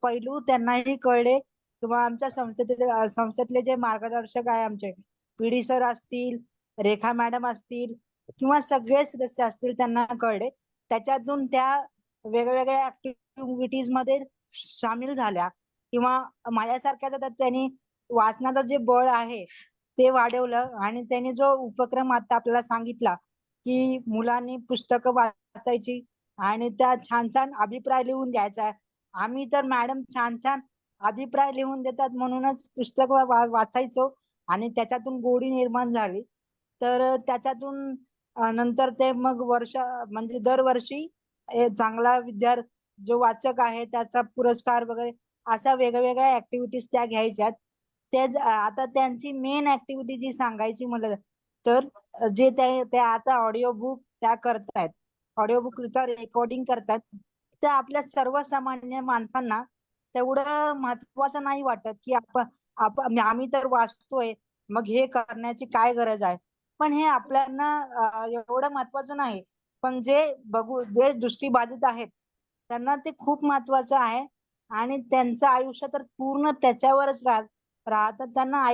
पैलू त्यांनाही कळले किंवा आमच्या संस्थेतले जे मार्गदर्शक आहे आमचे पीडी सर असतील, रेखा मॅडम असतील किंवा सगळे सदस्य असतील त्यांना कळले. त्याच्यातून त्या वेगवेगळ्या ऍक्टिव्हिटीज मध्ये सामील झाल्या किंवा माझ्यासारख्या तर त्यांनी वाचनाचं जे बळ आहे ते वाढवलं आणि त्यांनी जो उपक्रम आता आपल्याला सांगितला की मुलांनी पुस्तकं वाचायची आणि त्या छान छान अभिप्राय लिहून द्यायचा. आम्ही तर मॅडम छान छान अभिप्राय लिहून देतात म्हणूनच पुस्तक वाचायचो आणि त्याच्यातून गोडी निर्माण झाली. तर त्याच्यातून नंतर ते मग म्हणजे दरवर्षी चांगला विद्यार्थी जो वाचक आहे त्याचा पुरस्कार वगैरे अशा वेगवेगळ्या ऍक्टिव्हिटीज त्या घ्यायच्यात. आता त्यांची मेन ऍक्टिव्हिटी जी सांगायची म्हटलं तर जे ते आता ऑडिओ बुक त्या करतायत, ऑडिओ बुकचा रेकॉर्डिंग करतात. ते आपल्या सर्वसामान्य माणसांना तेवढं महत्वाचं नाही वाटत की आम्ही तर वाचतोय मग हे करण्याची काय गरज आहे. पण हे आपल्याला एवढं महत्वाचं नाही. पण जे दृष्टीबाधित आहेत त्यांना ते खूप महत्वाचं आहे आणि त्यांचं आयुष्य तर पूर्ण त्याच्यावरच राहतं. त्यांना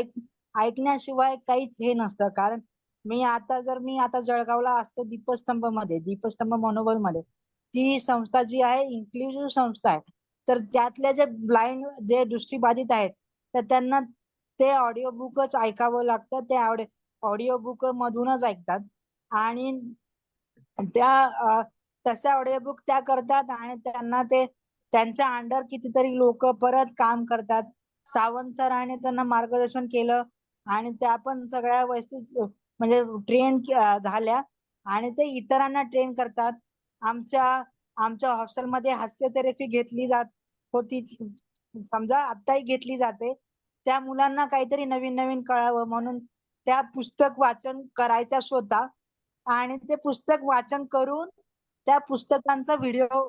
ऐकण्याशिवाय काहीच हे नसतं. कारण मी आता जळगावला असतो दीपस्तंभ मनोबल मध्ये, ती संस्था जी आहे इन्क्लुझिव्ह संस्था आहे. तर त्यातले जे दृष्टीबाधित आहेत तर त्यांना ते ऑडिओ बुकच ऐकावं लागतं. ते ऑडिओ बुक मधूनच ऐकतात आणि तशा ऑडिओ बुक त्या करतात आणि त्यांना त्यांच्या अंडर कितीतरी लोक परत काम करतात. सावंत सरांनी त्यांना मार्गदर्शन केलं आणि त्या पण सगळ्या व्यवस्थित म्हणजे ट्रेन झाल्या आणि ते इतरांना ट्रेन करतात. आमच्या हॉस्टेलमध्ये हास्य थेरपी घेतली जात होती, समजा आत्ताही घेतली जाते. त्या मुलांना काहीतरी नवीन नवीन कळावं म्हणून त्या पुस्तक वाचन करायच्या स्वतः आणि ते पुस्तक वाचन करून त्या पुस्तकांचा व्हिडिओ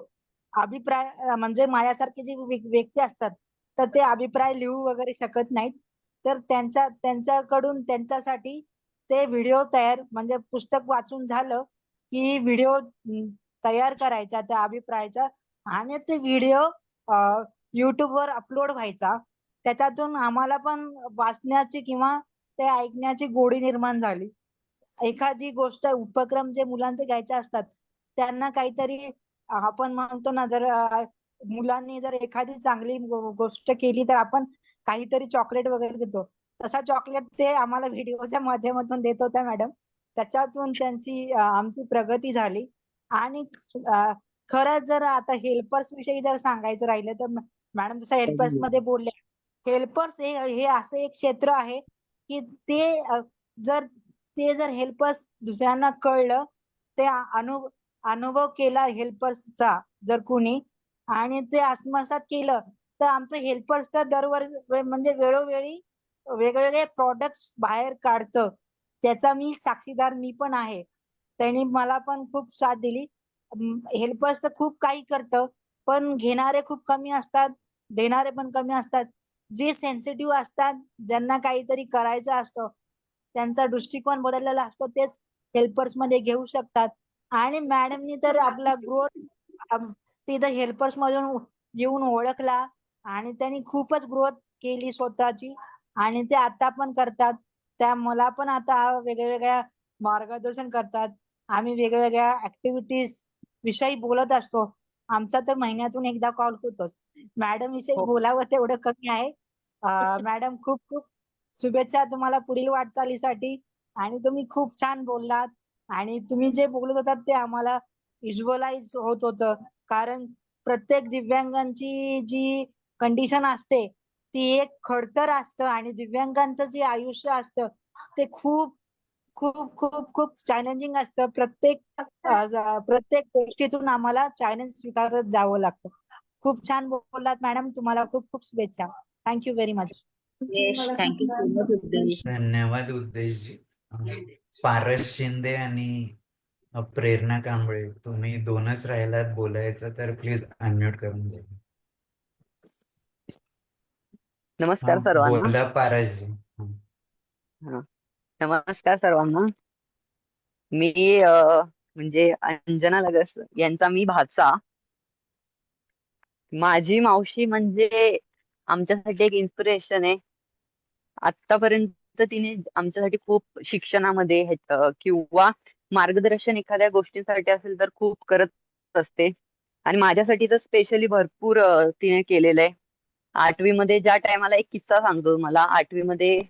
अभिप्राय म्हणजे माझ्यासारखे जे व्यक्ती असतात तर ते अभिप्राय लिहू वगैरे शकत नाहीत. तर त्यांच्याकडून त्यांच्यासाठी ते व्हिडिओ तयार म्हणजे पुस्तक वाचून झालं की व्हिडिओ तयार करायचा त्या अभिप्रायाचा आणि ते व्हिडिओ युट्यूबवर अपलोड व्हायचा. त्याच्यातून आम्हाला पण वाचण्याची किंवा ते ऐकण्याची गोडी निर्माण झाली. एखादी गोष्ट उपक्रम जे मुलांचे घ्यायचे असतात त्यांना काहीतरी आपण म्हणतो ना, जर मुलांनी जर एखादी चांगली गोष्ट केली तर आपण काहीतरी चॉकलेट वगैरे देतो. तसा चॉकलेट ते आम्हाला व्हिडिओच्या माध्यमातून देत होत्या मॅडम. त्याच्यातून आमची प्रगती झाली. आणि खरंच जर आता हेल्पर्स विषयी जर सांगायचं राहिलं तर मॅडम जसं हेल्पर्स मध्ये बोलले, हेल्पर्स हे असं एक क्षेत्र आहे की ते जर हेल्पर्स दुसऱ्यांना कळलं, ते अनुभव केला हेल्पर्सचा जर कोणी आणि ते आत्मसात केलं तर आमचं हेल्पर्स तर म्हणजे वेळोवेळी वेगवेगळे प्रोडक्ट्स बाहेर काढतं. त्याचा मी साक्षीदार मी पण आहे. त्यांनी मला पण खूप साथ दिली. हेल्पर्स तर खूप काही करतं पण घेणारे खूप कमी असतात, देणारे पण कमी असतात. जे सेन्सिटिव्ह असतात, ज्यांना काहीतरी करायचं असतं, त्यांचा दृष्टिकोन बदललेला असतो, तेच हेल्पर्स मध्ये घेऊ शकतात. आणि मॅडमनी तर आपला ग्रोथ तिथं हेल्पर्स मधून येऊन ओळखला आणि त्यांनी खूपच ग्रोथ केली स्वतःची आणि ते आता पण करतात. त्या मला पण आता वेगवेगळ्या मार्गदर्शन करतात. आम्ही वेगवेगळ्या ऍक्टिव्हिटीज विषयी बोलत असतो. आमचा तर महिन्यातून एकदा कॉल होतोच. मॅडम विषयी हो. बोलावं तेवढं कमी आहे. मॅडम खूप खूप शुभेच्छा तुम्हाला पुढील वाटचालीसाठी. आणि तुम्ही खूप छान बोललात आणि तुम्ही जे बोलत होतात ते आम्हाला व्हिज्युअलाइज होत होतं. कारण प्रत्येक दिव्यांगांची जी कंडिशन असते ती एक खडतर असतं आणि दिव्यांगांचं जे आयुष्य असतं ते खूप खूप खूप खूप चॅलेंजिंग असतं. प्रत्येक गोष्टीतून आम्हाला चॅलेंज स्वीकारत जावं लागतं. खूप छान बोललात मॅडम. तुम्हाला खूप खूप शुभेच्छा. Thank you very much. Yash, thank you so much Uddesh. धन्यवाद उद्देशजी. पारस शिंदे आणि प्रेरणा कांबळे, तुम्ही दोनच राहिलात बोलायचं तर प्लीज अनम्यूट करून द्या. नमस्कार सर्वांना. बोला पारसजी. हा. नमस्कार सर्वांना. मी म्हणजे अंजना लगस यांचा मी भाचा. माझी मावशी म्हणजे आमच्यासाठी एक इन्स्पिरेशन आहे. आतापर्यंत तिने आमच्यासाठी खूप शिक्षणामध्ये किंवा मार्गदर्शन एखाद्या गोष्टीसाठी असेल तर खूप करत असते. आणि माझ्यासाठी तर स्पेशली भरपूर तिने केलेलं आहे. 8वी मध्ये ज्या टायमाला एक किस्सा सांगतो तुम्हाला. 8वी मध्ये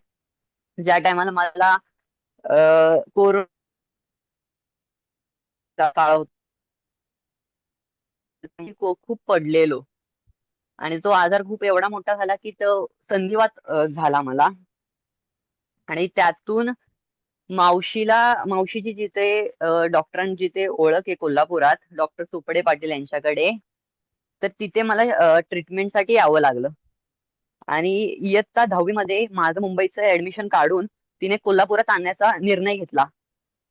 ज्या टायमाला मला कोरोना काळ होता, मी खूप पडलेलो आणि तो आजार खूप एवढा मोठा झाला की तो संधिवात झाला मला. आणि त्यातून मावशीची जिथे डॉक्टरांची जिथे ओळख आहे कोल्हापुरात, डॉक्टर सुपडे पाटील यांच्याकडे, तर तिथे मला ट्रीटमेंटसाठी यावं लागलं. आणि इयत्ता 10वी मध्ये माझं मुंबईचं ऍडमिशन काढून तिने कोल्हापुरात आणण्याचा निर्णय घेतला.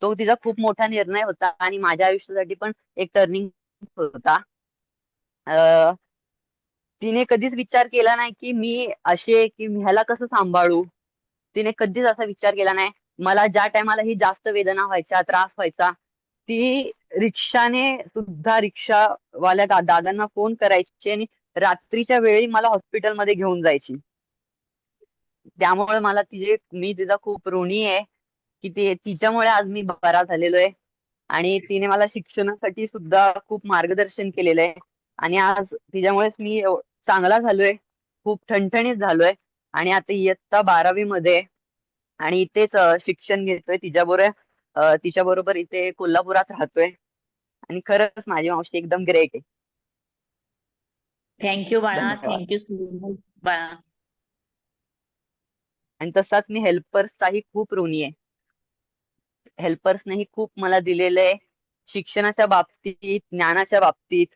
तो तिचा खूप मोठा निर्णय होता आणि माझ्या आयुष्यासाठी पण एक टर्निंग होता. तिने कधीच विचार केला नाही की मी अशी आहे की मी ह्याला कसं सांभाळू. तिने कधीच असा विचार केला नाही. मला ज्या टायमाला ही जास्त वेदना व्हायच्या, त्रास व्हायचा, ती रिक्षाने सुद्धा रिक्षावाल्या दादांना फोन करायची आणि रात्रीच्या वेळी मला हॉस्पिटलमध्ये घेऊन जायची. त्यामुळे मी तिचा खूप ऋणी आहे की तिच्यामुळे आज मी बरा झालेलो आहे. आणि तिने मला शिक्षणासाठी सुद्धा खूप मार्गदर्शन केलेलं आहे. आणि आज तिच्यामुळेच मी चांगला झालोय, खूप ठणठणीत झालोय. आणि आता इयत्ता 12वी मध्ये आणि इथेच शिक्षण घेतोय तिच्याबरोबर इथे कोल्हापुरात राहतोय. आणि खरंच माझी मावशी एकदम ग्रेट आहे. थँक्यू बाळा, धन्यवाद. थँक्यू सो मच बाळा. आणि तसाच मी हेल्पर्सचाही खूप ऋणी आहे. हेल्पर्सनेही खूप मला दिलेलं आहे शिक्षणाच्या बाबतीत, ज्ञानाच्या बाबतीत.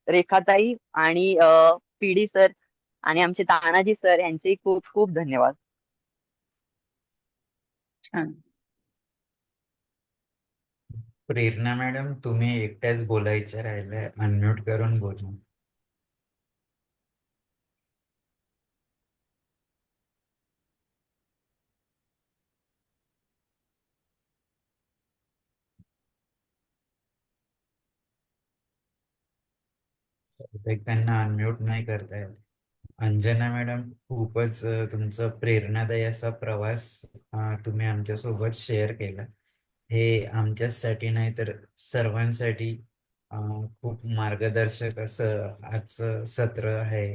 रेखाताई आणि पीडी सर आणि आमचे तानाजी सर यांचेही खूप खूप धन्यवाद. छान. प्रेरणा मॅडम, तुम्ही एकट्याच बोलायच्या राहिल्या, अनम्यूट करून बोला. त्यांना अनम्यूट नाही करता येत. अंजना मॅडम, खूपच तुमचा प्रेरणादायी असा प्रवास तुम्ही आमच्यासोबत शेअर केला. हे आमच्यासाठी नाही तर सर्वांसाठी खूप मार्गदर्शक असं आजचं सत्र आहे.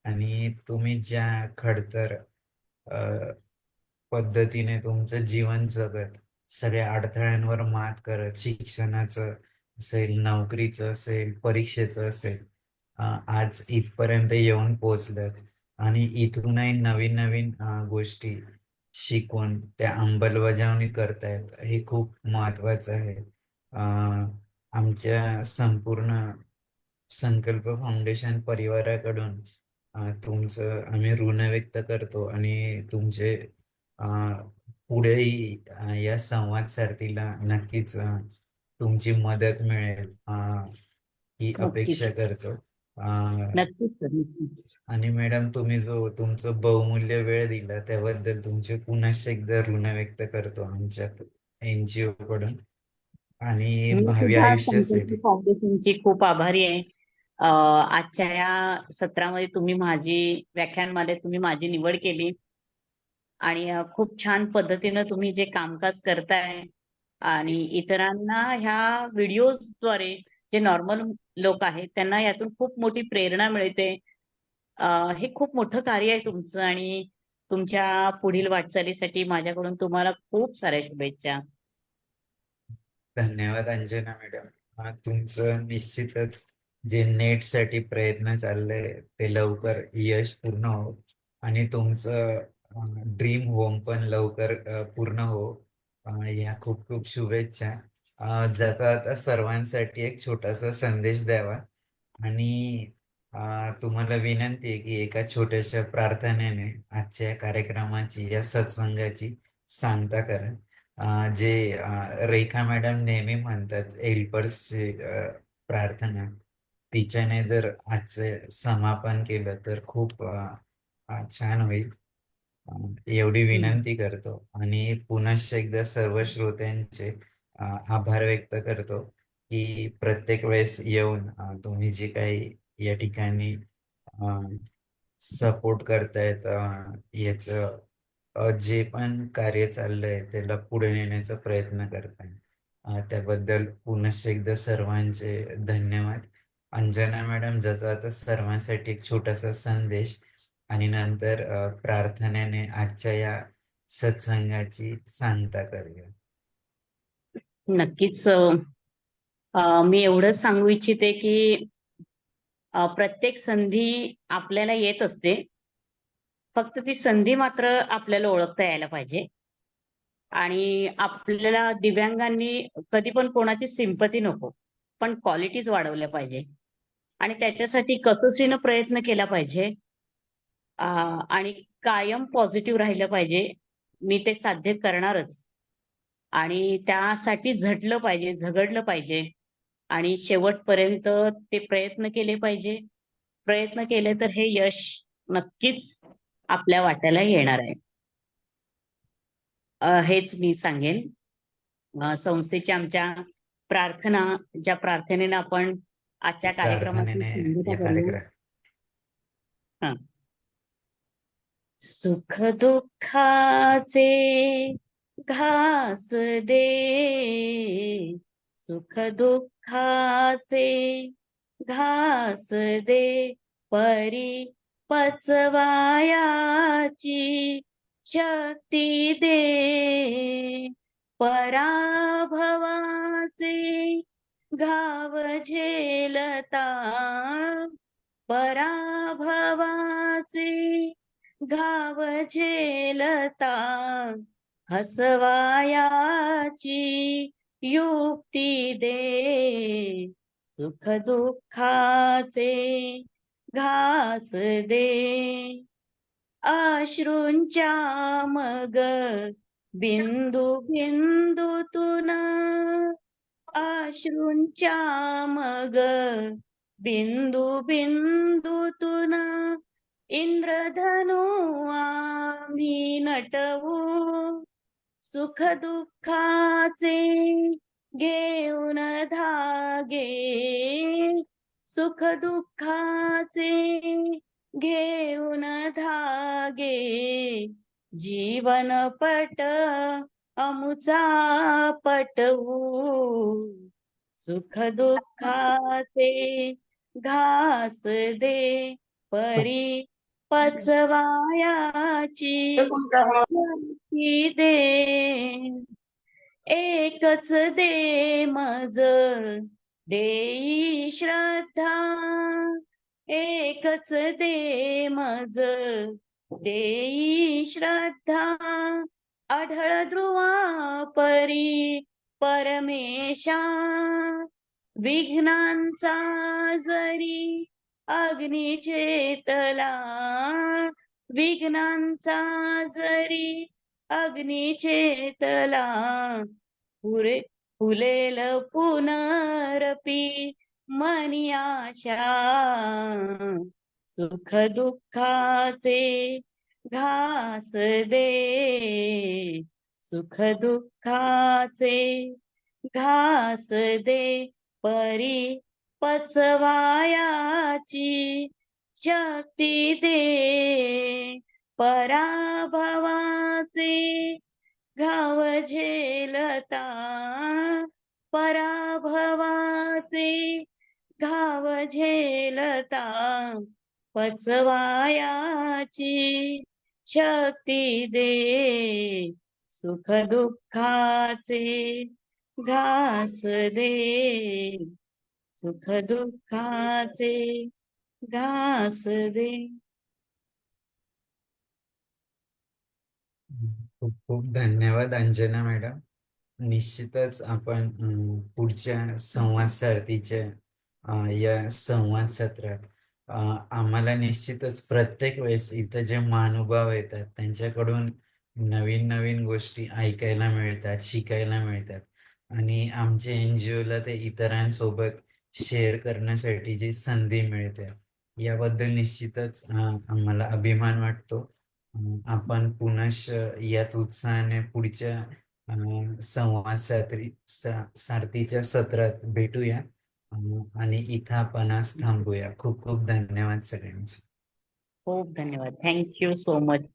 आणि तुम्ही ज्या खडतर पद्धतीने तुमचं जीवन जगत, सगळ्या अडथळ्यांवर मात करत, शिक्षणाचं असेल, नोकरीचं असेल, परीक्षेचं असेल, आज इथपर्यंत येऊन पोहोचलं. आणि इथूनही नवीन नवीन गोष्टी शिकून त्या अंमलबजावणी करतायत, हे खूप महत्वाचं आहे. आमच्या संपूर्ण संकल्प फाउंडेशन परिवाराकडून तुमचं आम्ही ऋण व्यक्त करतो आणि तुमचे पुढेही या संवाद सारथीला नक्कीच तुमची मदत मिळेल ही अपेक्षा नक्कीच. करतो. नक्कीच सर, नक्कीच. आणि मॅडम तुम्ही जो तुमचं बहुमूल्य वेळ दिला त्याबद्दल तुमचे पुन्हा एकदा ऋण व्यक्त करतो आमच्या NGO कडून आणि मी भावी सुद्धा आयुष्यासाठी. संकल्प फाउंडेशनची खूप आभारी आहे. आजच्या या सत्रामध्ये व्याख्यानमध्ये तुम्ही माझी निवड केली आणि खूप छान पद्धतीनं तुम्ही जे कामकाज करताय आणि इतरांना ह्या व्हिडिओजद्वारे जे नॉर्मल लोक आहेत त्यांना यातून खूप मोठी प्रेरणा मिळते. हे खूप मोठं कार्य आहे तुमचं आणि तुमच्या पुढील वाटचालीसाठी माझ्याकडून तुम्हाला खूप साऱ्या शुभेच्छा. धन्यवाद अंजना मॅडम. तुमचं निश्चितच जे नेटसाठी प्रयत्न चाललंय ते लवकर यश पूर्ण हो आणि तुमचं ड्रीम होम पण लवकर पूर्ण हो. या खूप खूप शुभेच्छा. ज्याचा आता सर्वांसाठी एक छोटासा संदेश द्यावा आणि तुम्हाला विनंती आहे की एका छोट्याशा प्रार्थनेने आजच्या या कार्यक्रमाची या सत्संगाची सांगता करा. जे रेखा मॅडम नेहमी म्हणतात हेल्पर्सची प्रार्थना तिच्याने जर आजचे समापन केलं तर खूप छान होईल. एवढी विनंती करतो आणि पुनश्च एकदा सर्व श्रोत्यांचे आभार व्यक्त करतो की प्रत्येक वेळेस येऊन तुम्ही जे काही या ठिकाणी सपोर्ट करतायत याचं जे पण कार्य चाललंय त्याला पुढे नेण्याचा प्रयत्न करताय. त्याबद्दल पुनश्च एकदा सर्वांचे धन्यवाद. अंजना मॅडम ज्याचा आता सर्वांसाठी एक छोटासा संदेश आणि नंतर प्रार्थनेने आजच्या या सत्संगाची सांगता करूया. नक्कीच. मी एवढंच सांगू इच्छिते की प्रत्येक संधी आपल्याला येत असते. फक्त ती संधी मात्र आपल्याला ओळखता यायला पाहिजे. आणि आपल्याला दिव्यांगांनी कधी पण कोणाची सिंपती नको, पण क्वालिटीज वाढवल्या पाहिजे आणि त्याच्यासाठी कसोशीनं प्रयत्न केला पाहिजे. आणि कायम पॉझिटिव्ह राहिलं पाहिजे. मी ते साध्य करणारच आणि त्यासाठी झटलं पाहिजे, झगडलं पाहिजे आणि शेवटपर्यंत ते प्रयत्न केले पाहिजे. प्रयत्न केले तर हे यश नक्कीच आपल्या वाट्याला येणार आहे. हेच मी सांगेन. संस्थेच्या आमच्या प्रार्थना, ज्या प्रार्थनेनं आपण आजच्या कार्यक्रमाची प्रार्थनेने सांगता या करणार. कार्यक्रम सुख दुःखाचे घास दे, सुख दुःखाचे घास दे, परी पचवायाची शक्ती दे, पराभवाचे घाव झेलता, पराभवाचे घाव झेलता, हसवायाची युक्ती दे, सुख दुःखाचे घास दे, अश्रूंच्या मग बिंदू बिंदूतून, अश्रूंच्या मग बिंदू बिंदूतून इंद्रधनु आम्ही नटवू, सुख दुःखाचे घेऊन धागे, सुख दुःखाचे घेऊन धागे, जीवनपट अमुचा पटवू, सुख दुःखाचे घास दे, परी पचवायाची शक्ती दे, एकच दे मज देई श्रद्धा, एकच दे मज देई श्रद्धा, आढळ ध्रुवा परी परमेशा, विघ्नांचा जरी अग्नी चेतला, विघ्नांचा जरी अग्नी चेतला, फुलेल पुनरपी मनी आशा सुख दुःखाचे घास दे, सुख दुःखाचे घास दे, परी पचवायाची शक्ती दे, पराभवाचे घाव झेलता, पराभवाचे घाव झेलता, पचवायाची शक्ती दे, सुख दुःखाचे घास दे, सुख दुःखाचे घास दे. खूप खूप धन्यवाद अंजना मॅडम. निश्चितच आपण पुढच्या संवाद सारथीच्या या संवाद सत्रात आम्हाला निश्चितच प्रत्येक वेळेस इथं जे महानुभाव येतात त्यांच्याकडून नवीन नवीन गोष्टी ऐकायला मिळतात, शिकायला मिळतात आणि आमच्या NGO ते इतरांसोबत शेअर करण्यासाठी जी संधी मिळते याबद्दल निश्चितच आम्हाला अभिमान वाटतो. आपण पुनश्च याच उत्साहाने पुढच्या संवाद सारथीच्या सत्रात भेटूया आणि इथं आपण आज थांबूया. खूप खूप धन्यवाद सगळ्यांचे. खूप धन्यवाद. Thank you so much.